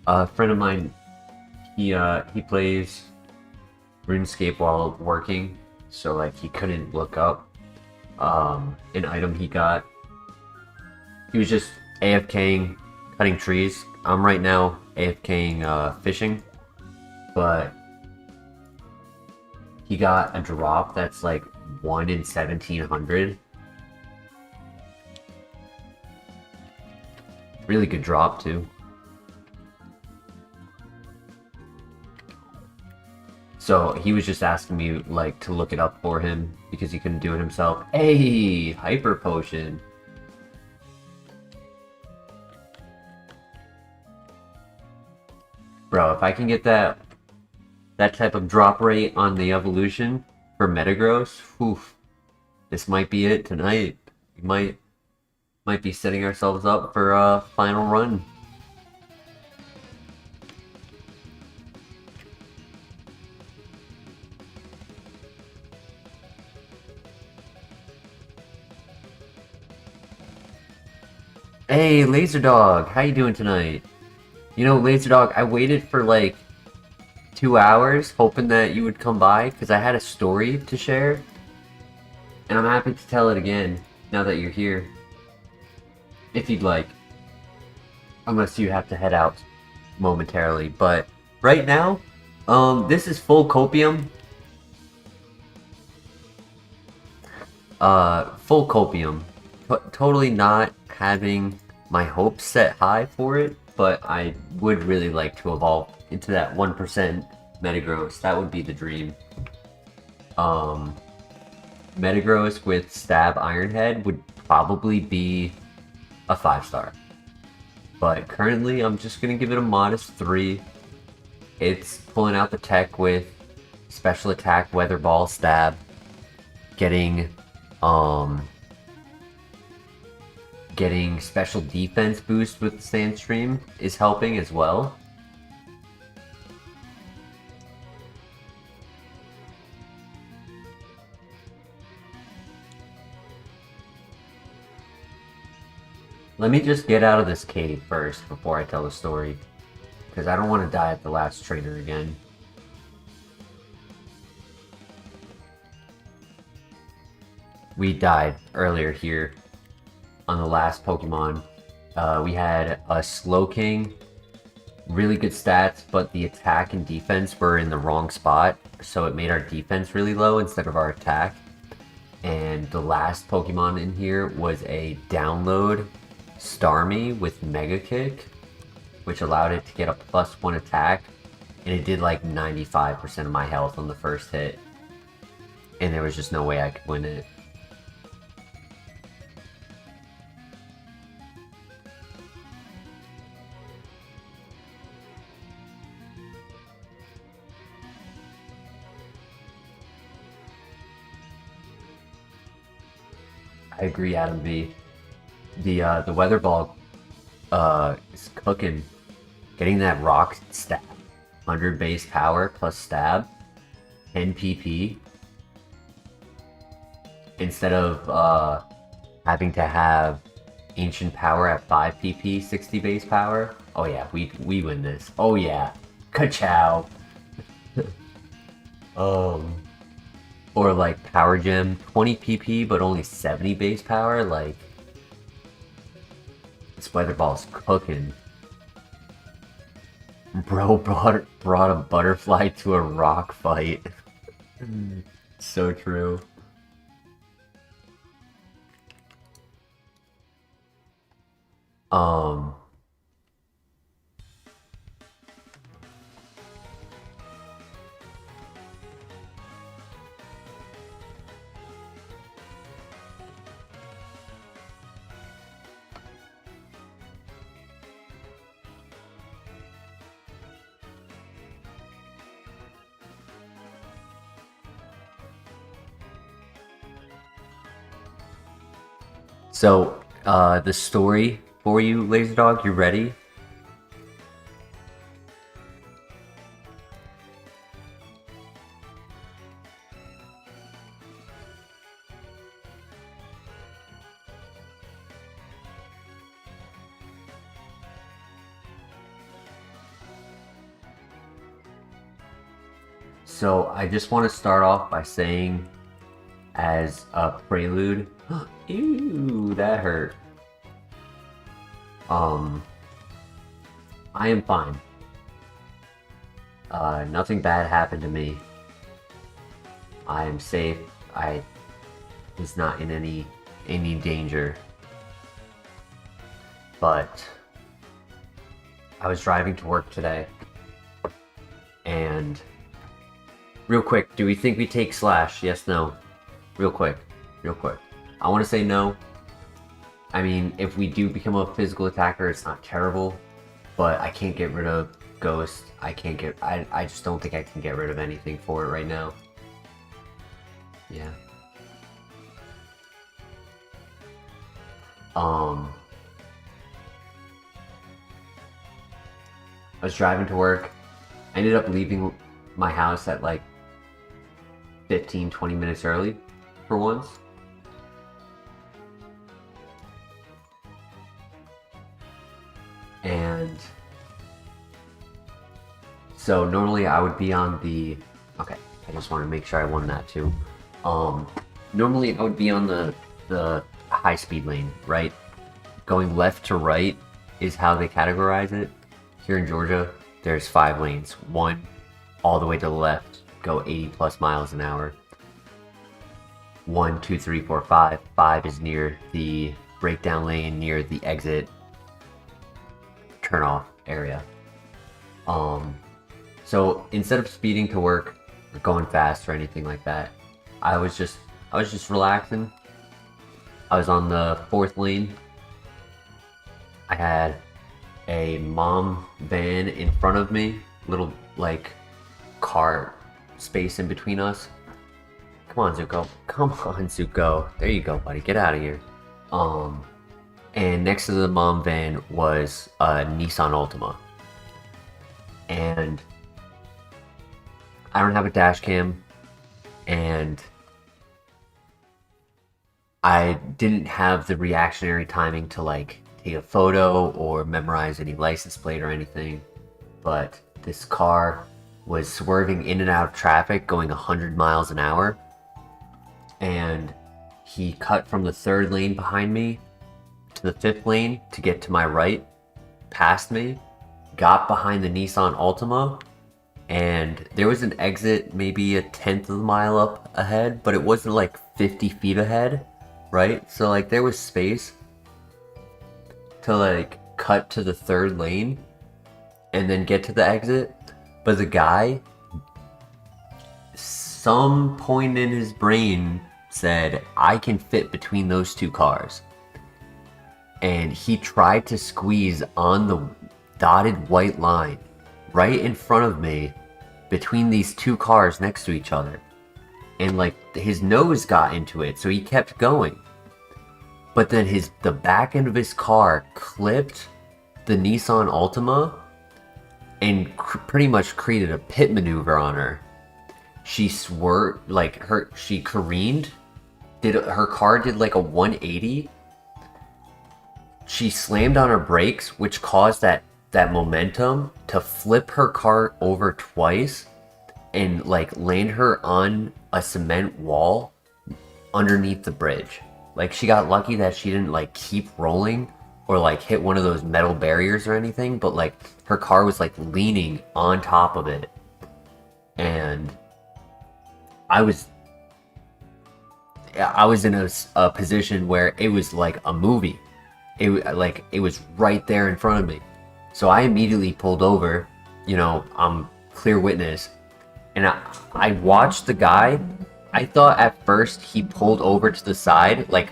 S1: A friend of mine, he plays RuneScape while working, so like he couldn't look up an item he got. He was just AFKing, cutting trees. I'm right now AFKing fishing, but he got a drop that's like 1 in 1700. Really good drop too. So he was just asking me like to look it up for him because he couldn't do it himself. Hey, hyper potion. Bro, if I can get that type of drop rate on the evolution for Metagross, oof, this might be it tonight. We might be setting ourselves up for a final run. Hey, Laser Dog, how you doing tonight? You know, Laser Dog, I waited for like 2 hours hoping that you would come by because I had a story to share. And I'm happy to tell it again now that you're here. If you'd like. Unless you have to head out momentarily. But right now, this is full copium. Full copium. Totally not having my hopes set high for it, but I would really like to evolve into that 1% Metagross. That would be the dream. Metagross with Stab Iron Head would probably be a 5-star. But currently, I'm just going to give it a modest 3. It's pulling out the tech with Special Attack, Weather Ball, Stab. Getting Special Defense boost with the Sandstream is helping as well. Let me just get out of this cave first before I tell the story, because I don't want to die at the last trainer again. We died earlier here on the last Pokemon. We had a Slowking, really good stats, but the attack and defense were in the wrong spot, so it made our defense really low instead of our attack. And the last Pokemon in here was a download Starmie with Mega Kick, which allowed it to get a +1 attack and it did like 95% of my health on the first hit, and there was just no way I could win it. I agree, Adam V. The weather ball is cooking. Getting that rock stab, 100 base power plus stab, 10 PP. Instead of having to have ancient power at 5 PP, 60 base power. Oh yeah, we win this. Oh yeah, ka-chow. Or like power gem, 20 PP but only 70 base power. Like, this weather ball's cooking. Bro brought a butterfly to a rock fight. So true. So, the story for you, Laser Dog, you ready? So, I just want to start off by saying, as a prelude, ew, that hurt. I am fine. Nothing bad happened to me. I am safe. I was not in any danger. But I was driving to work today, and real quick, do we think we take Slash? Yes, no. Real quick. I want to say no. I mean, if we do become a physical attacker, it's not terrible, but I can't get rid of Ghost. I just don't think I can get rid of anything for it right now. Yeah. I was driving to work. I ended up leaving my house at like 15-20 minutes early for once. And so normally I would be on the, okay, I just want to make sure I won that too. Normally I would be on the high speed lane, right? Going left to right is how they categorize it. Here in Georgia, there's 5 lanes. One all the way to the left, go 80 plus miles an hour. 1, 2, 3, 4, 5. 5 is near the breakdown lane, near the exit turn off area. So instead of speeding to work or going fast or anything like that, I was just relaxing. I was on the 4th lane. I had a mom van in front of me, little like car space in between us. Come on, Zuko. Come on, Zuko. There you go, buddy. Get out of here. And next to the mom van was a Nissan Altima. And I don't have a dash cam, and I didn't have the reactionary timing to like take a photo or memorize any license plate or anything, but this car was swerving in and out of traffic going 100 miles an hour, and he cut from the 3rd lane behind me to the 5th lane to get to my right, past me, got behind the Nissan Altima, and there was an exit maybe a 1/10 of a mile up ahead, but it wasn't like 50 feet ahead, right? So like there was space to like cut to the 3rd lane and then get to the exit, But the guy, some point in his brain said, I can fit between those two cars. And he tried to squeeze on the dotted white line right in front of me between these two cars next to each other. And like his nose got into it, so he kept going. But then the back end of his car clipped the Nissan Altima and pretty much created a pit maneuver on her. She swerved, like she careened. Her car did like a 180. She slammed on her brakes, which caused that momentum to flip her car over twice and like land her on a cement wall underneath the bridge. Like she got lucky that she didn't like keep rolling or like hit one of those metal barriers or anything, but like her car was like leaning on top of it. And I was in a position where it was like a movie. It was right there in front of me. So I immediately pulled over, I'm clear witness. And I watched the guy. I thought at first he pulled over to the side, like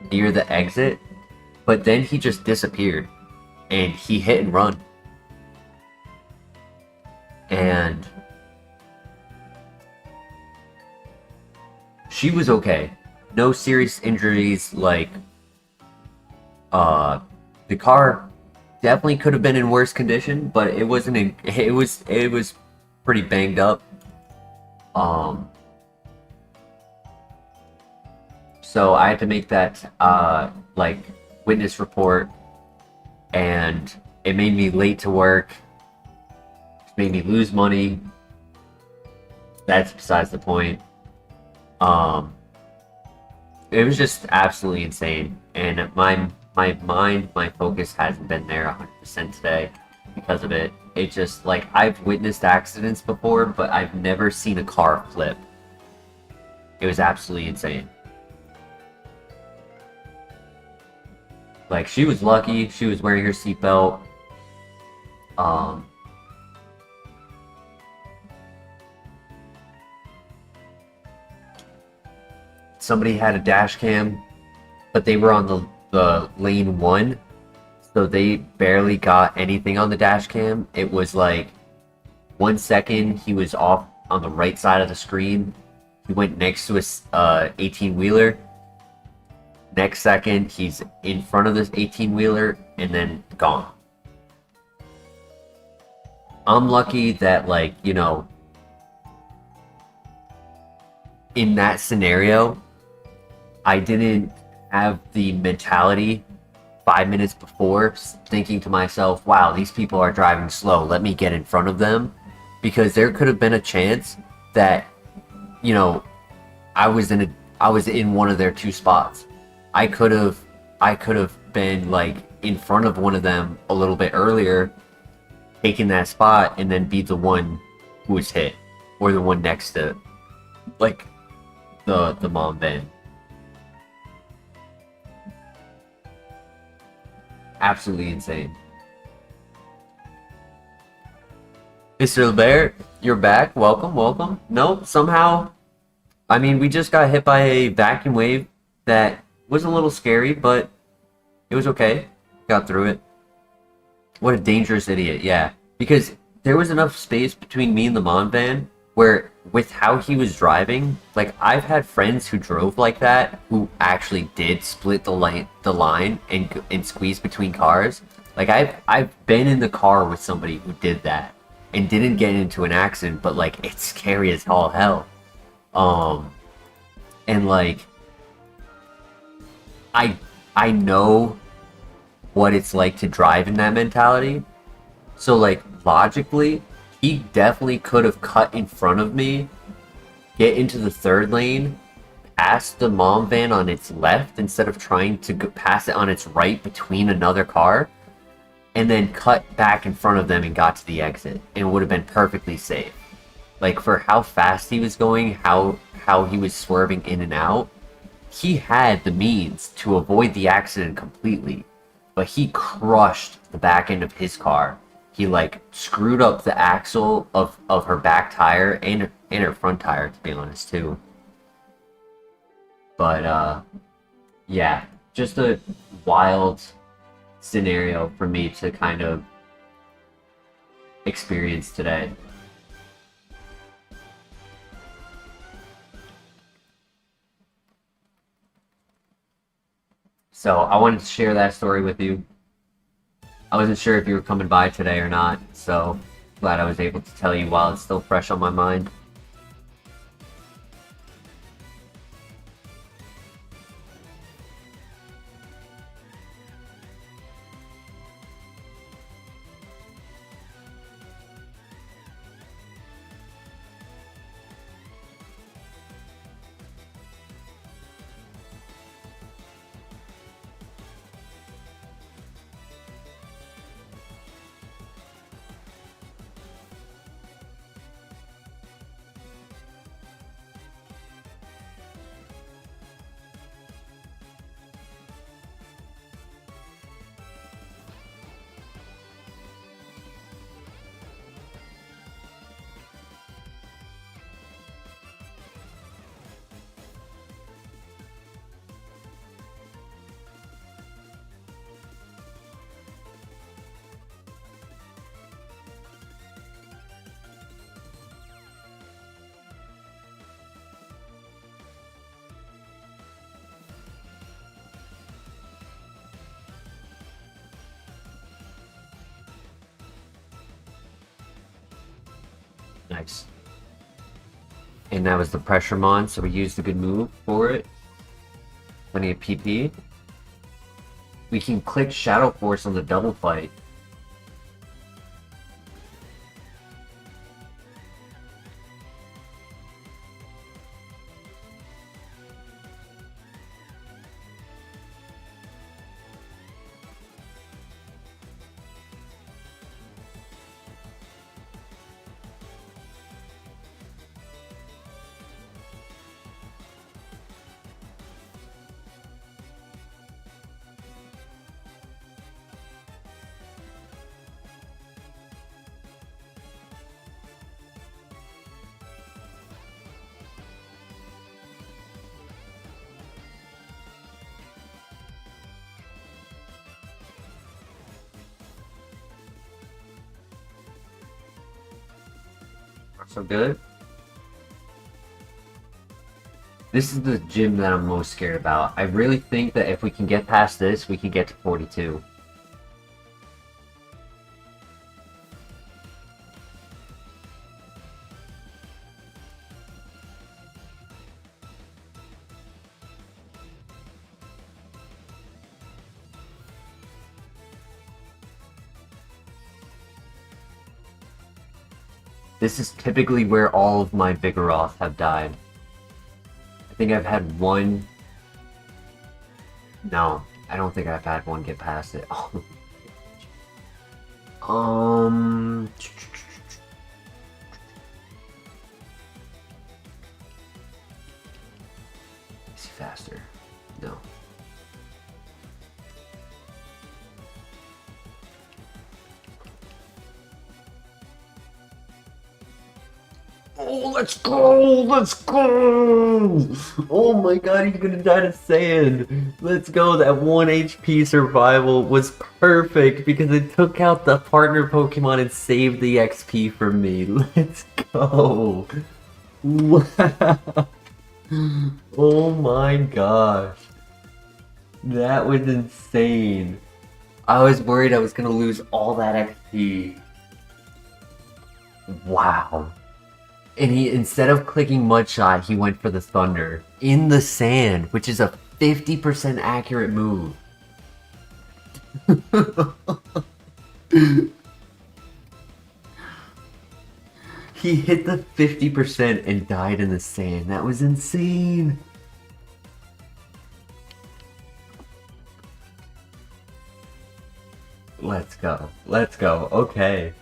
S1: near the exit, but then he just disappeared and he hit and run. And she was okay. No serious injuries, like the car definitely could have been in worse condition, but it wasn't. It was pretty banged up. So I had to make that like witness report, and it made me late to work. It made me lose money. That's besides the point. It was just absolutely insane, and my focus hasn't been there 100% today because of it. It just, like, I've witnessed accidents before, but I've never seen a car flip. It was absolutely insane. Like, she was lucky. She was wearing her seatbelt. Somebody had a dash cam, but they were on the lane 1, so they barely got anything on the dash cam. It was like 1 second he was off on the right side of the screen. He went next to a 18-wheeler. Next second he's in front of this 18-wheeler and then gone. I'm lucky that, like, in that scenario, I didn't have the mentality 5 minutes before thinking to myself, wow, these people are driving slow, let me get in front of them. Because there could have been a chance that, I was in one of their two spots. I could have been like in front of one of them a little bit earlier, taking that spot, and then be the one who was hit, or the one next to, like, the mom van. Absolutely insane. Mr. Bear, you're back. Welcome. Nope, somehow, we just got hit by a vacuum wave that was a little scary, but it was okay. Got through it. What a dangerous idiot, yeah. Because there was enough space between me and the mom van where, with how he was driving, like, I've had friends who drove like that who actually did split the line and squeeze between cars. Like, I've been in the car with somebody who did that and didn't get into an accident, but, like, it's scary as all hell. And, like, I know what it's like to drive in that mentality. So, like, logically, he definitely could have cut in front of me, get into the third lane, pass the mom van on its left instead of trying to pass it on its right between another car, and then cut back in front of them and got to the exit, and it would have been perfectly safe. Like, for how fast he was going, how he was swerving in and out, he had the means to avoid the accident completely, but he crushed the back end of his car. he like screwed up the axle of her back tire and her front tire, to be honest, too. But yeah, just a wild scenario for me to kind of experience today. So I wanted to share that story with you. I wasn't sure if you were coming by today or not, so glad I was able to tell you while it's still fresh on my mind. Nice. And that was the pressure mon, so we used a good move for it. Plenty of PP. We can click Shadow Force on the double fight. So good. This is the gym that I'm most scared about. I really think that if we can get past this, we can get to 42. This is typically where all of my Vigoroth have died. I think I've had one... No, I don't think I've had one get past it. Is he faster? No. Oh, let's go! Let's go! Oh my god, he's gonna die to sand! Let's go, that 1 HP survival was perfect because it took out the partner Pokemon and saved the XP for me. Let's go! Wow! Oh my gosh. That was insane. I was worried I was gonna lose all that XP. Wow. And he, instead of clicking Mudshot, he went for the Thunder in the sand, which is a 50% accurate move. He hit the 50% and died in the sand. That was insane. Let's go. Let's go. Okay.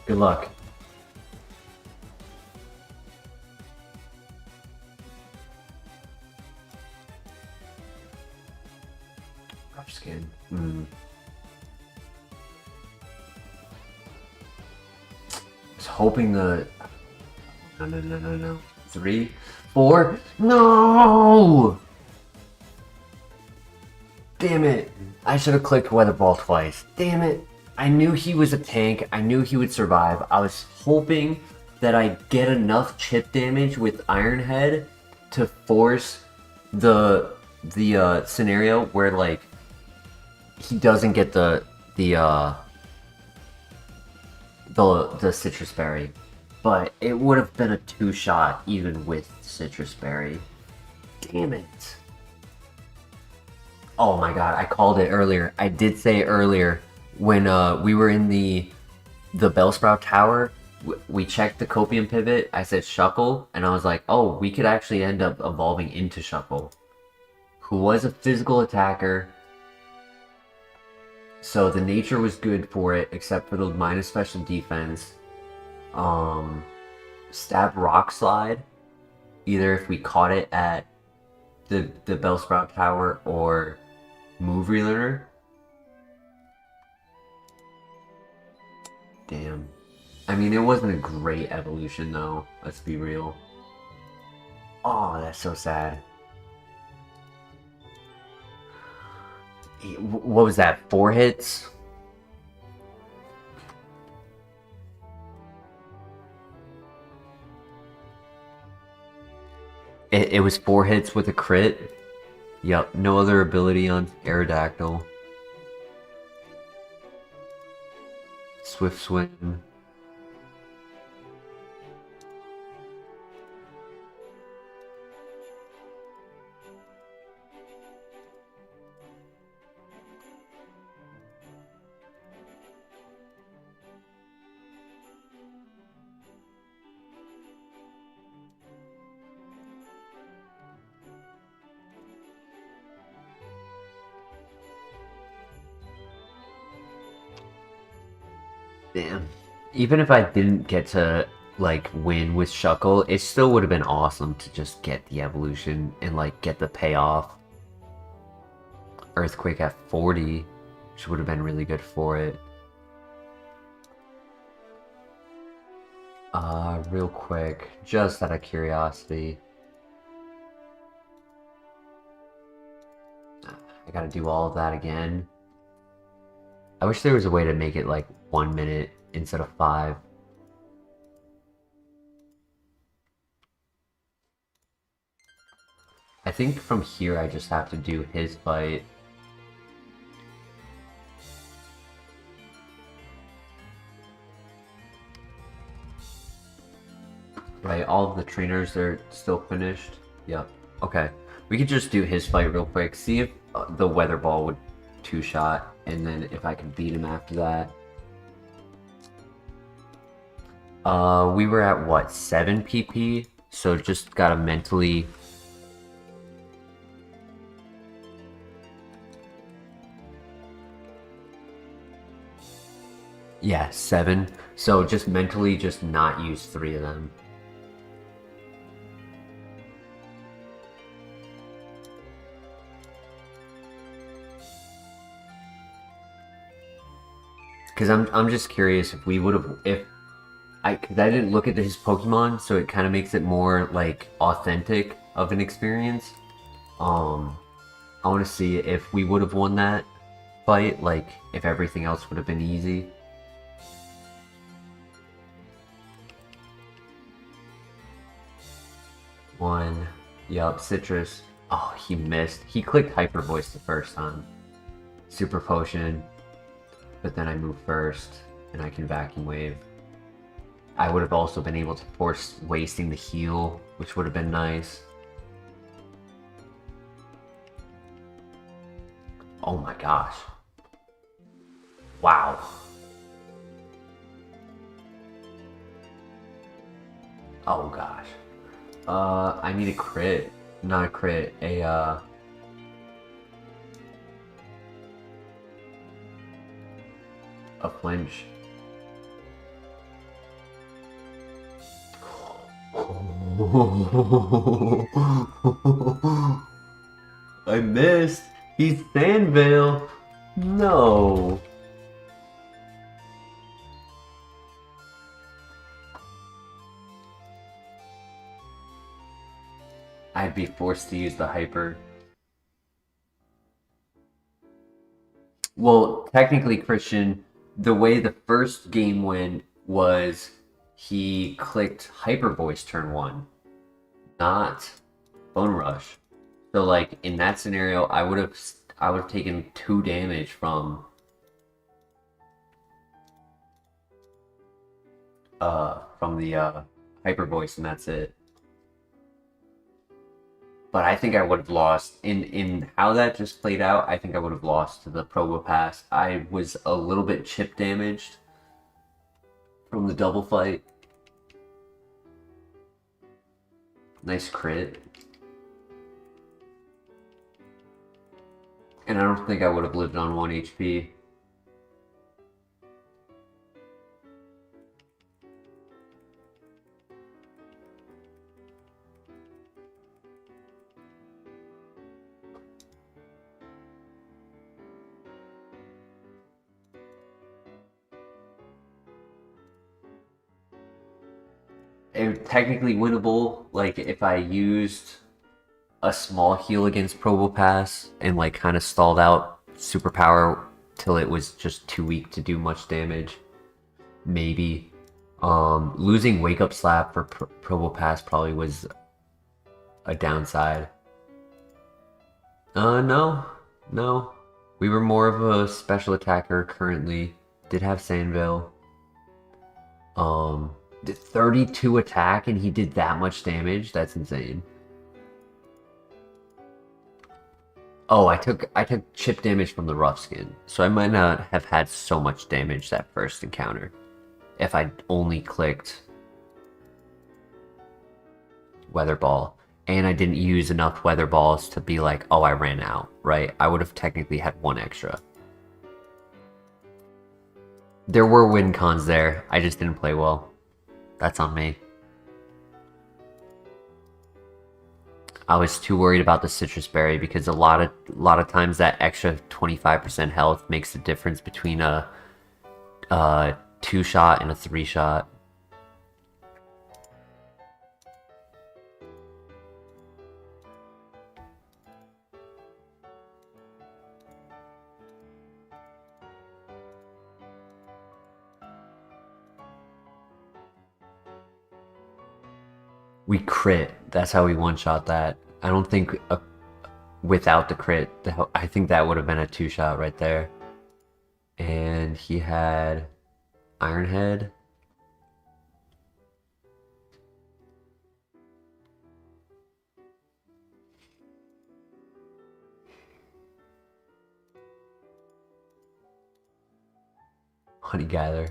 S1: Good luck. Rough skin. I was hoping the... No. 3, 4... No! Damn it. I should have clicked Weather Ball twice. Damn it. I knew he was a tank. I knew he would survive. I was hoping that I'd get enough chip damage with Iron Head to force the scenario where, like, he doesn't get the Citrus Berry. But it would have been a 2-shot even with Citrus Berry. Damn it. Oh my god, I called it earlier. I did say earlier when we were in the Bellsprout Tower, we checked the Copium pivot. I said Shuckle, and I was like, oh, we could actually end up evolving into Shuckle, who was a physical attacker. So the nature was good for it, except for the minus special defense. Stab Rock Slide, either if we caught it at the Bellsprout Tower or Move Relearner. Damn. I mean, it wasn't a great evolution though, let's be real. Oh, that's so sad. What was that, 4 hits? It was 4 hits with a crit. Yup, no other ability on Aerodactyl. Swift Swim. Damn. Even if I didn't get to, like, win with Shuckle, it still would have been awesome to just get the evolution and, like, get the payoff. Earthquake at 40, which would have been really good for it. Real quick, just out of curiosity. I gotta do all of that again. I wish there was a way to make it like 1 minute instead of 5. I think from here I just have to do his fight. Right, all of the trainers are still finished. Yep. Okay. We could just do his fight real quick. See if the Weather Ball would 2-shot, and then if I can beat him after that. We were at what, 7 PP? So just gotta mentally... Yeah, 7. So just mentally just not use 3 of them. Because I'm just curious if we would have, because I didn't look at his Pokemon, so it kind of makes it more like authentic of an experience. I want to see if we would have won that fight, like if everything else would have been easy. One, yup, Citrus. Oh, he missed. He clicked Hyper Voice the first time. Super Potion. But then I move first, and I can Vacuum Wave. I would have also been able to force wasting the heal, which would have been nice. Oh my gosh. Wow. Oh gosh. I need a crit. Not a crit, a flinch. I missed. He's Sandvale. No. I'd be forced to use the hyper. Well, technically, Christian, the way the first game went was he clicked Hyper Voice turn one, not Bone Rush. So, like in that scenario, I would have taken 2 damage from the Hyper Voice, and that's it. But I think I would have lost in how that just played out. I think I would have lost to the Probopass. I was a little bit chip damaged from the double fight. Nice crit. And I don't think I would have lived on 1 HP. It technically winnable, like if I used a small heal against Probopass and like kind of stalled out superpower till it was just too weak to do much damage. Maybe. Losing Wake Up Slap for Probopass probably was a downside. No. No. We were more of a special attacker currently. Did have Sandville. Did 32 attack and he did that much damage? That's insane. Oh, I took chip damage from the rough skin, so I might not have had so much damage that first encounter if I only clicked Weather Ball. And I didn't use enough Weather Balls to be like, oh, I ran out, right? I would have technically had 1 extra. There were win cons there, I just didn't play well. That's on me. I was too worried about the citrus berry because a lot of times that extra 25% health makes the difference between a 2-shot and a 3-shot. We crit. That's how we one-shot that. I don't think without the crit, I think that would have been a 2-shot right there. And he had Iron Head. Honey Gather.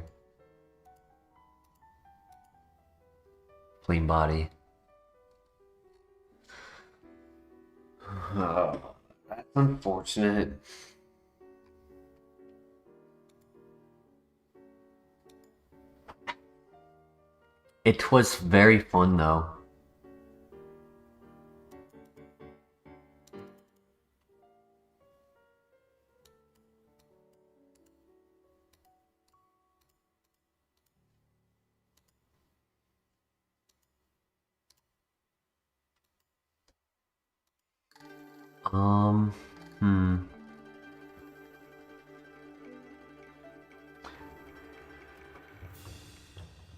S1: Flame Body. Oh, that's unfortunate. It was very fun though. Hmm.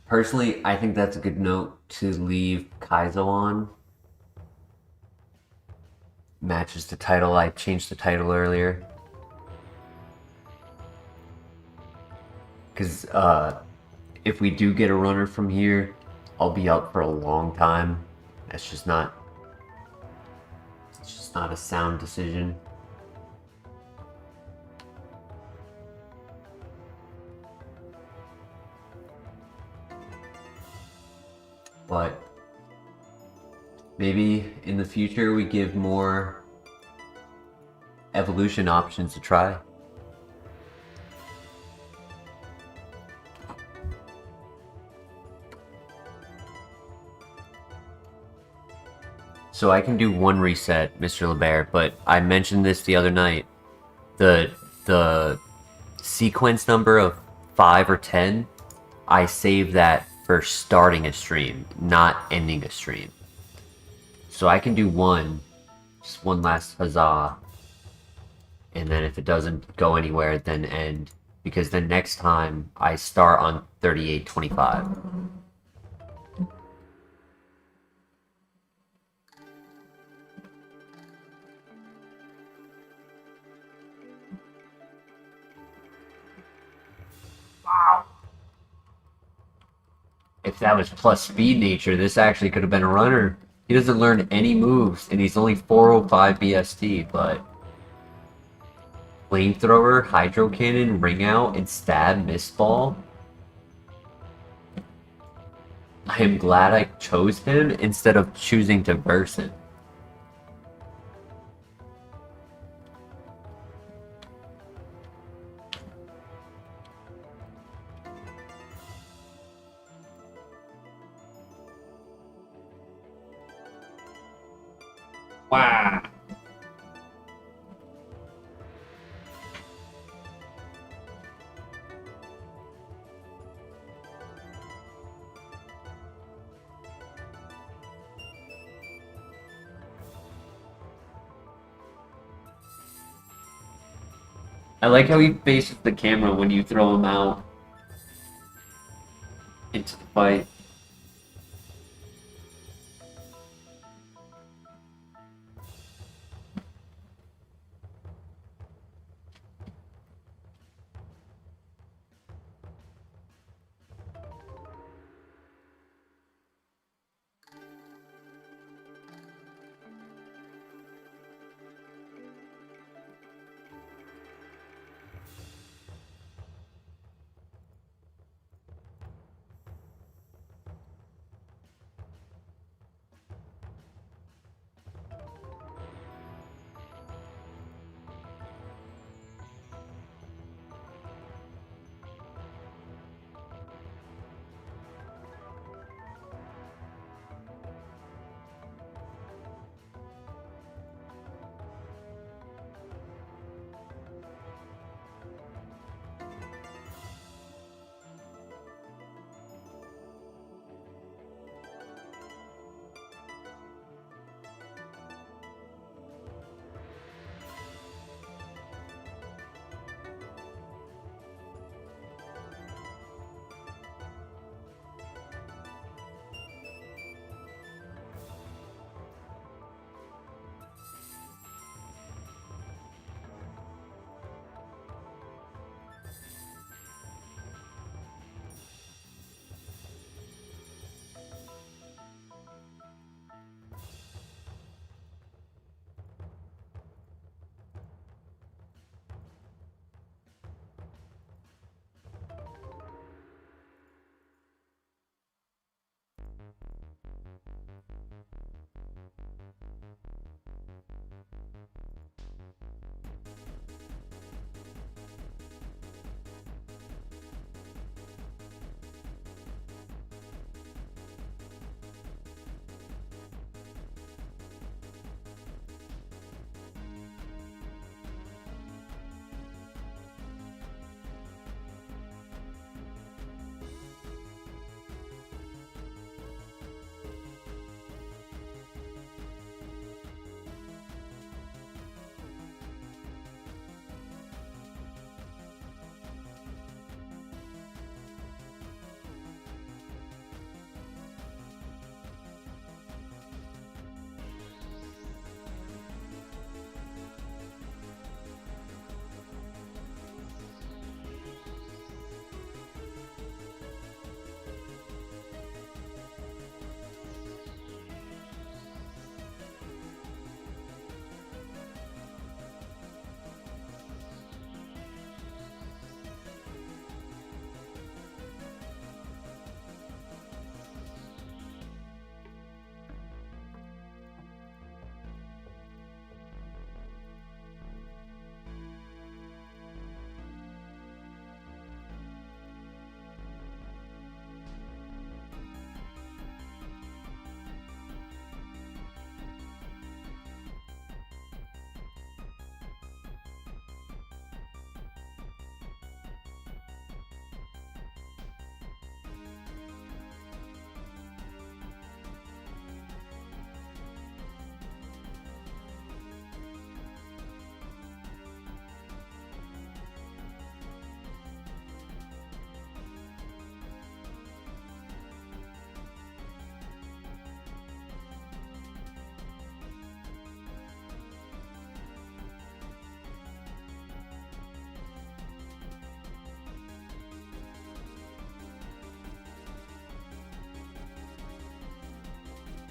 S1: Personally, I think that's a good note to leave Kaizo on. Matches the title. I changed the title earlier. Because if we do get a runner from here, I'll be out for a long time. That's just not... It's just not a sound decision. But maybe in the future we give more evolution options to try. So I can do one reset, Mr. LeBear, but I mentioned this the other night. The sequence number of 5 or 10, I save that for starting a stream, not ending a stream. So I can do one, just one last huzzah, and then if it doesn't go anywhere, then end. Because then next time I start on 3825. If that was plus speed nature, this actually could have been a runner. He doesn't learn any moves, and he's only 405 BST, but flamethrower, hydro cannon, ring out, and stab mist ball. I am glad I chose him instead of choosing to verse him. Wow. I like how he faces the camera when you throw him out into the fight.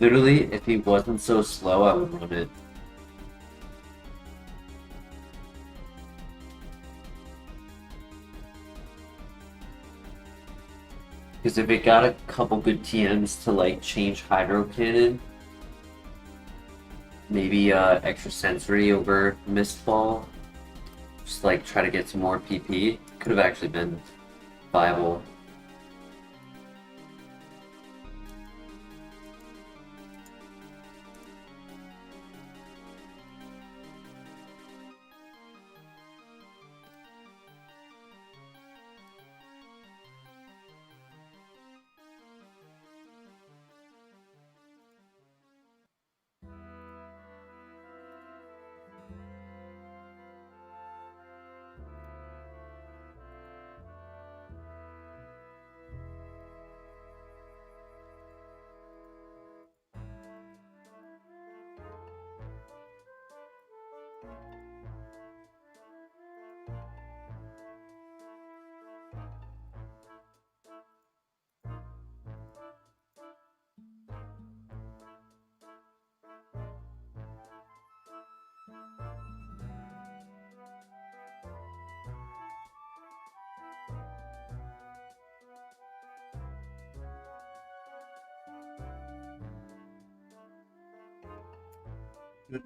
S1: Literally, if he wasn't so slow, I would run it. Because if it got a couple good TMs to like change Hydro Cannon, maybe extra sensory over Mistfall, just like try to get some more PP, could have actually been viable.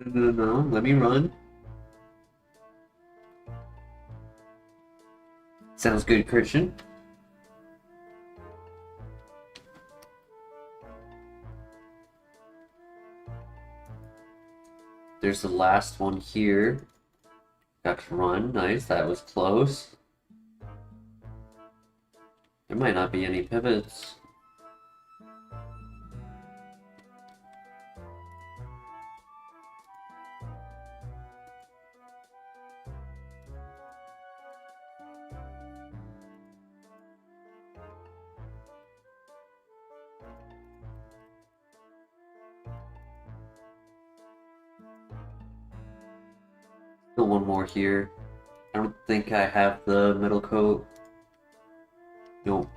S1: No, let me run. Sounds good, Christian. There's the last one here. Got to run. Nice, that was close. There might not be any pivots. Still one more here. I don't think I have the middle coat. Nope.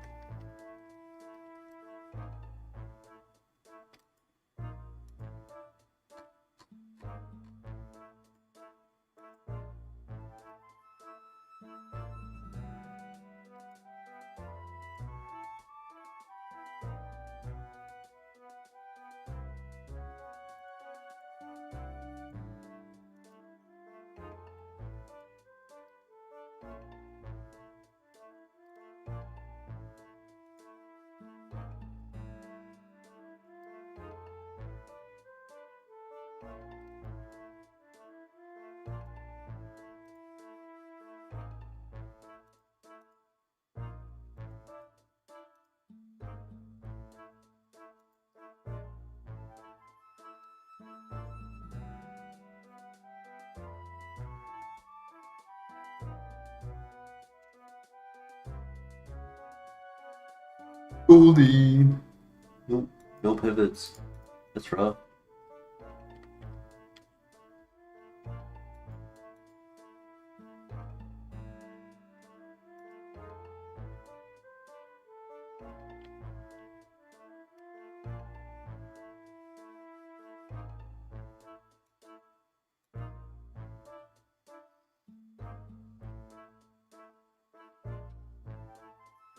S1: Goldie. Nope, no pivots. That's rough.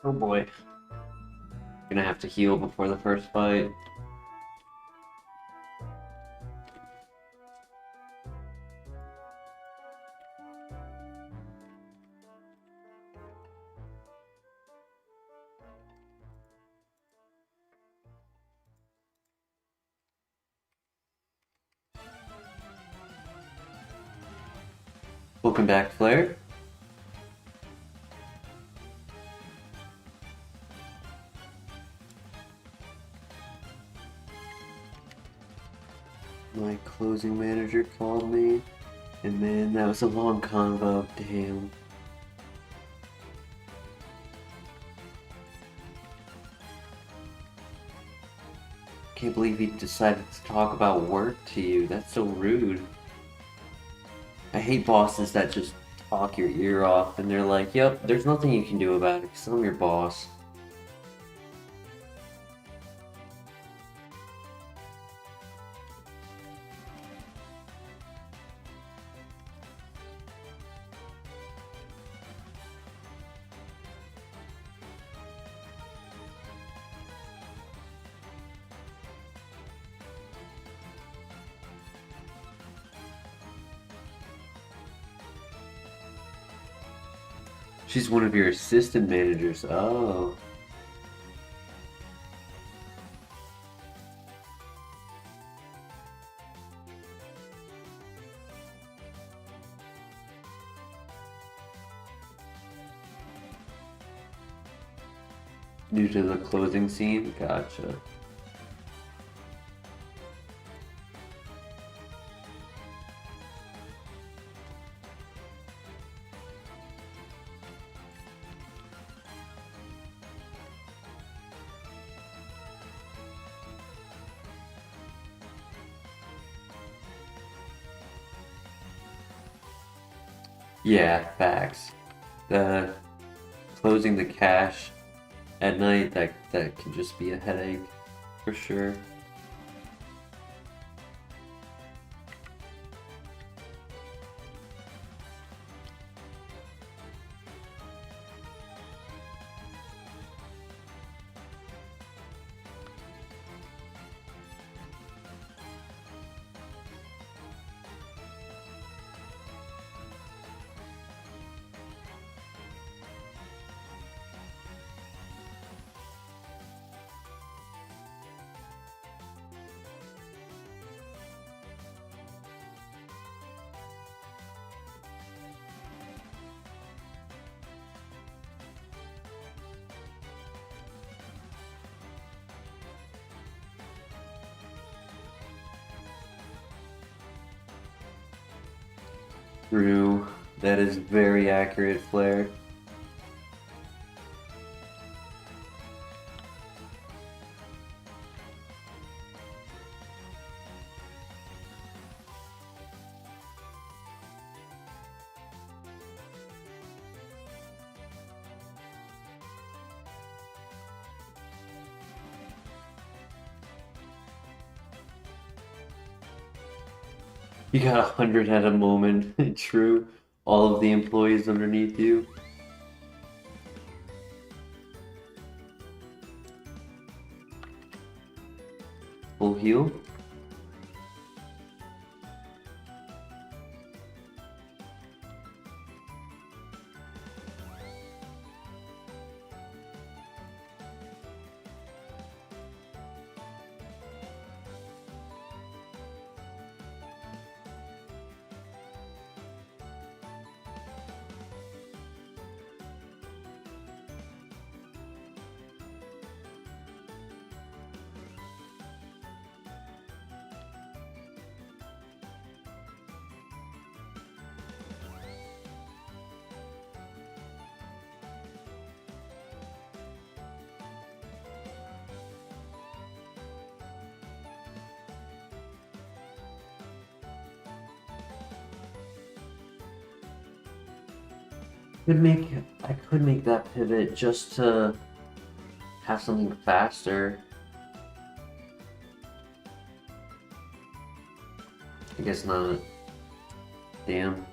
S1: Oh boy. Gonna have to heal before the first fight. Welcome back, Flare. My closing manager called me, and man, that was a long convo. Damn. Can't believe he decided to talk about work to you. That's so rude. I hate bosses that just talk your ear off and they're like, yep, there's nothing you can do about it because I'm your boss. She's one of your assistant managers. Oh. Due to the closing scene? Gotcha. Yeah, facts. The closing the cache at night, that can just be a headache, for sure. True. That is very accurate, Flare. You got 100 at a moment. True. All of the employees underneath you. Full heal. I could make that pivot just to have something faster. I guess not. Damn.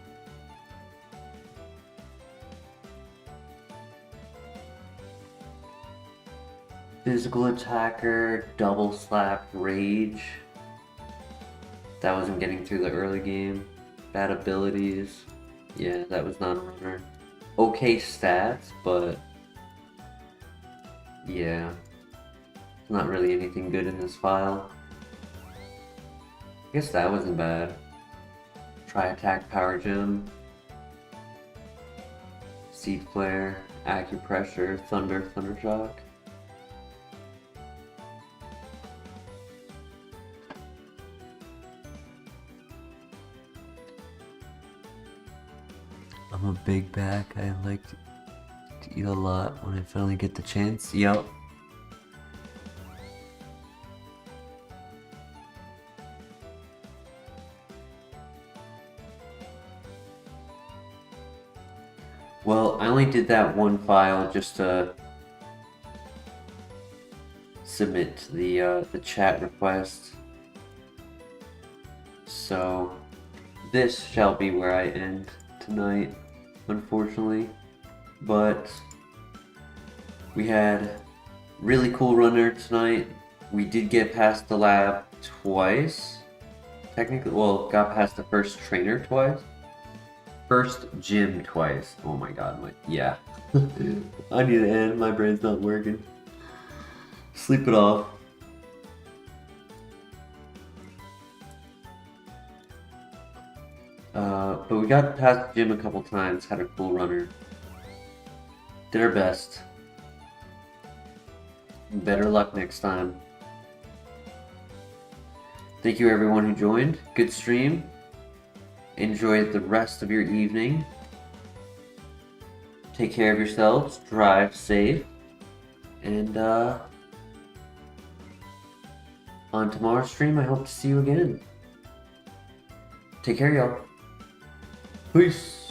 S1: Physical attacker, double slap, rage. That wasn't getting through the early game. Bad abilities. Yeah, that was not a runner. Okay stats, but yeah, not really anything good in this file. I guess that wasn't bad. Try attack, power gem, seed flare, acupressure, thunder shock. I'm a big back. I like to eat a lot when I finally get the chance. Yup. Well, I only did that one file just to submit the chat request. So this shall be where I end tonight, unfortunately. But we had really cool runner tonight. We did get past the lab twice. Technically, well, got past the first trainer twice. First gym twice. Oh my god, yeah. I need to end, my brain's not working. Sleep it off. But we got past the gym a couple times, had a cool runner. Did our best. Better luck next time. Thank you everyone who joined. Good stream. Enjoy the rest of your evening. Take care of yourselves. Drive safe. And on tomorrow's stream, I hope to see you again. Take care, y'all. Peace.